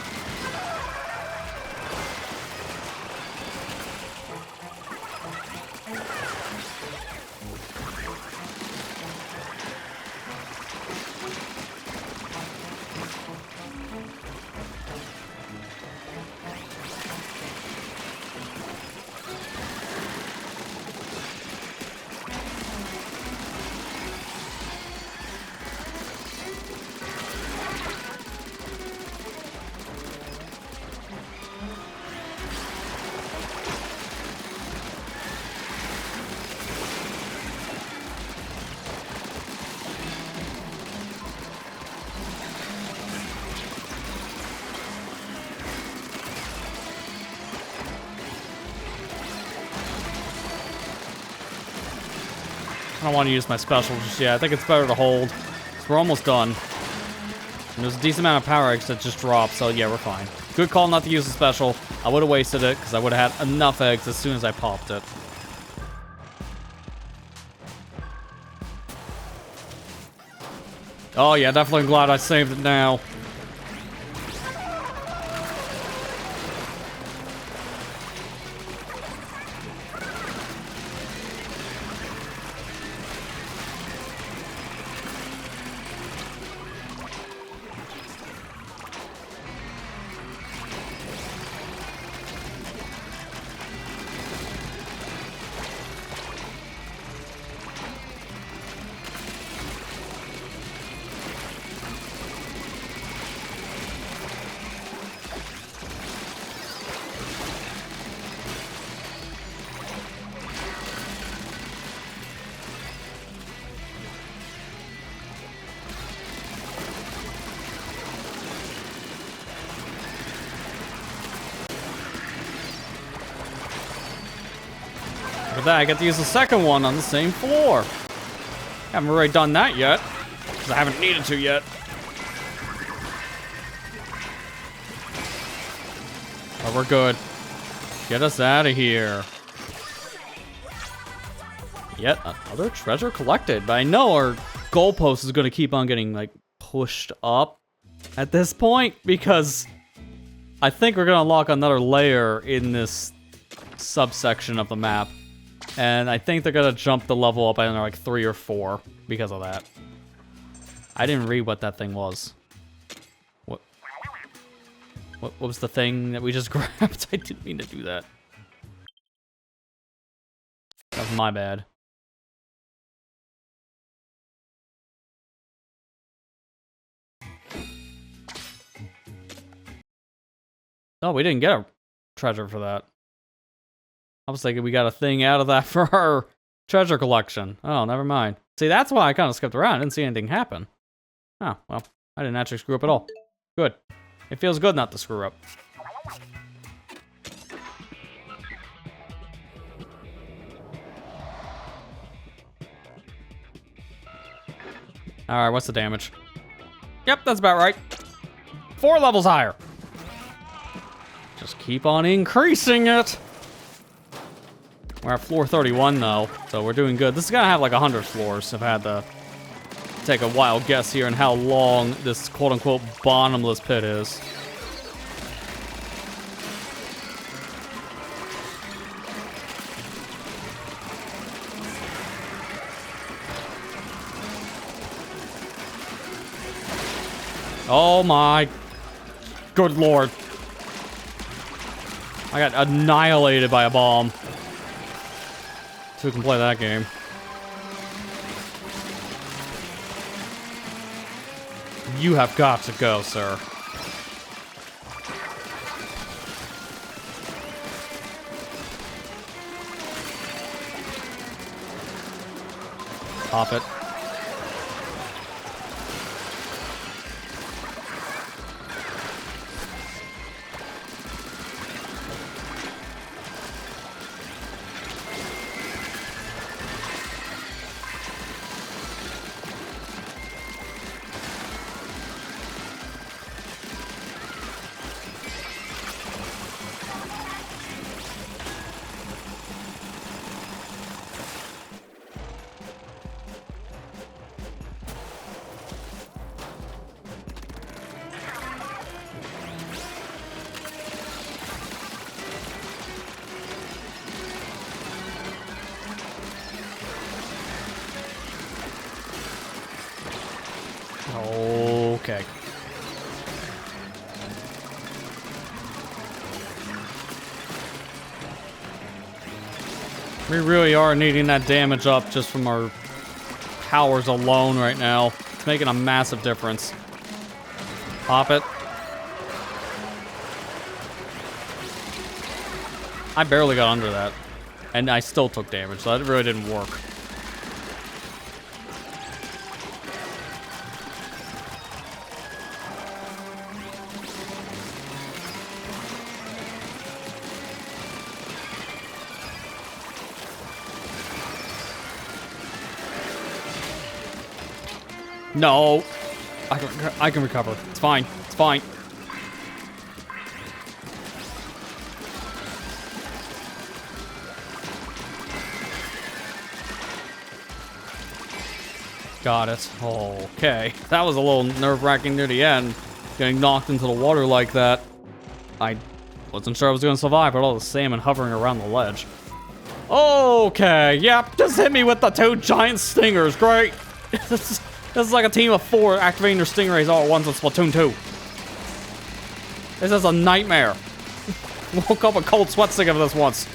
I don't want to use my special just yet. I think it's better to hold. So we're almost done. And there's a decent amount of power eggs that just dropped, so yeah, we're fine. Good call not to use the special. I would have wasted it, because I would have had enough eggs as soon as I popped it. Oh yeah, definitely glad I saved it now. Look at that, I get to use the second one on the same floor. Haven't really done that yet, because I haven't needed to yet. But we're good. Get us out of here. Yet another treasure collected, but I know our goalpost is going to keep on getting, like, pushed up at this point, because I think we're going to unlock another layer in this subsection of the map. And I think they're gonna jump the level up, I don't know, like 3 or 4 because of that. I didn't read what that thing was. What was the thing that we just grabbed? I didn't mean to do that. That was my bad. Oh, we didn't get a treasure for that. I was thinking we got a thing out of that for our treasure collection. Oh, never mind. See, that's why I kind of skipped around. I didn't see anything happen. Oh, well, I didn't actually screw up at all. Good. It feels good not to screw up. Alright, what's the damage? Yep, that's about right. 4 levels higher. Just keep on increasing it. We're at floor 31 though, so we're doing good. This is gonna have like 100 floors if I had to take a wild guess here on how long this quote-unquote bottomless pit is. Oh my good lord. I got annihilated by a bomb. So we can play that game. You have got to go, sir. Pop it. Okay. We really are needing that damage up just from our powers alone right now. It's making a massive difference. Pop it. I barely got under that. And I still took damage, so that really didn't work. No. I can recover. It's fine. It's fine. Got it. Okay. That was a little nerve-wracking near the end. Getting knocked into the water like that. I wasn't sure I was going to survive with all the salmon hovering around the ledge. Okay. Yep. Just hit me with the 2 giant stingers. Great. This is like a team of 4 activating their stingrays all at once in Splatoon 2. This is a nightmare. Woke up a cold sweat sick of this once.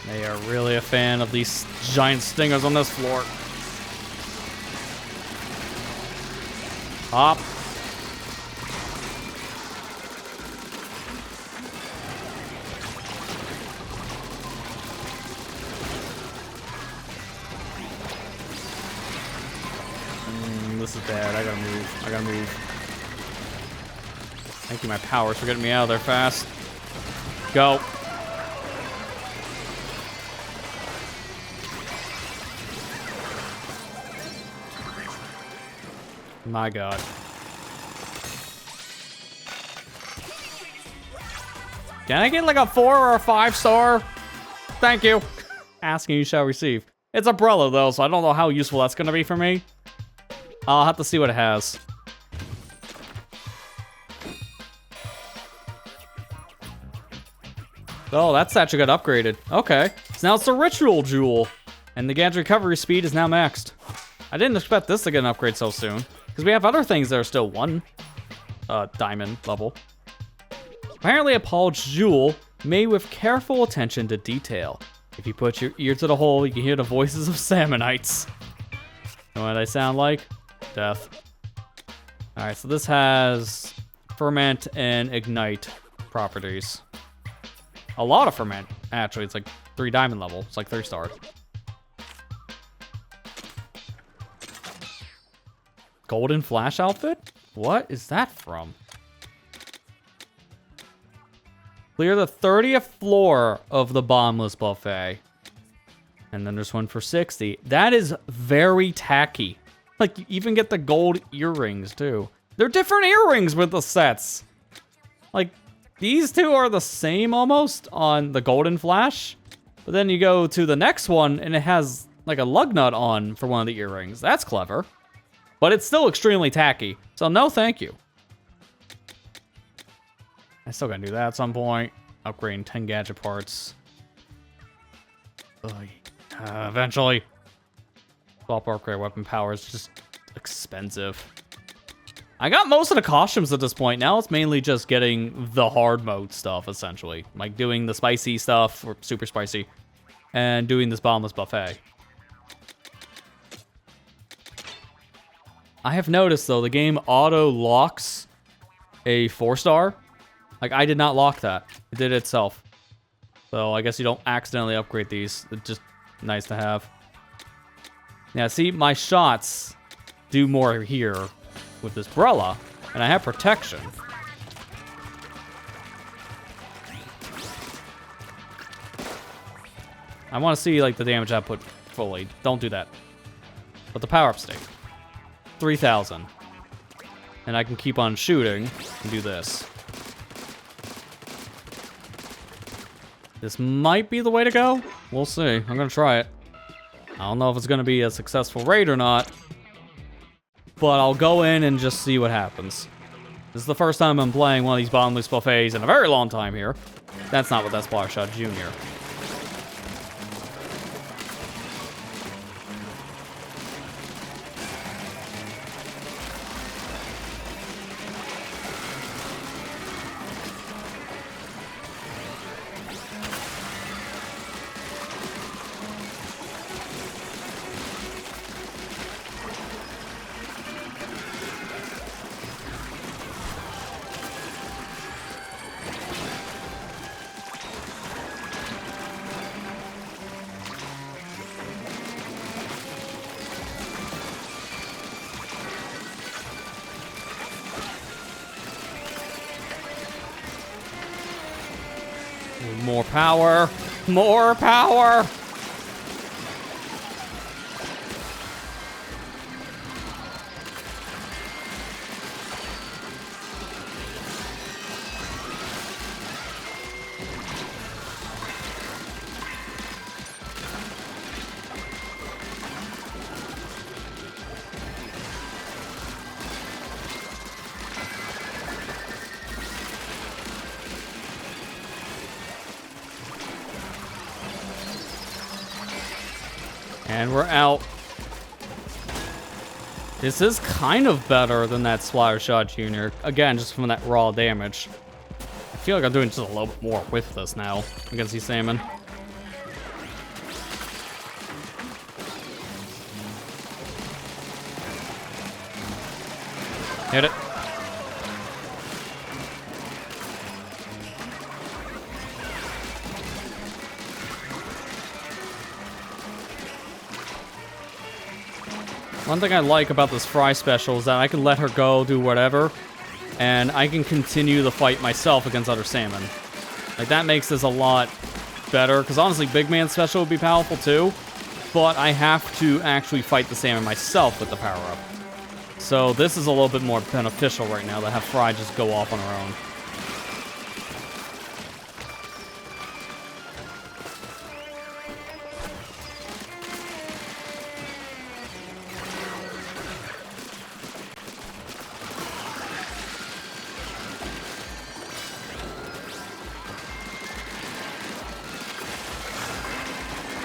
They are really a fan of these giant stingers on this floor. Hop. This is bad. I gotta move. I gotta move. Thank you, my powers, for getting me out of there fast. Go. My God. Can I get like a 4 or a 5 star? Thank you. Asking you shall receive. It's umbrella though, so I don't know how useful that's gonna be for me. I'll have to see what it has. Oh, that's actually got upgraded. Okay. So now it's a ritual jewel. And the gadget recovery speed is now maxed. I didn't expect this to get an upgrade so soon. Because we have other things that are still 1 diamond level. Apparently a polished jewel made with careful attention to detail. If you put your ear to the hole, you can hear the voices of salmonites. Know what they sound like? Death. Alright, so this has ferment and ignite properties. A lot of ferment, actually. It's like 3 diamond level. It's like 3 star. Golden Flash outfit? What is that from? Clear the 30th floor of the Bombless Buffet. And then there's one for 60. That is very tacky. Like, you even get the gold earrings, too. They're different earrings with the sets. Like, these 2 are the same almost on the Golden Flash. But then you go to the next one, and it has, like, a lug nut on for one of the earrings. That's clever. But it's still extremely tacky. So, no thank you. I still gotta do that at some point. Upgrading 10 gadget parts. Eventually. Swap upgrade weapon power is just expensive. I got most of the costumes at this point. Now it's mainly just getting the hard mode stuff, essentially. Like doing the spicy stuff, or super spicy, and doing this Bombless Buffet. I have noticed, though, the game auto-locks a 4-star. Like, I did not lock that. It did it itself. So, I guess you don't accidentally upgrade these. It's just nice to have. Now, see, my shots do more here with this Brella, and I have protection. I want to see, like, the damage output fully. Don't do that. But the power-up state. 3,000. And I can keep on shooting and do this. This might be the way to go. We'll see. I'm gonna try it. I don't know if it's gonna be a successful raid or not, but I'll go in and just see what happens. This is the first time I'm playing one of these bottomless buffets in a very long time here. That's not what that's Splattershot Jr. More power! More power! And we're out. This is kind of better than that Splattershot Jr. Again, just from that raw damage. I feel like I'm doing just a little bit more with this now against these salmon. Hit it. One thing I like about this Fry special is that I can let her go, do whatever, and I can continue the fight myself against other salmon. Like, that makes this a lot better, because honestly, Big Man special would be powerful too, but I have to actually fight the salmon myself with the power-up. So this is a little bit more beneficial right now to have Fry just go off on her own.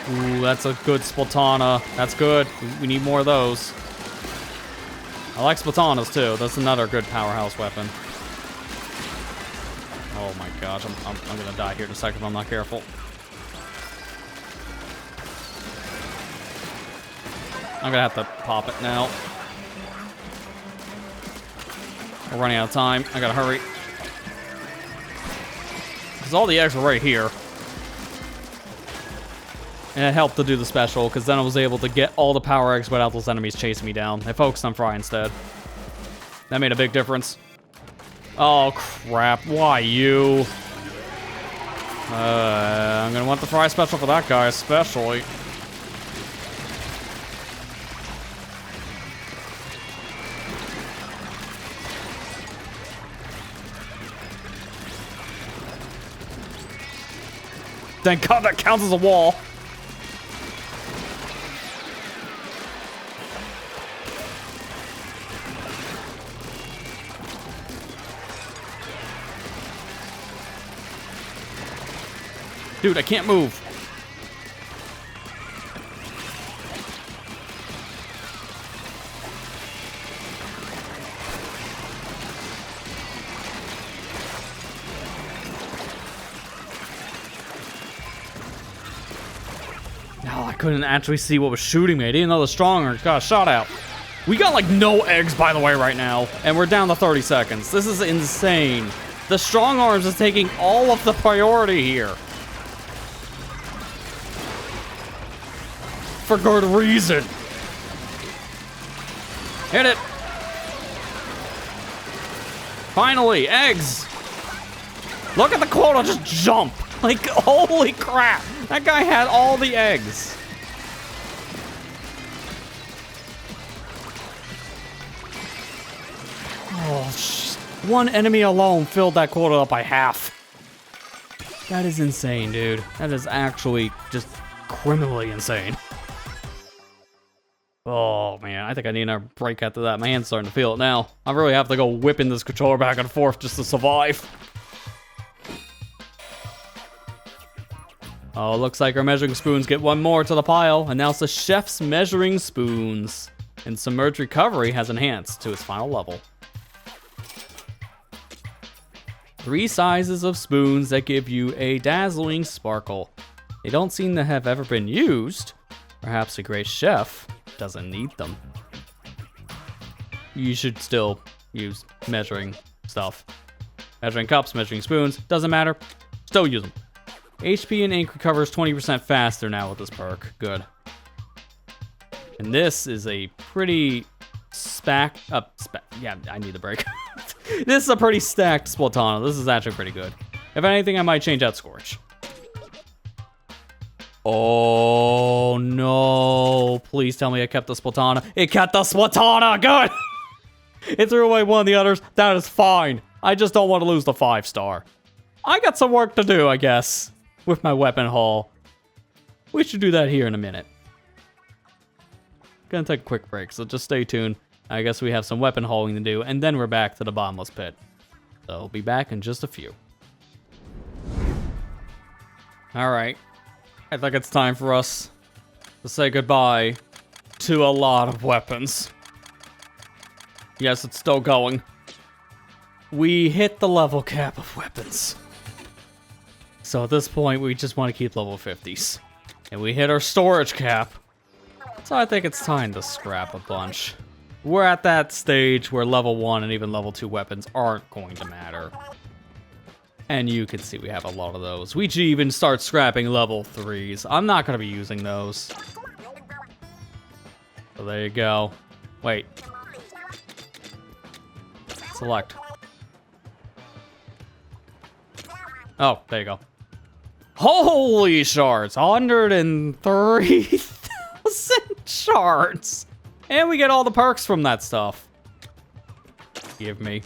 Ooh, that's a good Splatana. That's good. We need more of those. I like Splatanas too. That's another good powerhouse weapon. Oh my gosh, I'm gonna die here in a second if I'm not careful. I'm gonna have to pop it now. We're running out of time. I gotta hurry. Because all the eggs are right here. And it helped to do the special, because then I was able to get all the power eggs without those enemies chasing me down. I focused on Fry instead. That made a big difference. Oh, crap. Why you? I'm gonna want the Fry special for that guy, especially. Thank God that counts as a wall. Dude, I can't move. No, I couldn't actually see what was shooting me. I didn't know the strong arms got a shot out. We got like no eggs, by the way, right now. And we're down to 30 seconds. This is insane. The strong arms is taking all of the priority here. For good reason. Hit it. Finally, eggs. Look at the quota just jump. Like, holy crap. That guy had all the eggs. Oh, one enemy alone filled that quota up by half. That is insane, dude. That is actually just criminally insane. Oh, man. I think I need another break after that. My hand's starting to feel it now. I really have to go whipping this controller back and forth just to survive. Oh, looks like our measuring spoons get one more to the pile. And now it's the chef's measuring spoons. And Submerged Recovery has enhanced to its final level. 3 sizes of spoons that give you a dazzling sparkle. They don't seem to have ever been used. Perhaps a great chef doesn't need them. You should still use measuring stuff. Measuring cups, measuring spoons, doesn't matter. Still use them. HP and ink recovers 20% faster now with this perk. Good. And this is a pretty yeah, I need the break. This is a pretty stacked Splatana. This is actually pretty good. If anything, I might change out Scorch. Oh, no. Please tell me it kept the Splatana. It kept the Splatana! Good! It threw away one of the others. That is fine. I just don't want to lose the 5-star. I got some work to do, I guess, with my weapon haul. We should do that here in a minute. Gonna take a quick break, so just stay tuned. I guess we have some weapon hauling to do, and then we're back to the bottomless pit. So I'll be back in just a few. Alright. I think it's time for us to say goodbye to a lot of weapons. Yes, it's still going. We hit the level cap of weapons. So at this point, we just want to keep level 50s. And we hit our storage cap. So I think it's time to scrap a bunch. We're at that stage where level 1 and even level 2 weapons aren't going to matter. And you can see we have a lot of those. We should even start scrapping level 3s. I'm not going to be using those. So there you go. Wait. Select. Oh, there you go. Holy shards! 103,000 shards! And we get all the perks from that stuff. Give me.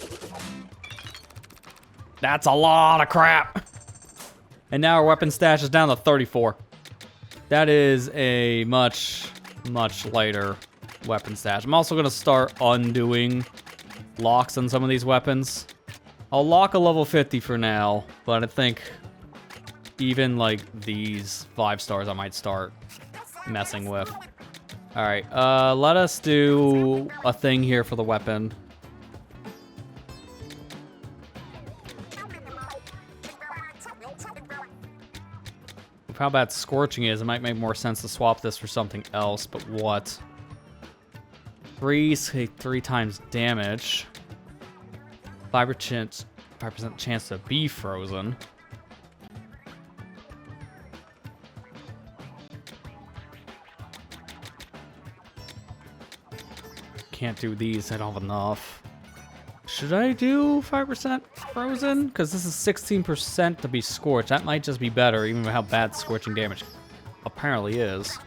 That's a lot of crap. And now our weapon stash is down to 34. That is a much lighter weapon stash. I'm also going to start undoing locks on some of these weapons. I'll lock a level 50 for now, but I think even like these 5-stars I might start messing with. All right, let us do a thing here for the weapon. How bad Scorching is, it might make more sense to swap this for something else, but what? 3 times damage. 5% chance to be frozen. Can't do these, I don't have enough. Should I do 5% frozen? Because this is 16% to be scorched. That might just be better, even with how bad scorching damage apparently is.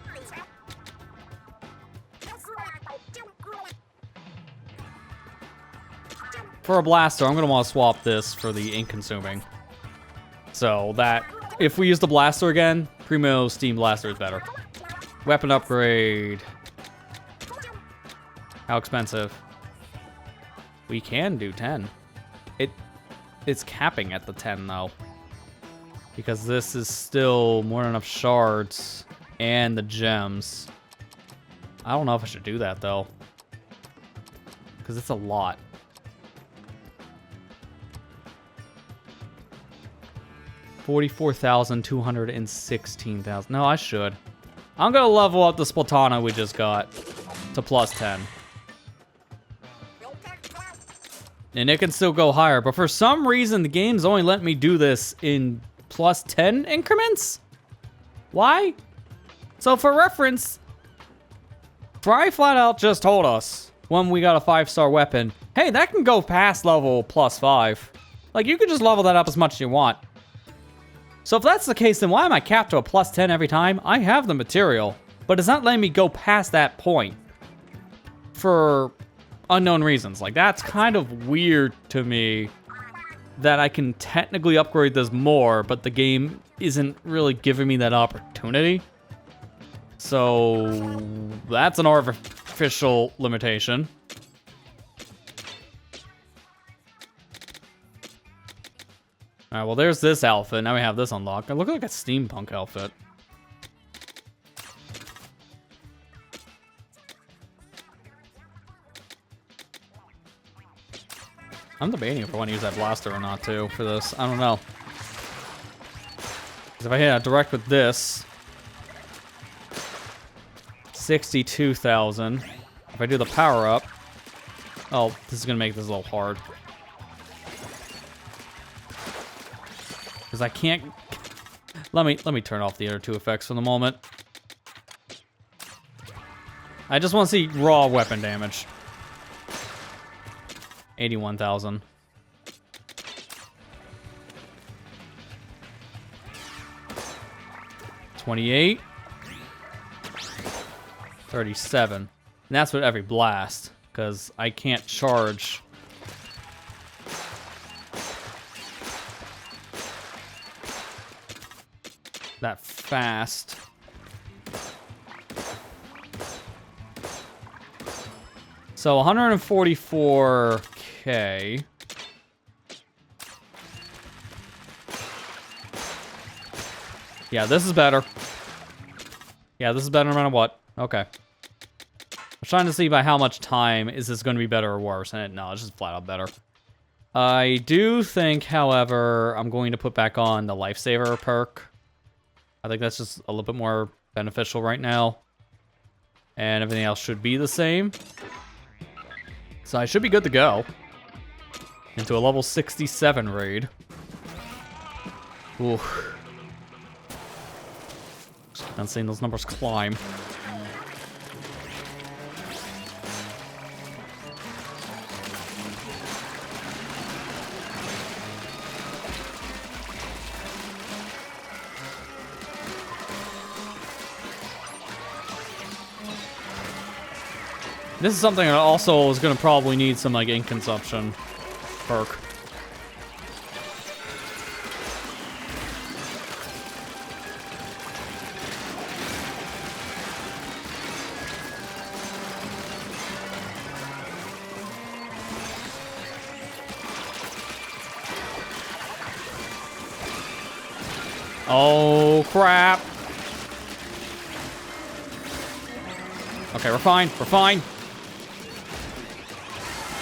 For a blaster, I'm going to want to swap this for the ink consuming. So that, if we use the blaster again, Primo Steam Blaster is better. Weapon upgrade. How expensive? We can do 10. It's capping at the 10 though. Because this is still more than enough shards and the gems. I don't know if I should do that though. Because it's a lot. $44,216,000. No, I should. I'm gonna level up the Splatana we just got to plus 10. And it can still go higher, but for some reason the game's only let me do this in plus 10 increments? Why? So for reference, Fry flat out just told us when we got a 5-star weapon, hey, that can go past level plus 5. Like, you can just level that up as much as you want. So if that's the case, then why am I capped to a plus 10 every time? I have the material, but it's not letting me go past that point for unknown reasons. Like, that's kind of weird to me. that I can technically upgrade this more, but the game isn't really giving me that opportunity. So that's an artificial limitation. Alright, well there's this outfit. Now we have this unlocked. I look like a steampunk outfit. I'm debating if I want to use that blaster or not, too, for this. I don't know. Because if I hit a direct with this... 62,000. If I do the power-up... Oh, this is going to make this a little hard. Because I can't... Let me turn off the other two effects for the moment. I just want to see raw weapon damage. 81,000. $28. 37. And that's with every blast, because I can't charge. That fast. So 144K. Yeah, this is better. Yeah, this is better no matter what. Okay. I was trying to see by how much time is this going to be better or worse, and no, it's just flat out better. I do think, however, I'm going to put back on the Lifesaver perk. I think that's just a little bit more beneficial right now. And everything else should be the same. So I should be good to go. Into a level 67 raid. Ooh. I'm seeing those numbers climb. This is something that also is going to probably need some, like, ink consumption perk. Oh, crap. Okay, we're fine. We're fine.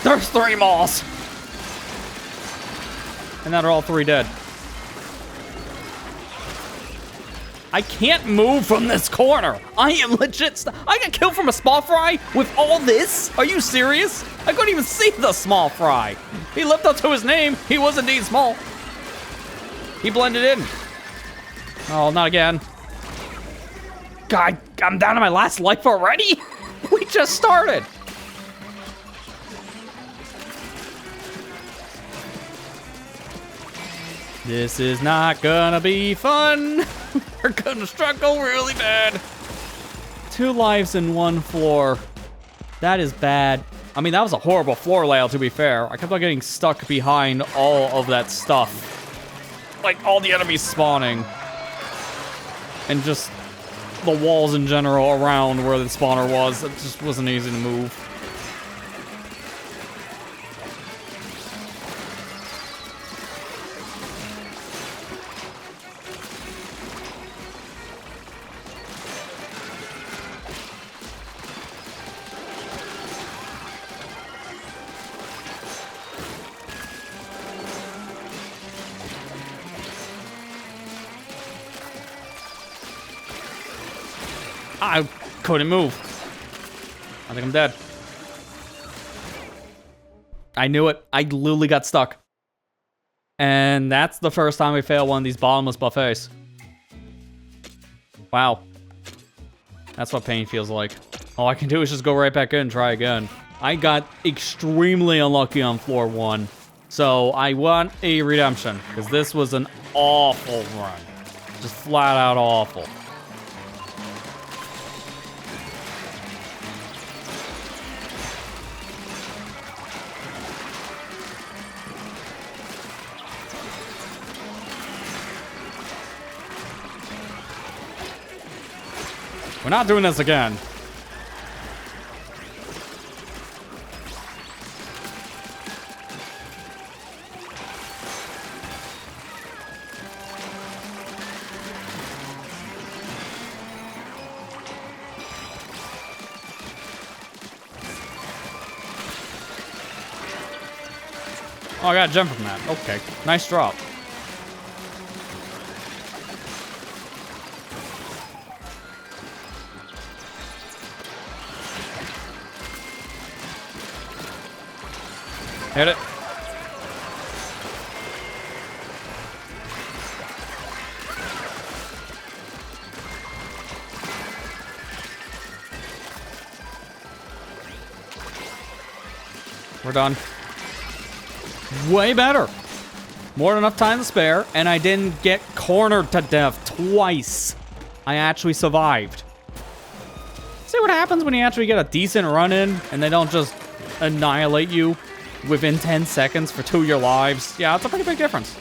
There's 3 malls! And now they're all 3 dead. I can't move from this corner. I am legit I got killed from a small fry with all this? Are you serious? I couldn't even see the small fry. He lived up to his name. He was indeed small. He blended in. Oh, not again. God, I'm down to my last life already? We just started. This is not gonna be fun. We're gonna struggle really bad. 2 lives in 1 floor. That is bad. I mean, that was a horrible floor layout, to be fair. I kept on getting stuck behind all of that stuff. Like, all the enemies spawning. And just the walls in general around where the spawner was. It just wasn't easy to move. I couldn't move. I think I'm dead. I knew it. I literally got stuck. And that's the first time we failed one of these bottomless buffets. Wow. That's what pain feels like. All I can do is just go right back in and try again. I got extremely unlucky on floor 1. So I want a redemption. Because this was an awful run. Just flat out awful. We're not doing this again. Oh, I got a gem from that. Okay. Nice drop. Hit it. We're done. Way better. More than enough time to spare, and I didn't get cornered to death twice. I actually survived. See what happens when you actually get a decent run in, and they don't just annihilate you within 10 seconds for 2 of your lives? Yeah, it's a pretty big difference.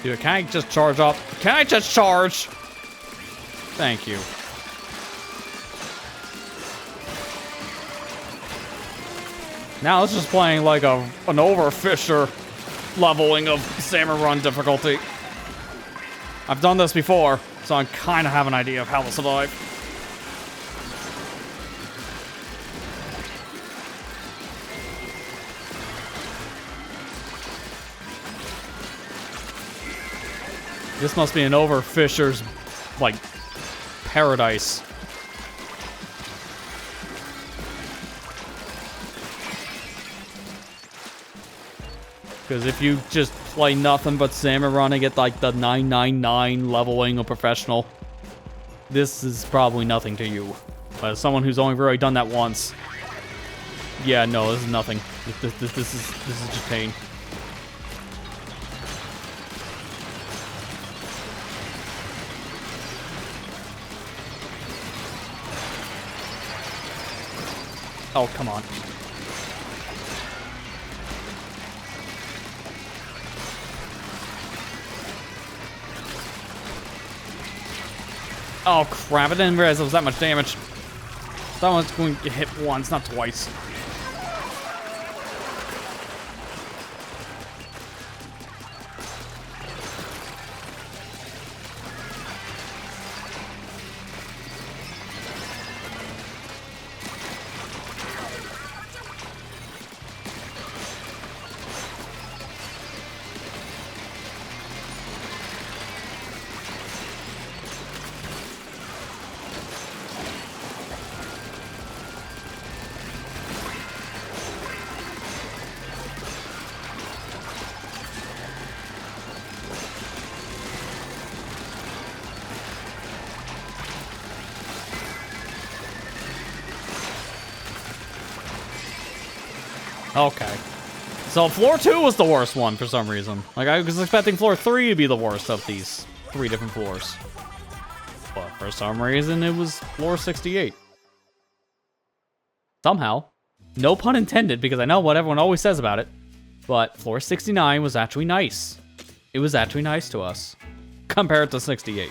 Dude, can I just charge up? Can I just charge? Thank you. Now it's just playing like an overfisher leveling of salmon run difficulty. I've done this before, so I kind of have an idea of how to survive. This must be an overfisher's, like, paradise. Because if you just play nothing but salmon run and get, like, the 999 leveling of professional, this is probably nothing to you. But as someone who's only really done that once, yeah, no, this is nothing. This is just pain. Oh, come on. Oh, crap. I didn't realize there was that much damage. That one's going to get hit once, not twice. Okay. So floor 2 was the worst one for some reason. Like, I was expecting floor 3 to be the worst of these 3 different floors. But for some reason, it was floor 68. Somehow. No pun intended, because I know what everyone always says about it. But floor 69 was actually nice. It was actually nice to us. Compared to 68.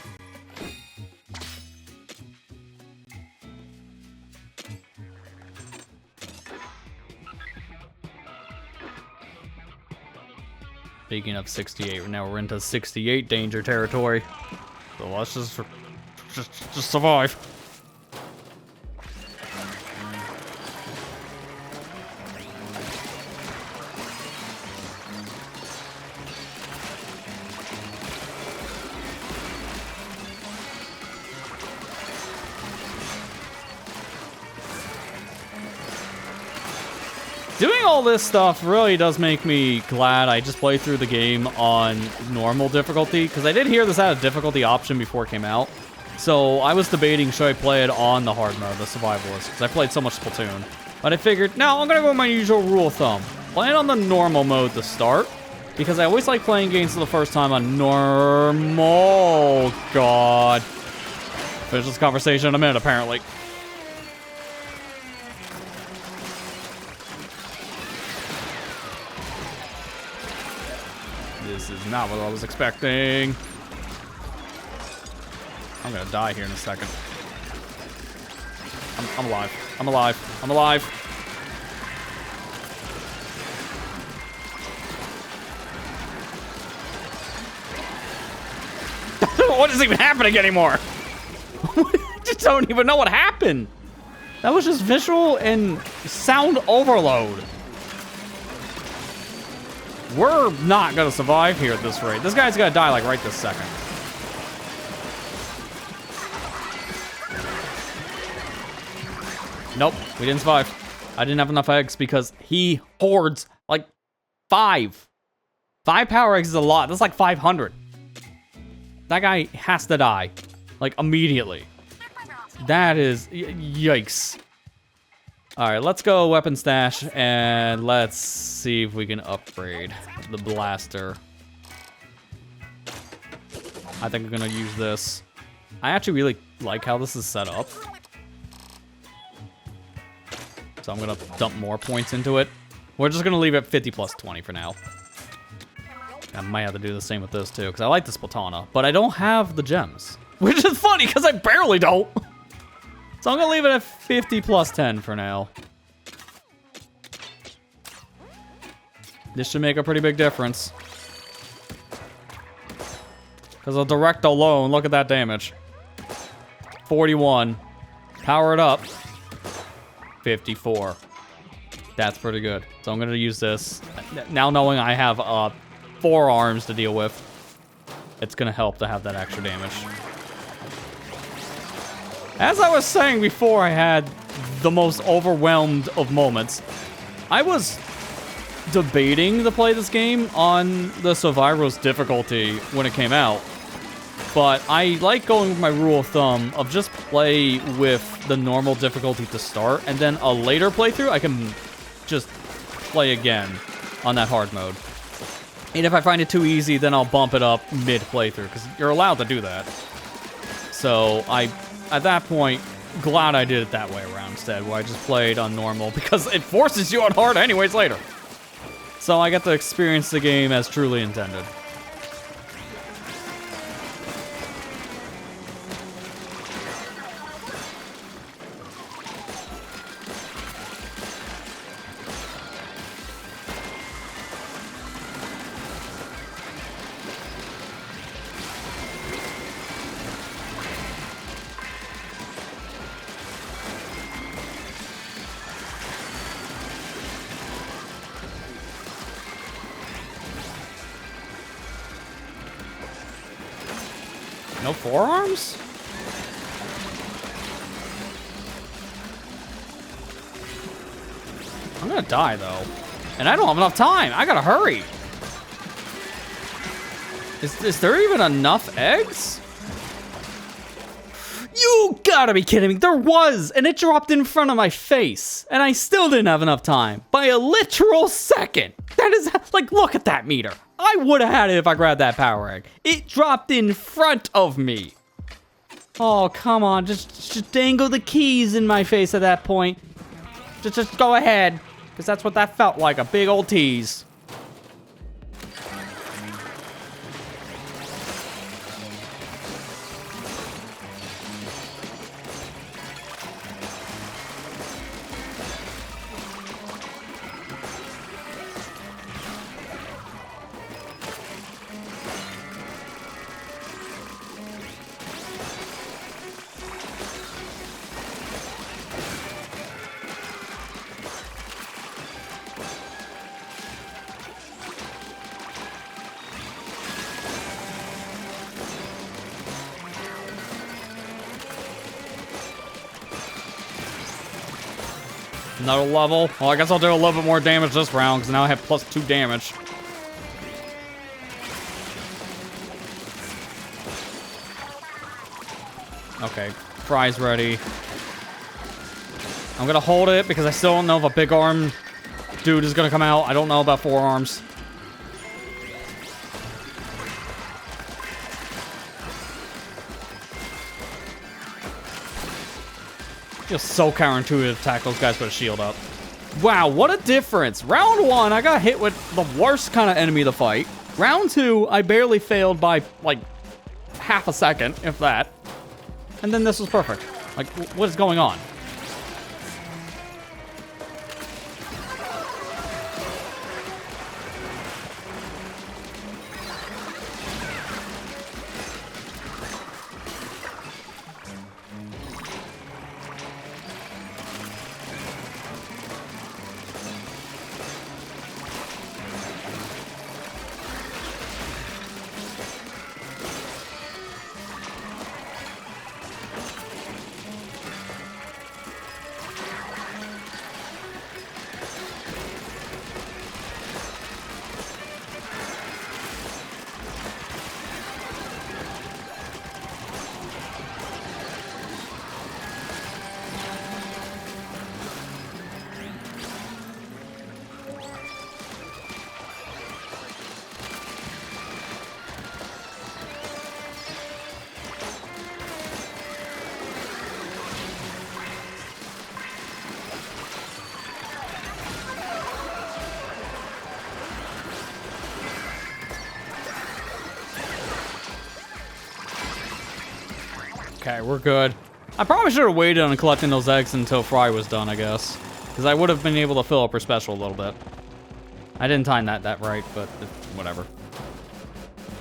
Speaking of 68, now we're into 68 danger territory. So let's just survive. Doing all this stuff really does make me glad I just played through the game on normal difficulty, because I did hear this had a difficulty option before it came out. So I was debating, should I play it on the hard mode, the survivalist, because I played so much Splatoon. But I figured, no, I'm going to go with my usual rule of thumb. Play it on the normal mode to start, because I always like playing games for the first time on normal. God. Finish this conversation in a minute, apparently. This is not what I was expecting. I'm gonna die here in a second. I'm alive. I'm alive. I'm alive. What is even happening anymore? I just don't even know what happened. That was just visual and sound overload. We're not gonna survive here at this rate. This guy's gonna die like right this second. Nope, we didn't survive. I didn't have enough eggs because he hoards like 5. 5 power eggs is a lot. That's like 500. That guy has to die, like immediately. That is, yikes. All right, let's go weapon stash and let's see if we can upgrade the blaster. I think I'm gonna use this. I actually really like how this is set up. So I'm gonna dump more points into it. We're just gonna leave it 50 plus 20 for now. I might have to do the same with this too, because I like the Splatana, but I don't have the gems. Which is funny, because I barely don't. So I'm gonna leave it at 50 plus 10 for now. This should make a pretty big difference. Because a direct alone, look at that damage. 41. Power it up. 54. That's pretty good. So I'm gonna use this. Now knowing I have 4 arms to deal with, it's gonna help to have that extra damage. As I was saying before, I had the most overwhelmed of moments. I was debating to play this game on the survivalist difficulty when it came out, but I like going with my rule of thumb of just play with the normal difficulty to start, and then a later playthrough I can just play again on that hard mode. And if I find it too easy, then I'll bump it up mid-playthrough, because you're allowed to do that. So at that point, glad I did it that way around instead, where I just played on normal, because it forces you on hard anyways later. So I get to experience the game as truly intended. No forearms? I'm gonna die, though. And I don't have enough time. I gotta hurry. Is there even enough eggs? You gotta be kidding me. There was, and it dropped in front of my face. And I still didn't have enough time. By a literal second. That is, like, look at that meter. I would have had it if I grabbed that power egg. It dropped in front of me. Oh, come on. Just dangle the keys in my face at that point. Just go ahead. Because that's what that felt like, a big old tease. Another level. Well, I guess I'll do a little bit more damage this round, because now I have +2 damage. Okay, fry's ready. I'm gonna hold it, because I still don't know if a big arm dude is gonna come out. I don't know about 4 arms. Feels so counterintuitive to attack those guys with a shield up. Wow, what a difference. Round 1, I got hit with the worst kind of enemy to fight. Round 2, I barely failed by, like, half a second, if that. And then this was perfect. Like, what is going on? Okay, we're good. I probably should have waited on collecting those eggs until Fry was done, I guess. Because I would have been able to fill up her special a little bit. I didn't time that right, but whatever.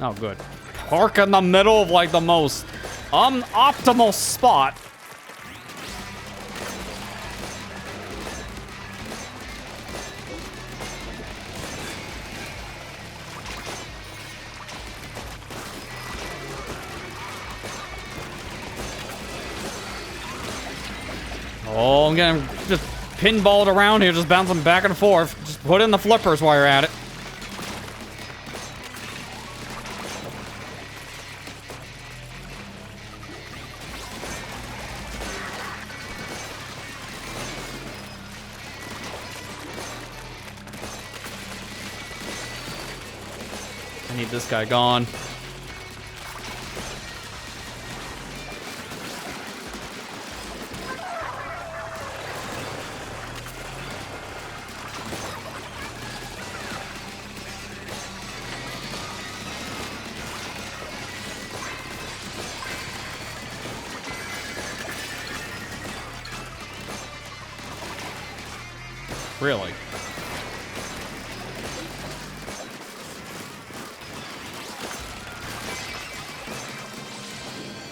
Oh, good. Park in the middle of, like, the most optimal spot. Oh, I'm getting just pinballed around here, just bouncing back and forth. Just put in the flippers while you're at it. I need this guy gone. Really?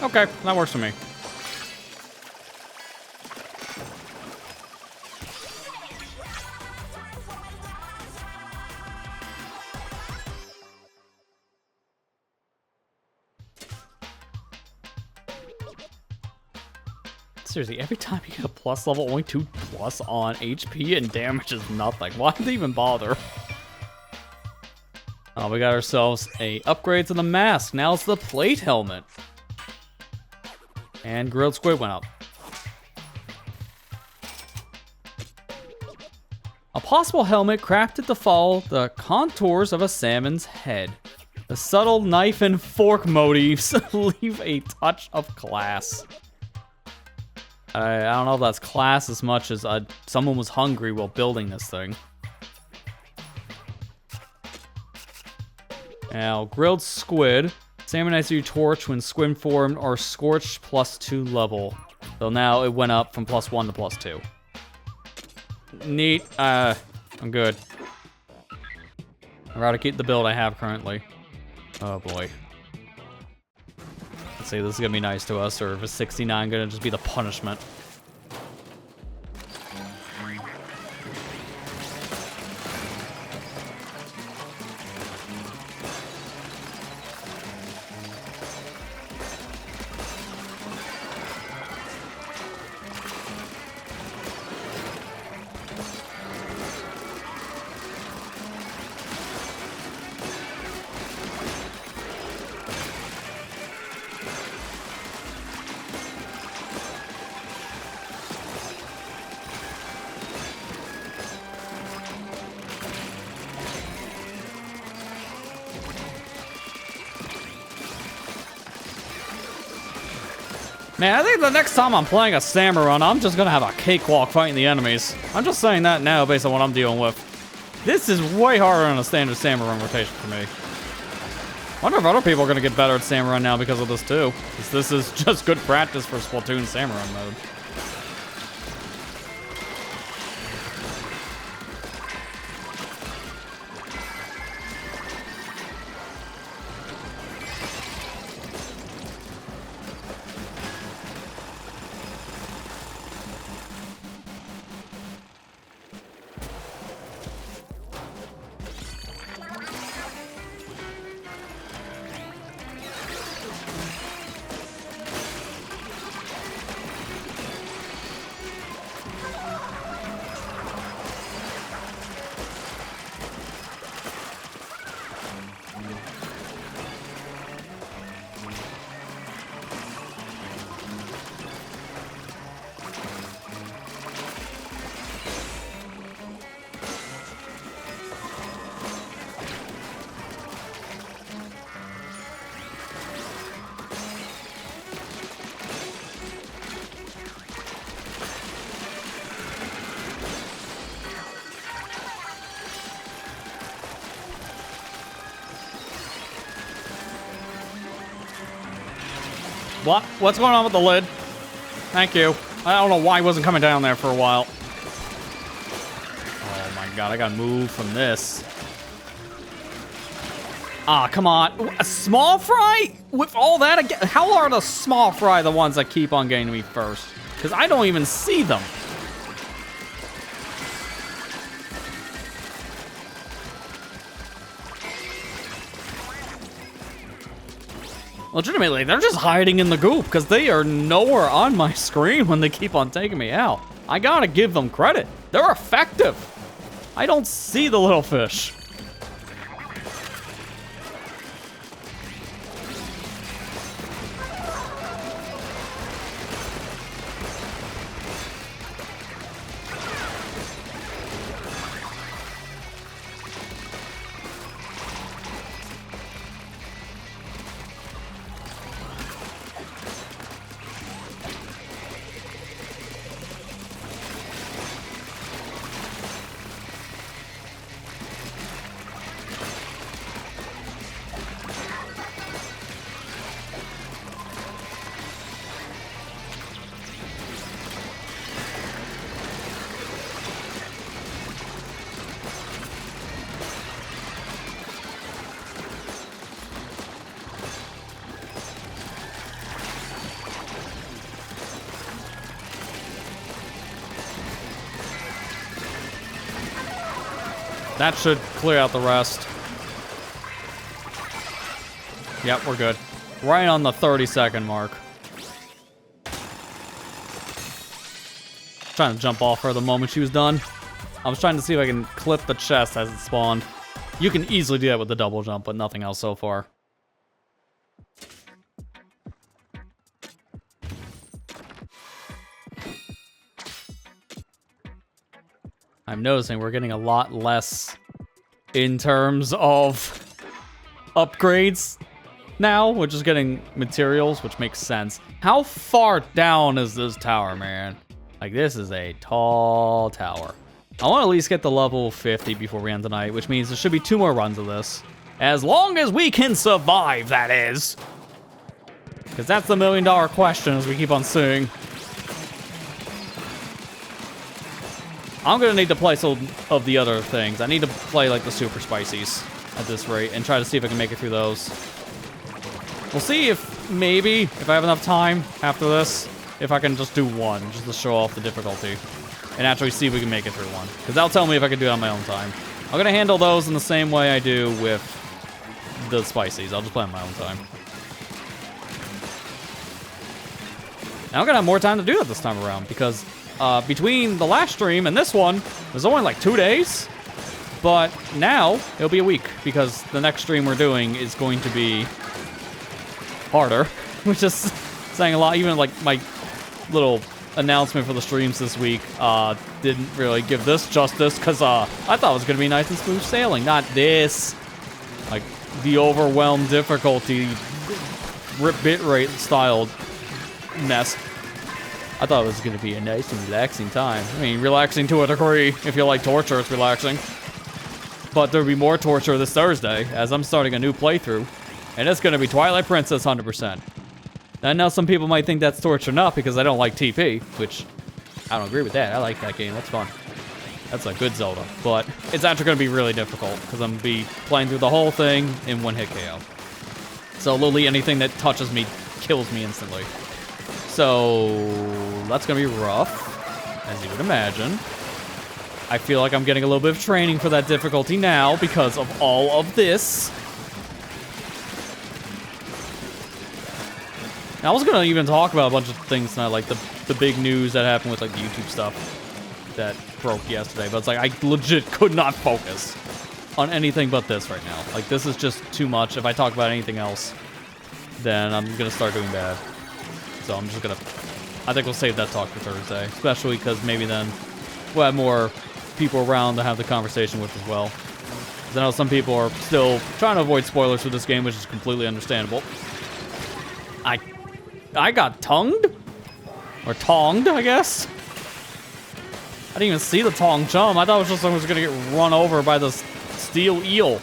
Okay, that works for me. Seriously, every time you get a plus level, only 2 plus on HP and damage is nothing. Why did they even bother? Oh, we got ourselves a upgrade to the mask. Now it's the plate helmet. And grilled squid went up. A possible helmet crafted to follow the contours of a salmon's head. The subtle knife and fork motifs leave a touch of class. I don't know if that's class as much as someone was hungry while building this thing. Now, grilled squid. Salmon ice you torch when squid formed or scorched +2 level. So now it went up from +1 to +2. Neat. I'm good. I'd rather keep the build I have currently. Oh boy. Let's see, this is gonna be nice to us, or if it's 69 gonna just be the punishment. Man, I think the next time I'm playing a Salmon run, I'm just gonna have a cakewalk fighting the enemies. I'm just saying that now based on what I'm dealing with. This is way harder than a standard Salmon run rotation for me. I wonder if other people are gonna get better at Salmon run now because of this too. Because this is just good practice for Splatoon Salmon run mode. What? What's going on with the lid? Thank you. I don't know why he wasn't coming down there for a while. Oh my god, I gotta move from this. Ah, come on. A small fry? With all that again? How are the small fry the ones that keep on getting to me first? Because I don't even see them. Legitimately, they're just hiding in the goop because they are nowhere on my screen when they keep on taking me out. I gotta give them credit. They're effective. I don't see the little fish. That should clear out the rest. Yep, we're good. Right on the 30-second mark. Trying to jump off her the moment she was done. I was trying to see if I can clip the chest as it spawned. You can easily do that with the double jump, but nothing else so far. I'm noticing we're getting a lot less in terms of upgrades now. We're just getting materials, which makes sense. How far down is this tower, man? Like, this is a tall tower. I want to at least get to level 50 before we end the night, which means there should be 2 more runs of this. As long as we can survive, that is. Because that's the $1 million question, as we keep on seeing. I'm gonna need to play some of the other things. I need to play like the super spicies at this rate and try to see if I can make it through those. We'll see if maybe, if I have enough time after this, if I can just do one, just to show off the difficulty. And actually see if we can make it through one. Because that'll tell me if I can do it on my own time. I'm gonna handle those in the same way I do with the spicies. I'll just play on my own time. And I'm gonna have more time to do it this time around because between the last stream and this one, there's only like 2 days. But now, it'll be a week, because the next stream we're doing is going to be harder. Which is saying a lot. Even like my little announcement for the streams this week didn't really give this justice, because I thought it was going to be nice and smooth sailing. Not this. Like, the overwhelmed difficulty, bitrate styled mess. I thought it was going to be a nice and relaxing time. I mean, relaxing to a degree. If you like torture, it's relaxing. But there'll be more torture this Thursday, as I'm starting a new playthrough. And it's going to be Twilight Princess 100%. I know some people might think that's torture enough because I don't like TP, which I don't agree with that. I like that game. That's fun. That's a good Zelda. But it's actually going to be really difficult because I'm going to be playing through the whole thing in one hit KO. So literally anything that touches me kills me instantly. So that's going to be rough, as you would imagine. I feel like I'm getting a little bit of training for that difficulty now because of all of this. I was going to even talk about a bunch of things tonight, like the big news that happened with like the YouTube stuff that broke yesterday. But it's like I legit could not focus on anything but this right now. Like this is just too much. If I talk about anything else, then I'm going to start doing bad. So I'm just going to... I think we'll save that talk for Thursday. Especially because maybe then we'll have more people around to have the conversation with as well. Because I know some people are still trying to avoid spoilers for this game, which is completely understandable. I got tongued? Or tonged, I guess? I didn't even see the tong chum. I thought it was just someone was going to get run over by this steel eel.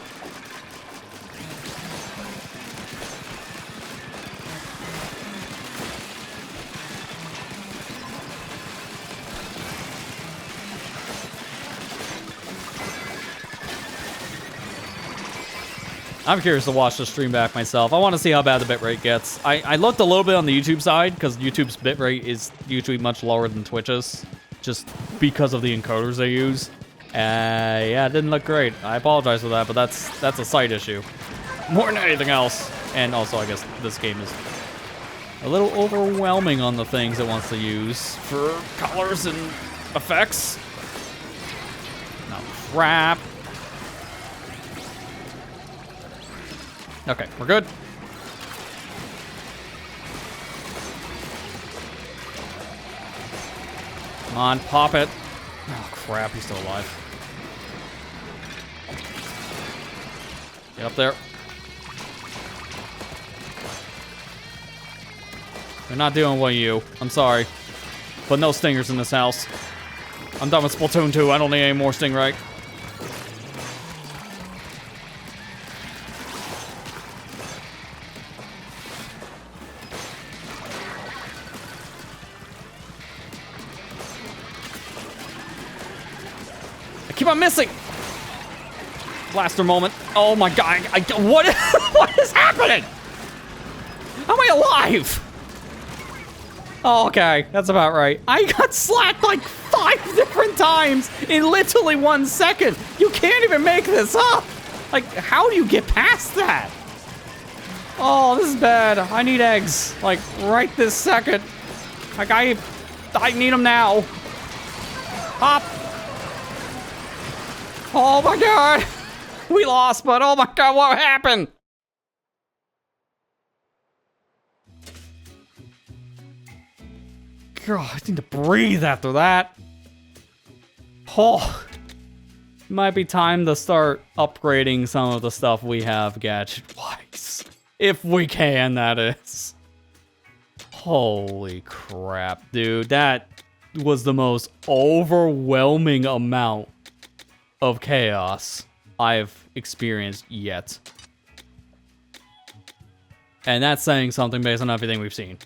I'm curious to watch the stream back myself. I want to see how bad the bitrate gets. I looked a little bit on the YouTube side, because YouTube's bitrate is usually much lower than Twitch's, just because of the encoders they use. Yeah, it didn't look great. I apologize for that, but that's a side issue. More than anything else. And also, I guess this game is a little overwhelming on the things it wants to use for colors and effects. Oh, crap. Okay, we're good. Come on, pop it. Oh, crap, he's still alive. Get up there. They're not doing well, you. I'm sorry. But no stingers in this house. I'm done with Splatoon 2. I don't need any more Stingray. Keep on missing. Blaster moment. Oh my god. What? What is happening? How am I alive? Oh, okay. That's about right. I got slapped like 5 different times in literally 1 second. You can't even make this up. Like, how do you get past that? Oh, this is bad. I need eggs. Like, right this second. Like, I need them now. Hop. Oh my god! We lost, but oh my god, what happened? God, I need to breathe after that. Oh. Might be time to start upgrading some of the stuff we have gadget-wise. If we can, that is. Holy crap, dude. That was the most overwhelming amount of chaos I've experienced yet. And that's saying something based on everything we've seen.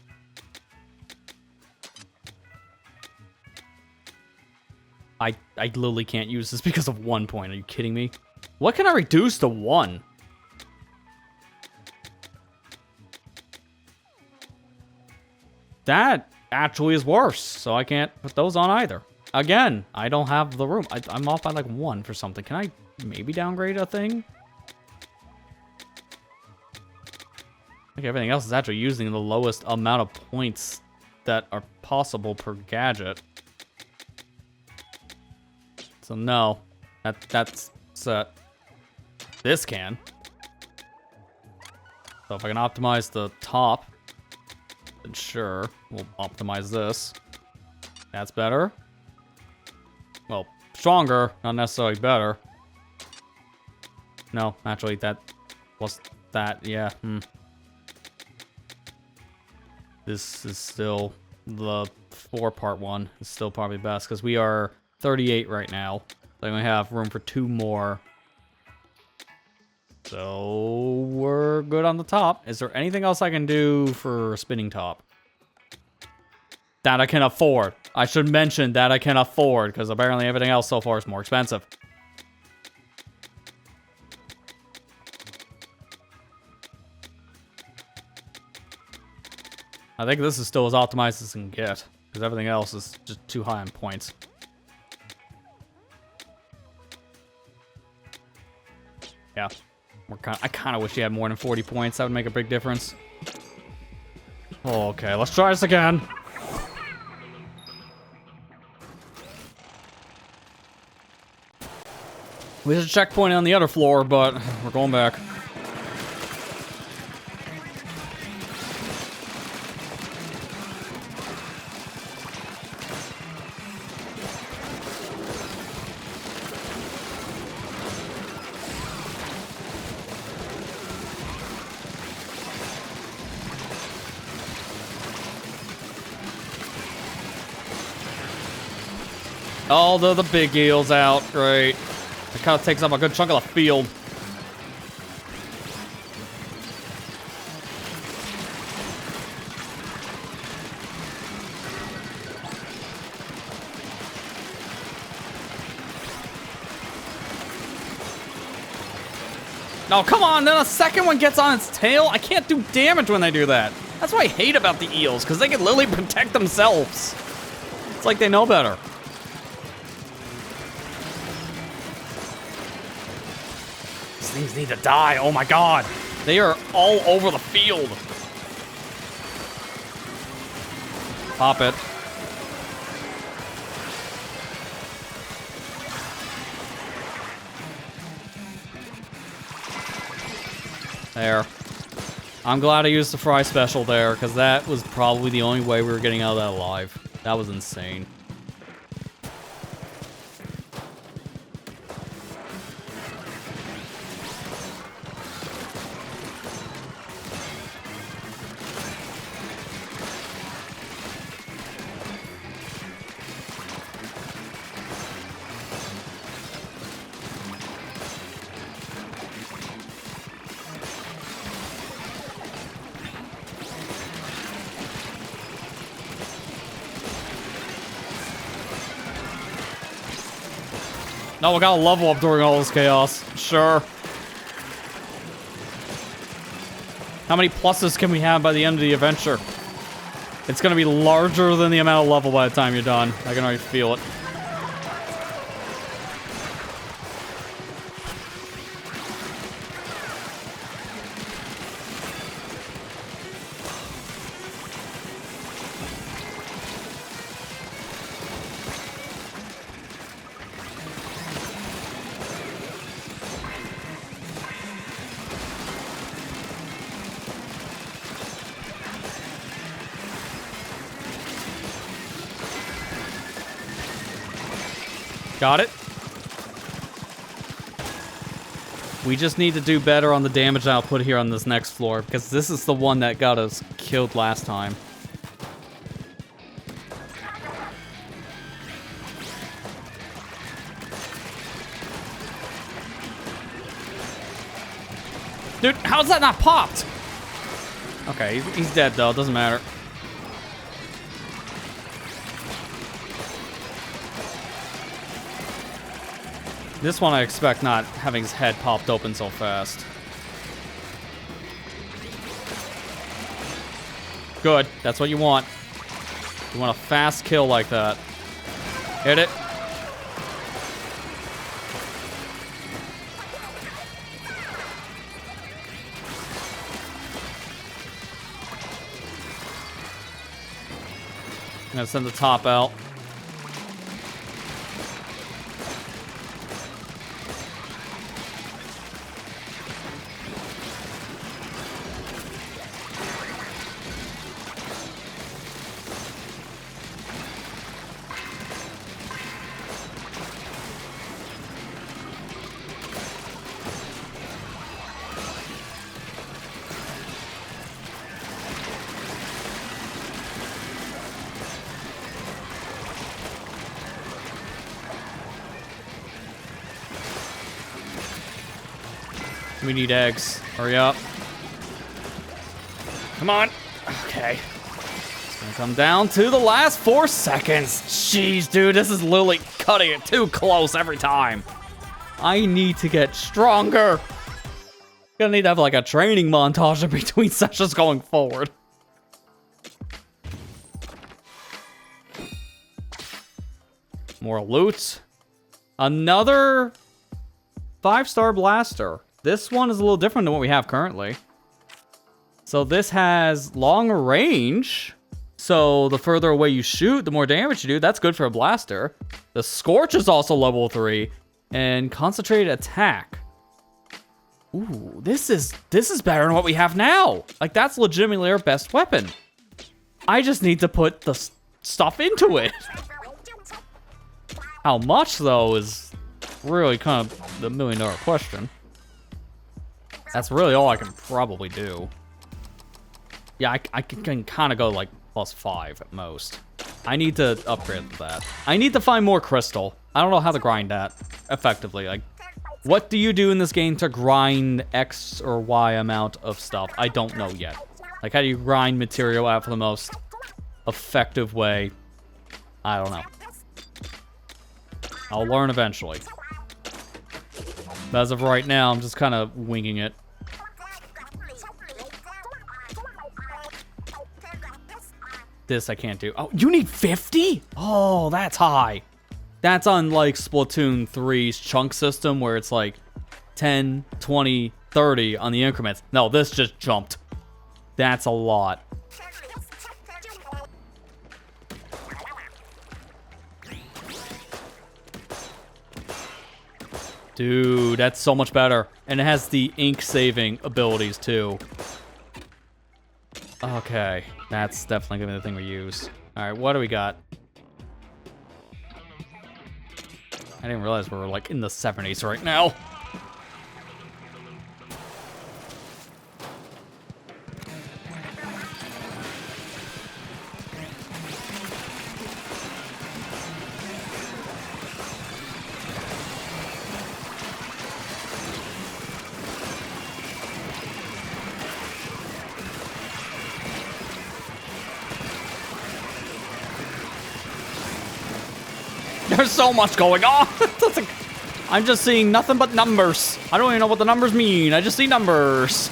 I literally can't use this because of 1 point. Are you kidding me? What can I reduce to 1? That actually is worse, so I can't put those on either. Again, I don't have the room. I'm off by like 1 for something. Can I maybe downgrade a thing? I think everything else is actually using the lowest amount of points that are possible per gadget. So no, that's set. This can. So if I can optimize the top, then sure, we'll optimize this. That's better. Well, stronger, not necessarily better. No, actually, that was that, yeah. this is still the 4-part one. It's still probably best because we are 38 right now. So we have room for 2 more. So we're good on the top. Is there anything else I can do for spinning top? That I can afford. I should mention that I can afford, because apparently everything else so far is more expensive. I think this is still as optimized as it can get, because everything else is just too high on points. Yeah. I kind of wish you had more than 40 points. That would make a big difference. Okay, let's try this again. We should checkpoint on the other floor, but we're going back. Oh, the big eel's out. Great. It kind of takes up a good chunk of the field. No, come on, then a second one gets on its tail. I can't do damage when they do that. That's what I hate about the eels, because they can literally protect themselves. It's like they know better. These things need to die. Oh my god. They are all over the field. Pop it. There. I'm glad I used the fry special there, because that was probably the only way we were getting out of that alive. That was insane. No, we gotta level up during all this chaos. Sure. How many pluses can we have by the end of the adventure? It's gonna be larger than the amount of level by the time you're done. I can already feel it. Got it. We just need to do better on the damage output here on this next floor, because this is the one that got us killed last time. Dude, how's that not popped? Okay, he's dead though, doesn't matter. This one I expect not having his head popped open so fast. Good, that's what you want. You want a fast kill like that. Hit it. I'm gonna send the top out. We need eggs. Hurry up. Come on. Okay. It's gonna come down to the last 4 seconds. Jeez, dude, this is literally cutting it too close every time. I need to get stronger. Gonna need to have like a training montage in between sessions going forward. More loot. Another 5-star blaster. This one is a little different than what we have currently. So this has long range. So the further away you shoot, the more damage you do. That's good for a blaster. The Scorch is also level 3. And concentrated attack. Ooh, this is better than what we have now. Like, that's legitimately our best weapon. I just need to put the stuff into it. How much, though, is really kind of the $1 million question. That's really all I can probably do. Yeah, I can kind of go, like, +5 at most. I need to upgrade that. I need to find more crystal. I don't know how to grind that effectively. Like, what do you do in this game to grind X or Y amount of stuff? I don't know yet. Like, how do you grind material out for the most effective way? I don't know. I'll learn eventually. But as of right now, I'm just kind of winging it. This I can't do. Oh, you need 50? Oh, that's high. That's unlike Splatoon 3's chunk system where it's like 10, 20, 30 on the increments. No, this just jumped. That's a lot. Dude, that's so much better. And it has the ink saving abilities too. Okay, that's definitely gonna be the thing we use. Alright, what do we got? I didn't realize we were like in the 70s right now. There's so much going on. I'm just seeing nothing but numbers. I don't even know what the numbers mean. I just see numbers.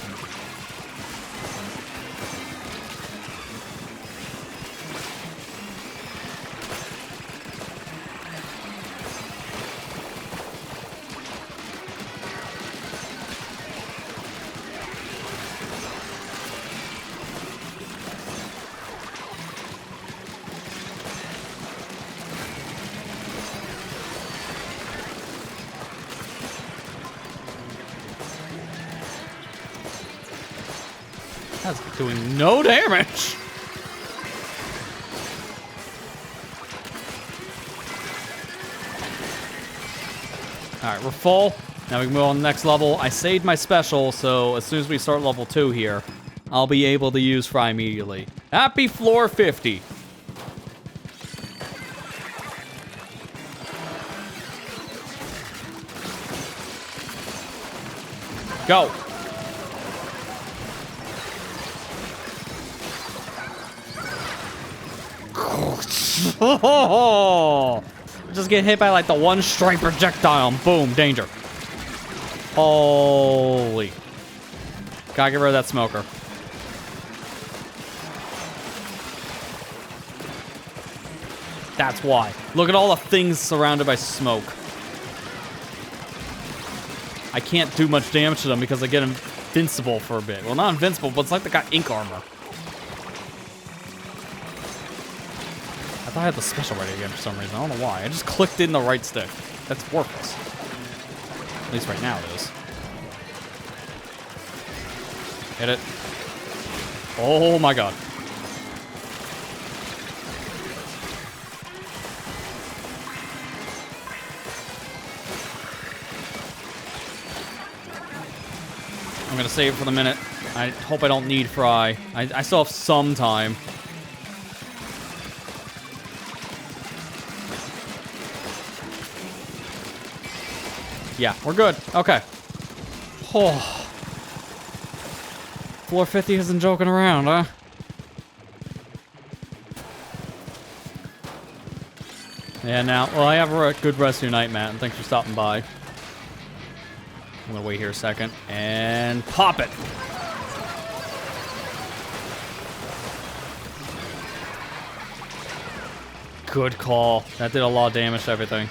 That's doing no damage. Alright, we're full. Now we can move on to the next level. I saved my special, so as soon as we start level 2 here, I'll be able to use Fry immediately. Happy floor 50. Go. Just get hit by like the one strike projectile and boom, danger. Holy. Gotta get rid of that smoker. That's why. Look at all the things surrounded by smoke. I can't do much damage to them because I get invincible for a bit. Well, not invincible, but it's like they got ink armor. I had the special ready again for some reason. I don't know why. I just clicked in the right stick. That's worthless. At least right now it is. Hit it. Oh my god. I'm gonna save it for the minute. I hope I don't need Fry. I still have some time. Yeah, we're good. Okay. Oh. Floor 50 isn't joking around, huh? Yeah, now, well, I have a good rest of your night, Matt, and thanks for stopping by. I'm gonna wait here a second, and pop it! Good call. That did a lot of damage to everything.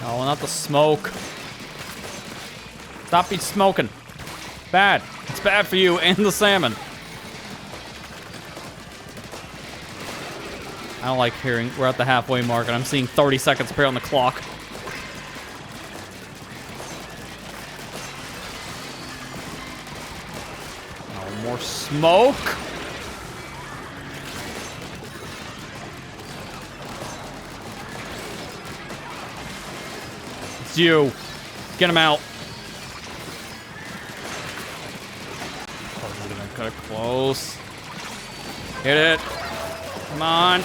Oh, not the smoke. Stop me smoking. Bad. It's bad for you and the salmon. I don't like hearing we're at the halfway mark and I'm seeing 30 seconds appear on the clock. Oh, more smoke. It's you. Get him out. Oh, kind of close. Hit it. Come on.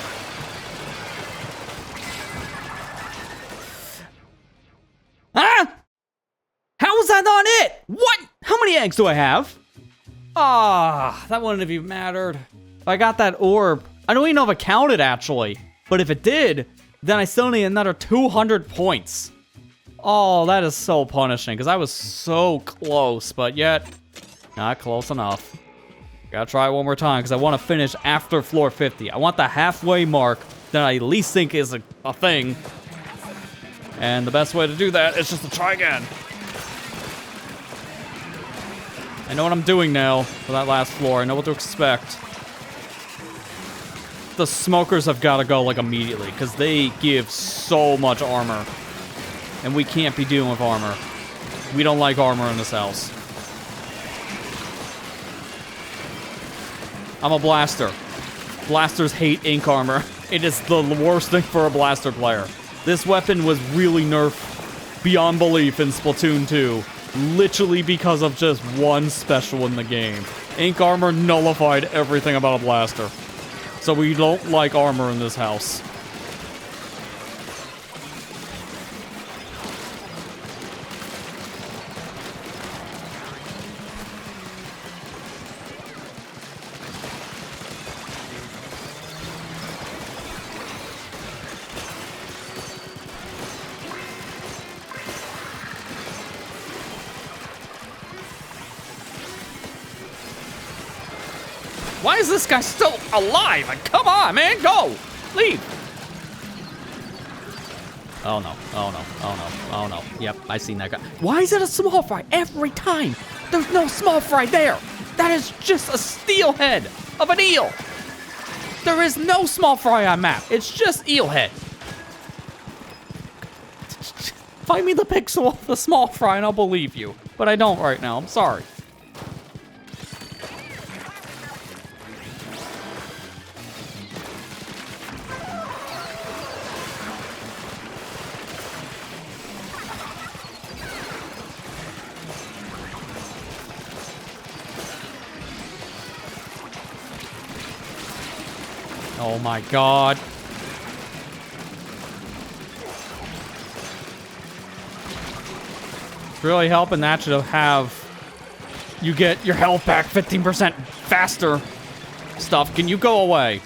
Ah! How was that not it? What? How many eggs do I have? Ah, that wouldn't have even mattered. If I got that orb, I don't even know if it counted actually. But if it did, then I still need another 200 points. Oh, that is so punishing because I was so close, but yet not close enough. Gotta try one more time because I want to finish after floor 50. I want the halfway mark that I at least think is a thing. And the best way to do that is just to try again. I know what I'm doing now for that last floor. I know what to expect. The smokers have got to go like immediately because they give so much armor. And we can't be dealing with armor. We don't like armor in this house. I'm a blaster. Blasters hate ink armor. It is the worst thing for a blaster player. This weapon was really nerfed beyond belief in Splatoon 2. Literally because of just one special in the game. Ink armor nullified everything about a blaster. So we don't like armor in this house. Why is this guy still alive? Like, come on, man, go! Leave! Oh no, oh no, oh no, oh no. Yep, I seen that guy. Why is it a small fry every time? There's no small fry there! That is just a steelhead of an eel! There is no small fry on map, it's just eelhead. Find me the pixel of the small fry and I'll believe you. But I don't right now, I'm sorry. Oh my god. It's really helping that to have you get your health back 15% faster. Stuff, can you go away?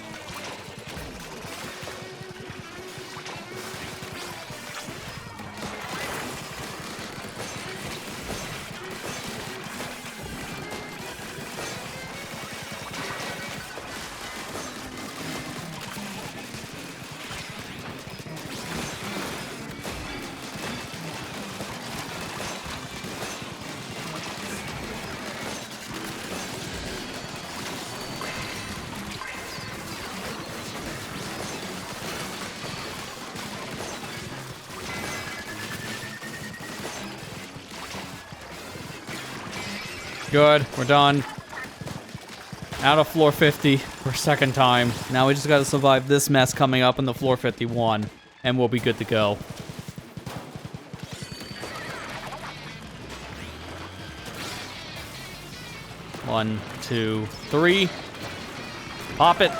Good, we're done. Out of floor 50 for a second time. Now we just gotta survive this mess coming up in the floor 51, and we'll be good to go. One, two, three. Pop it.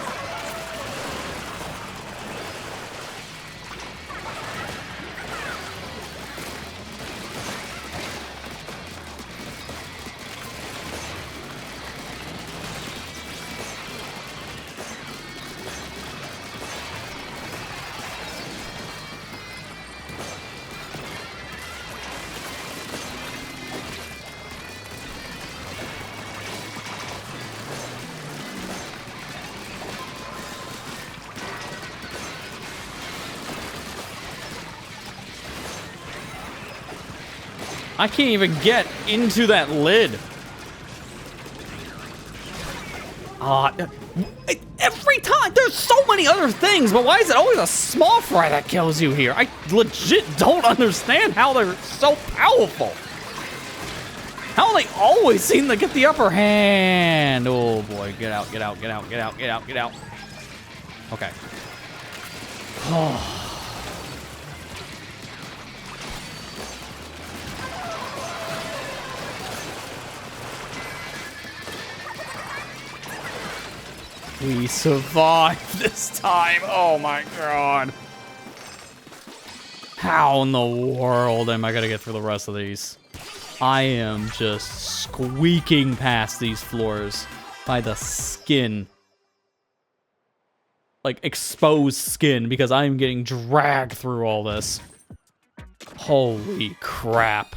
I can't even get into that lid. Every time, there's so many other things, but why is it always a small fry that kills you here? I legit don't understand how they're so powerful. How they always seem to get the upper hand. Oh boy, get out, get out, get out, get out, get out, get out. Okay. Oh. We survived this time. Oh my god. How in the world am I gonna get through the rest of these? I am just squeaking past these floors by the skin. Like exposed skin, because I'm getting dragged through all this. Holy crap.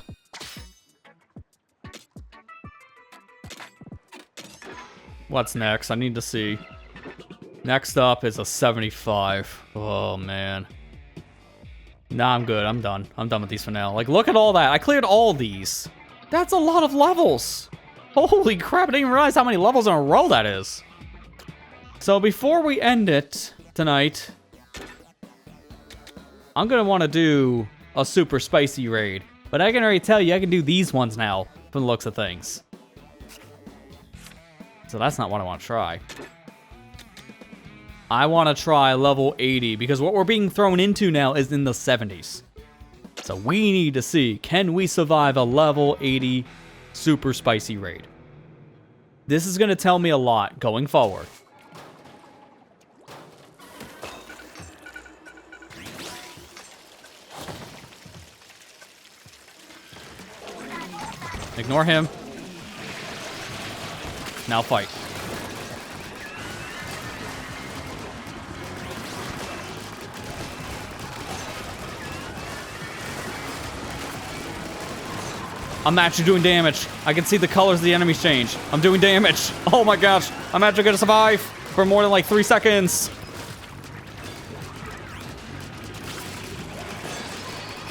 What's next? I need to see. Next up is a 75. Oh, man. Nah, I'm good. I'm done. I'm done with these for now. Like, look at all that. I cleared all these. That's a lot of levels. Holy crap. I didn't even realize how many levels in a row that is. So before we end it tonight, I'm going to want to do a super spicy raid. But I can already tell you, I can do these ones now from the looks of things. So that's not what I want to try. I want to try level 80 because what we're being thrown into now is in the 70s. So we need to see, can we survive a level 80 super spicy raid? This is going to tell me a lot going forward. Ignore him. Now fight. I'm actually doing damage. I can see the colors of the enemies change. I'm doing damage. Oh my gosh. I'm actually gonna survive for more than like 3 seconds.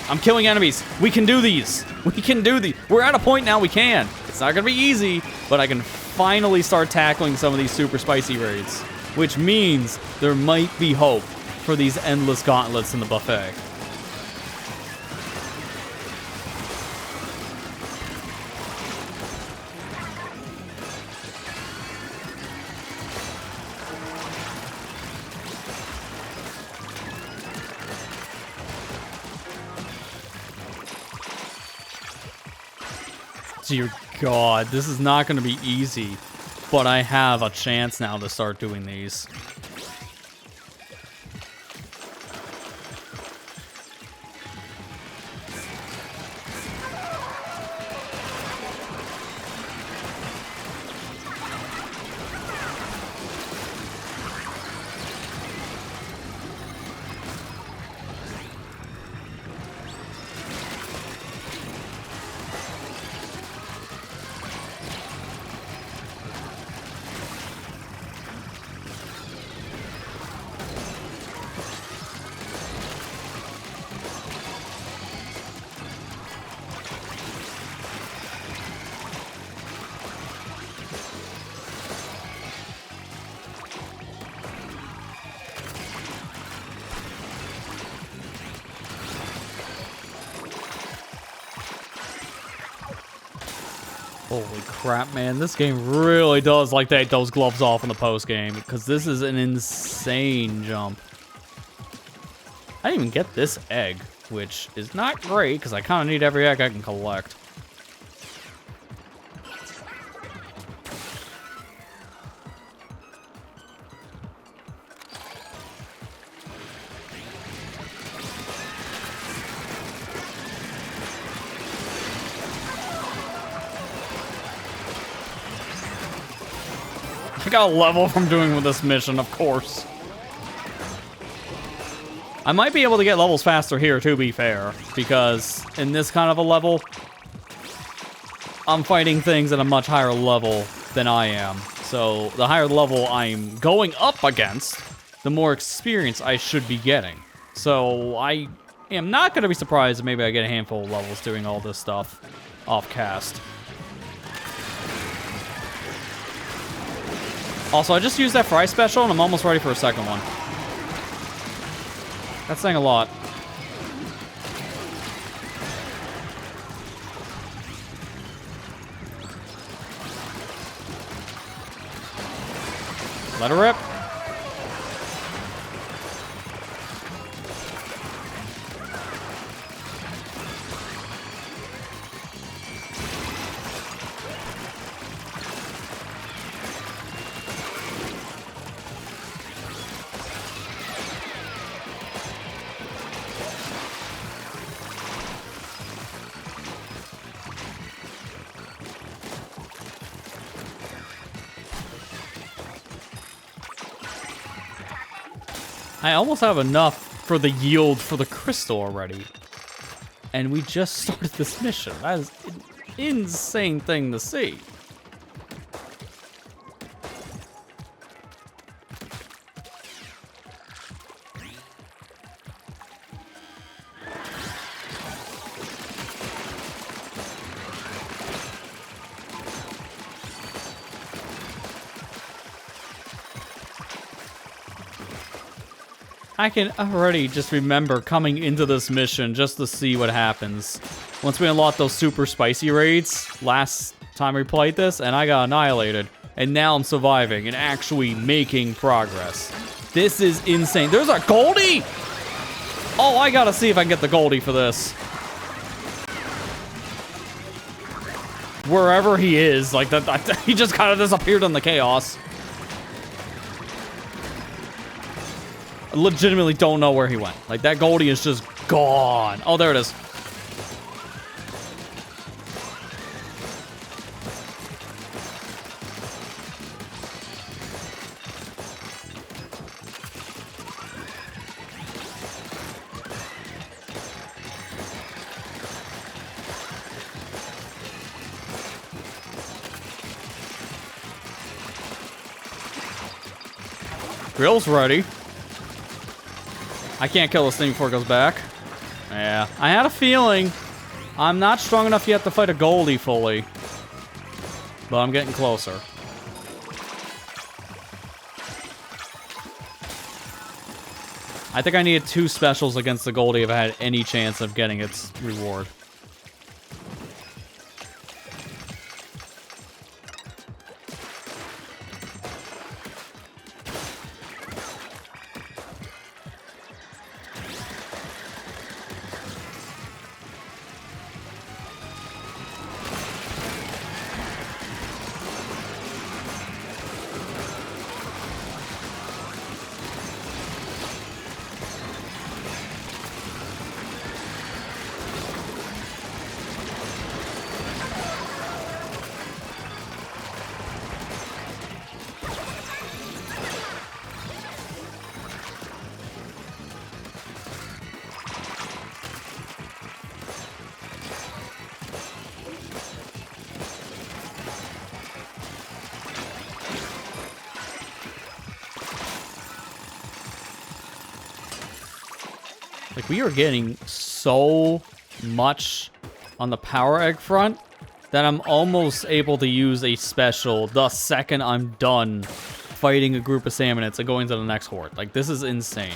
I'm killing enemies. We can do these. We can do these. We're at a point now we can. It's not gonna be easy, but I can finally start tackling some of these super spicy raids, which means there might be hope for these endless gauntlets in the buffet. Dear God, this is not going to be easy, but I have a chance now to start doing these. Holy crap, man. This game really does like take those gloves off in the post game, because this is an insane jump. I didn't even get this egg, which is not great, because I kind of need every egg I can collect. I got a level from doing this mission, of course. I might be able to get levels faster here, to be fair, because in this kind of a level, I'm fighting things at a much higher level than I am. So the higher level I'm going up against, the more experience I should be getting. So I am not going to be surprised if maybe I get a handful of levels doing all this stuff off-cast. Also, I just used that fry special, and I'm almost ready for a second one. That's saying a lot. Let her rip. I almost have enough for the yield for the crystal already. And we just started this mission. That is an insane thing to see. I can already just remember coming into this mission just to see what happens. Once we unlock those super spicy raids, last time we played this, and I got annihilated. And now I'm surviving and actually making progress. This is insane. There's a Goldie! Oh, I gotta see if I can get the Goldie for this. Wherever he is, like, he just kind of disappeared in the chaos. I legitimately don't know where he went. Like, that Goldie is just gone. Oh, there it is. Grill's ready. I can't kill this thing before it goes back. Yeah, I had a feeling. I'm not strong enough yet to fight a Goldie fully. But I'm getting closer. I think I needed 2 specials against the Goldie if I had any chance of getting its reward. Like, we are getting so much on the power egg front that I'm almost able to use a special the second I'm done fighting a group of salmonids and going to the next horde. Like, this is insane.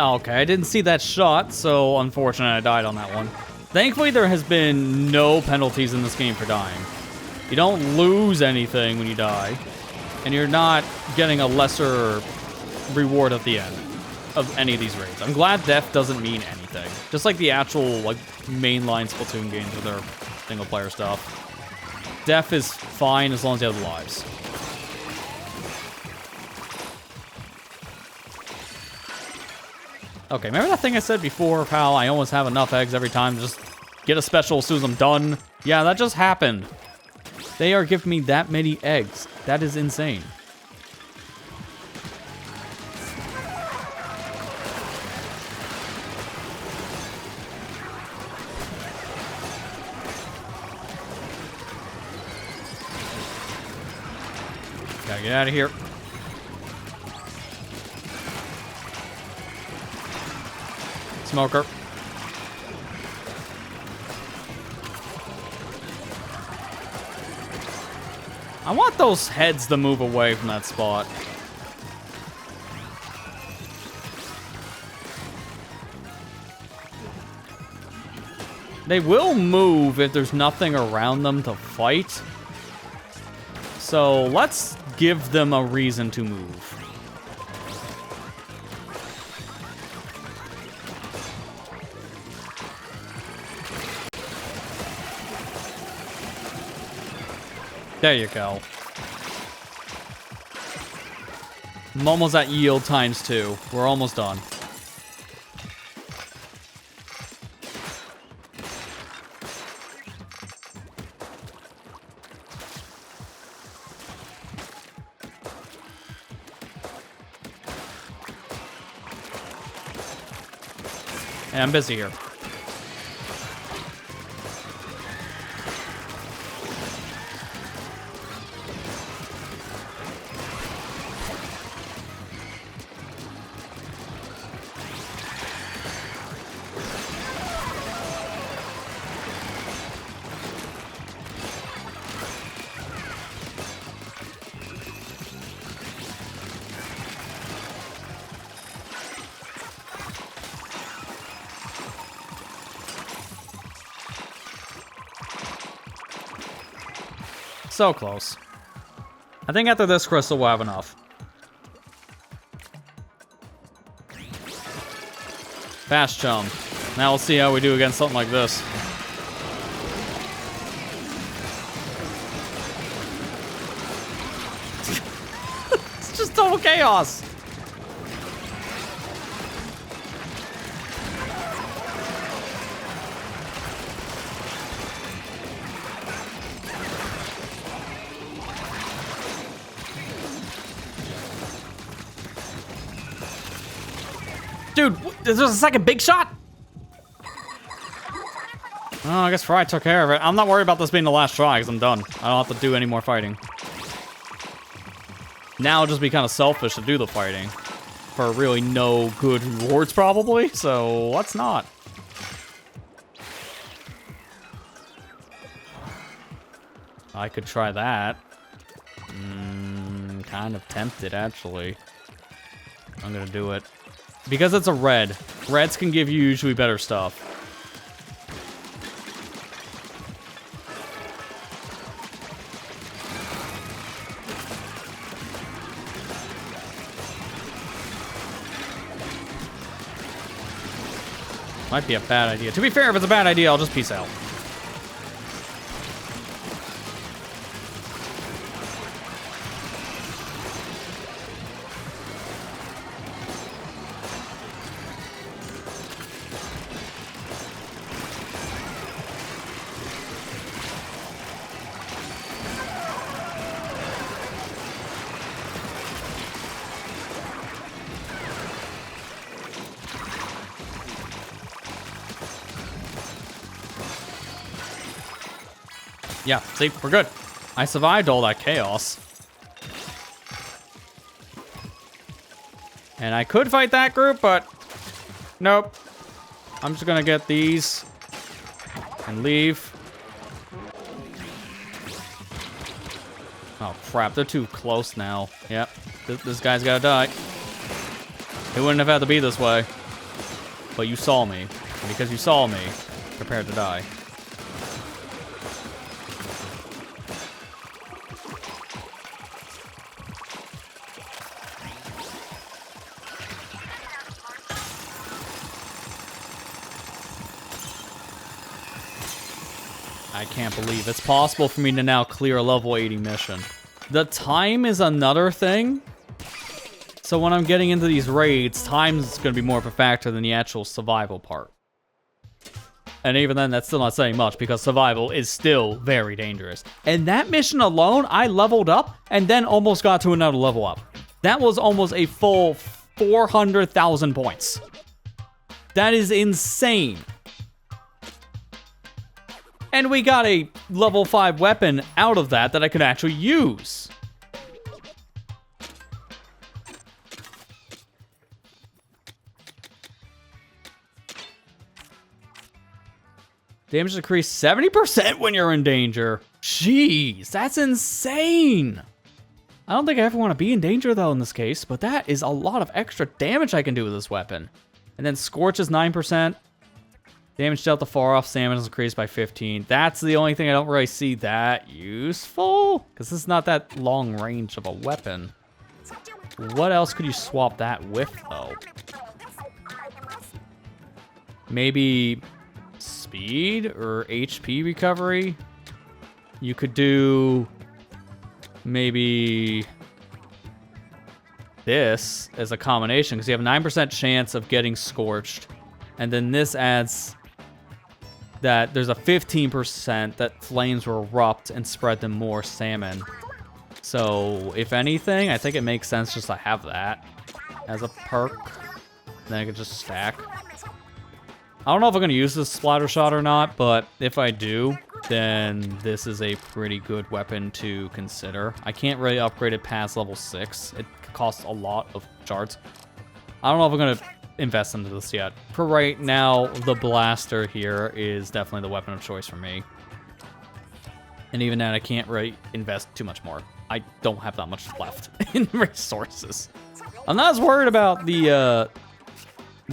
Okay, I didn't see that shot, so unfortunate I died on that one. Thankfully, there has been no penalties in this game for dying. You don't lose anything when you die, and you're not getting a lesser reward at the end of any of these raids. I'm glad death doesn't mean anything. Just like the actual, like, mainline Splatoon games with their single-player stuff. Death is fine as long as you have lives. Okay, remember that thing I said before of how I almost have enough eggs every time to just get a special as soon as I'm done? Yeah, that just happened. They are giving me that many eggs. That is insane. Gotta get out of here. Smoker. I want those heads to move away from that spot. They will move if there's nothing around them to fight. So let's give them a reason to move. There you go. I'm almost at yield times 2. We're almost done. And I'm busy here. So close. I think after this crystal we'll have enough. Fast chum. Now we'll see how we do against something like this. It's just total chaos. Dude, is there a second big shot? Oh, I guess Fry took care of it. I'm not worried about this being the last try because I'm done. I don't have to do any more fighting. Now it'll just be kind of selfish to do the fighting. For really no good rewards, probably. So, let's not. I could try that. Kind of tempted, actually. I'm gonna do it. Because it's a red. Reds can give you usually better stuff. Might be a bad idea. To be fair, if it's a bad idea, I'll just peace out. Yeah, see, we're good. I survived all that chaos. And I could fight that group, but nope. I'm just gonna get these and leave. Oh crap, they're too close now. Yep, this guy's gotta die. It wouldn't have had to be this way. But you saw me. And because you saw me, prepare to die. I can't believe it's possible for me to now clear a level 80 mission. The time is another thing. So when I'm getting into these raids, time is going to be more of a factor than the actual survival part. And even then, that's still not saying much because survival is still very dangerous. And that mission alone, I leveled up and then almost got to another level up. That was almost a full 400,000 points. That is insane. And we got a level 5 weapon out of that I could actually use. Damage decreased 70% when you're in danger. Jeez, that's insane. I don't think I ever want to be in danger, though, in this case. But that is a lot of extra damage I can do with this weapon. And then Scorch is 9%. Damage dealt to far off salmon is increased by 15. That's the only thing I don't really see that useful. Because this is not that long range of a weapon. What else could you swap that with, though? Maybe speed or HP recovery? You could do maybe this as a combination. Because you have a 9% chance of getting scorched. And then this adds that there's a 15% that flames will erupt and spread them more salmon. So, if anything, I think it makes sense just to have that as a perk. Then I could just stack. I don't know if I'm going to use this splatter shot or not, but if I do, then this is a pretty good weapon to consider. I can't really upgrade it past level 6. It costs a lot of shards. I don't know if I'm going to invest into this yet. For right now, the blaster here is definitely the weapon of choice for me. And even then, I can't really invest too much more. I don't have that much left in resources. I'm not as worried about the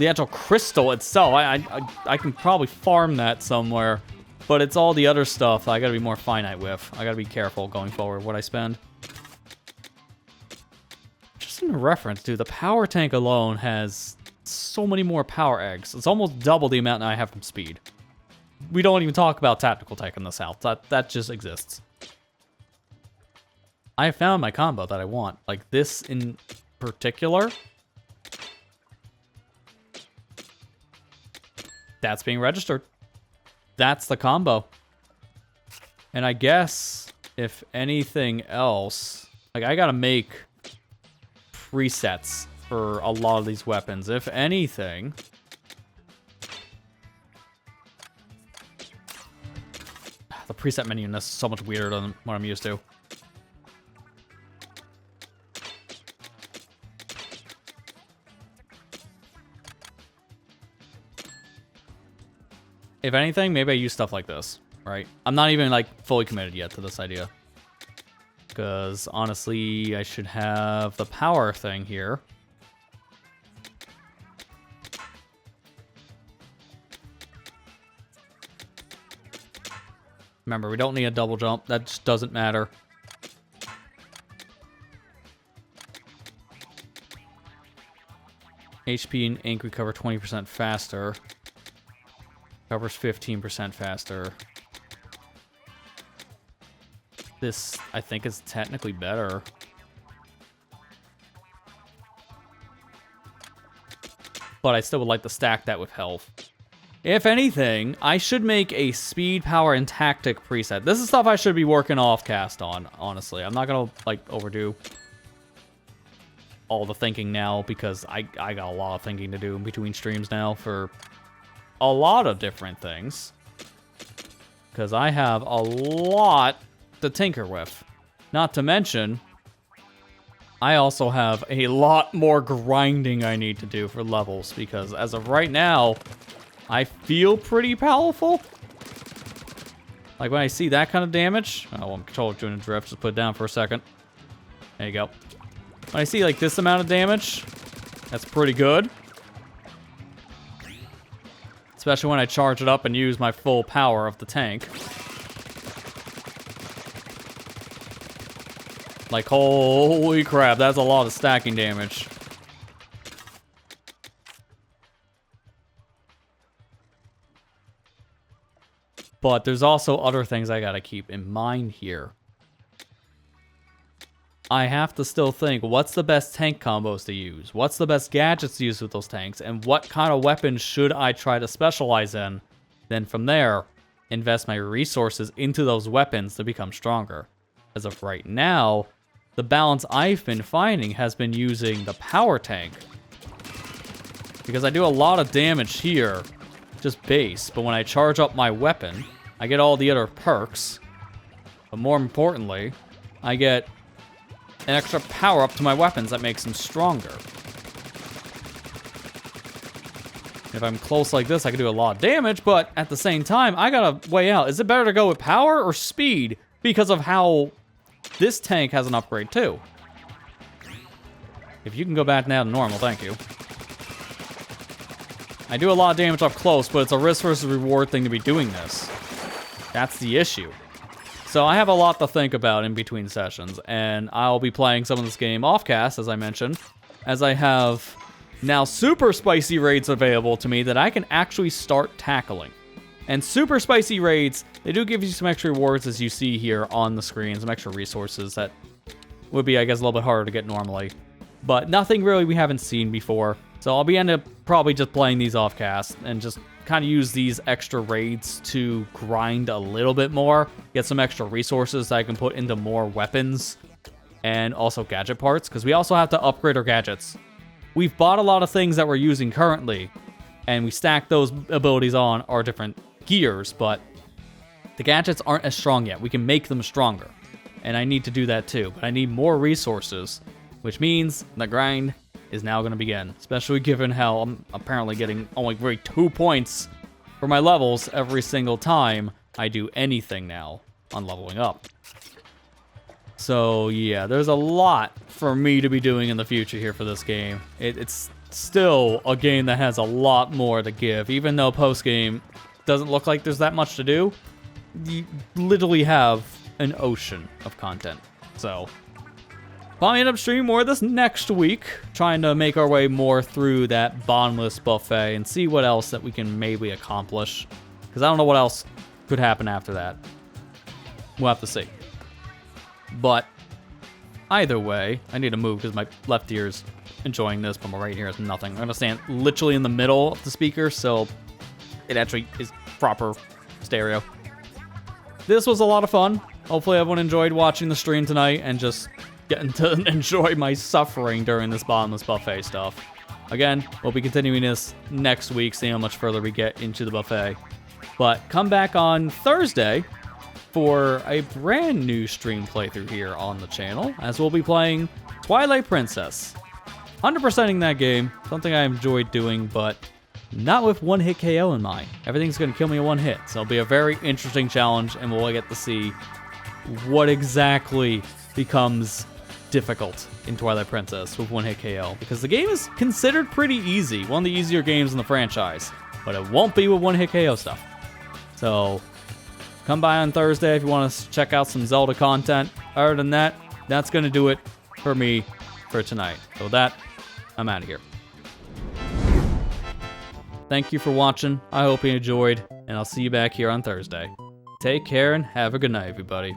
actual crystal itself. I can probably farm that somewhere, but it's all the other stuff I gotta be more finite with. I gotta be careful going forward what I spend. Just in reference, dude, the power tank alone has so many more power eggs. It's almost double the amount I have from speed. We don't even talk about tactical tech in the South. That just exists. I have found my combo that I want. Like this in particular. That's being registered. That's the combo. And I guess if anything else, like I gotta make presets for a lot of these weapons. If anything, the preset menu in this is so much weirder than what I'm used to. If anything, maybe I use stuff like this, right? I'm not even like fully committed yet to this idea. Because honestly, I should have the power thing here. Remember, we don't need a double jump. That just doesn't matter. HP and ink recover 20% faster. Covers 15% faster. This, I think, is technically better. But I still would like to stack that with health. If anything, I should make a speed, power, and tactic preset. This is stuff I should be working off-cast on, honestly. I'm not gonna, like, overdo all the thinking now, because I got a lot of thinking to do in between streams now for a lot of different things. Because I have a lot to tinker with. Not to mention, I also have a lot more grinding I need to do for levels, because as of right now, I feel pretty powerful. Like when I see that kind of damage, oh, I'm controlling doing a drift, just put it down for a second. There you go. When I see like this amount of damage, that's pretty good. especially when I charge it up and use my full power of the tank. Like, holy crap, that's a lot of stacking damage. But there's also other things I gotta keep in mind here. I have to still think, what's the best tank combos to use? What's the best gadgets to use with those tanks? And what kind of weapons should I try to specialize in? Then from there, invest my resources into those weapons to become stronger. As of right now, the balance I've been finding has been using the power tank. Because I do a lot of damage here, just base, but when I charge up my weapon, I get all the other perks. But more importantly, I get an extra power up to my weapons that makes them stronger. If I'm close like this, I can do a lot of damage, but at the same time, I gotta weigh out. Is it better to go with power or speed? Because of how this tank has an upgrade too. If you can go back now to normal, thank you. I do a lot of damage up close, but it's a risk versus reward thing to be doing this. That's the issue. So I have a lot to think about in between sessions, and I'll be playing some of this game off-cast, as I mentioned, as I have now super spicy raids available to me that I can actually start tackling. And super spicy raids, they do give you some extra rewards, as you see here on the screen, some extra resources that would be, I guess, a little bit harder to get normally. But nothing really we haven't seen before. So I'll be end up probably just playing these off-cast and just kind of use these extra raids to grind a little bit more, get some extra resources that I can put into more weapons and also gadget parts, because we also have to upgrade our gadgets. We've bought a lot of things that we're using currently, and we stack those abilities on our different gears, but the gadgets aren't as strong yet. We can make them stronger, and I need to do that too, but I need more resources, which means the grind is now going to begin, especially given how I'm apparently getting only 2 points for my levels every single time I do anything now on leveling up. So yeah, there's a lot for me to be doing in the future here for this game. It's still a game that has a lot more to give, even though post-game doesn't look like there's that much to do. You literally have an ocean of content. So probably end up streaming more of this next week, trying to make our way more through that bottomless buffet and see what else that we can maybe accomplish. Because I don't know what else could happen after that. We'll have to see. But either way, I need to move because my left ear is enjoying this, but my right ear is nothing. I'm going to stand literally in the middle of the speaker, so it actually is proper stereo. This was a lot of fun. Hopefully everyone enjoyed watching the stream tonight and just getting to enjoy my suffering during this bottomless buffet stuff. Again, we'll be continuing this next week, seeing how much further we get into the buffet. But come back on Thursday for a brand new stream playthrough here on the channel, as we'll be playing Twilight Princess. 100%ing that game, something I enjoyed doing, but not with one-hit KO in mind. Everything's going to kill me in one hit, so it'll be a very interesting challenge, and we'll get to see what exactly becomes difficult in Twilight Princess with one-hit KO, because the game is considered pretty easy, one of the easier games in the franchise, but it won't be with one-hit KO stuff. So come by on Thursday if you want to check out some Zelda content. Other than that, that's going to do it for me for tonight. So with that, I'm out of here. Thank you for watching. I hope you enjoyed, and I'll see you back here on Thursday. Take care and have a good night, everybody.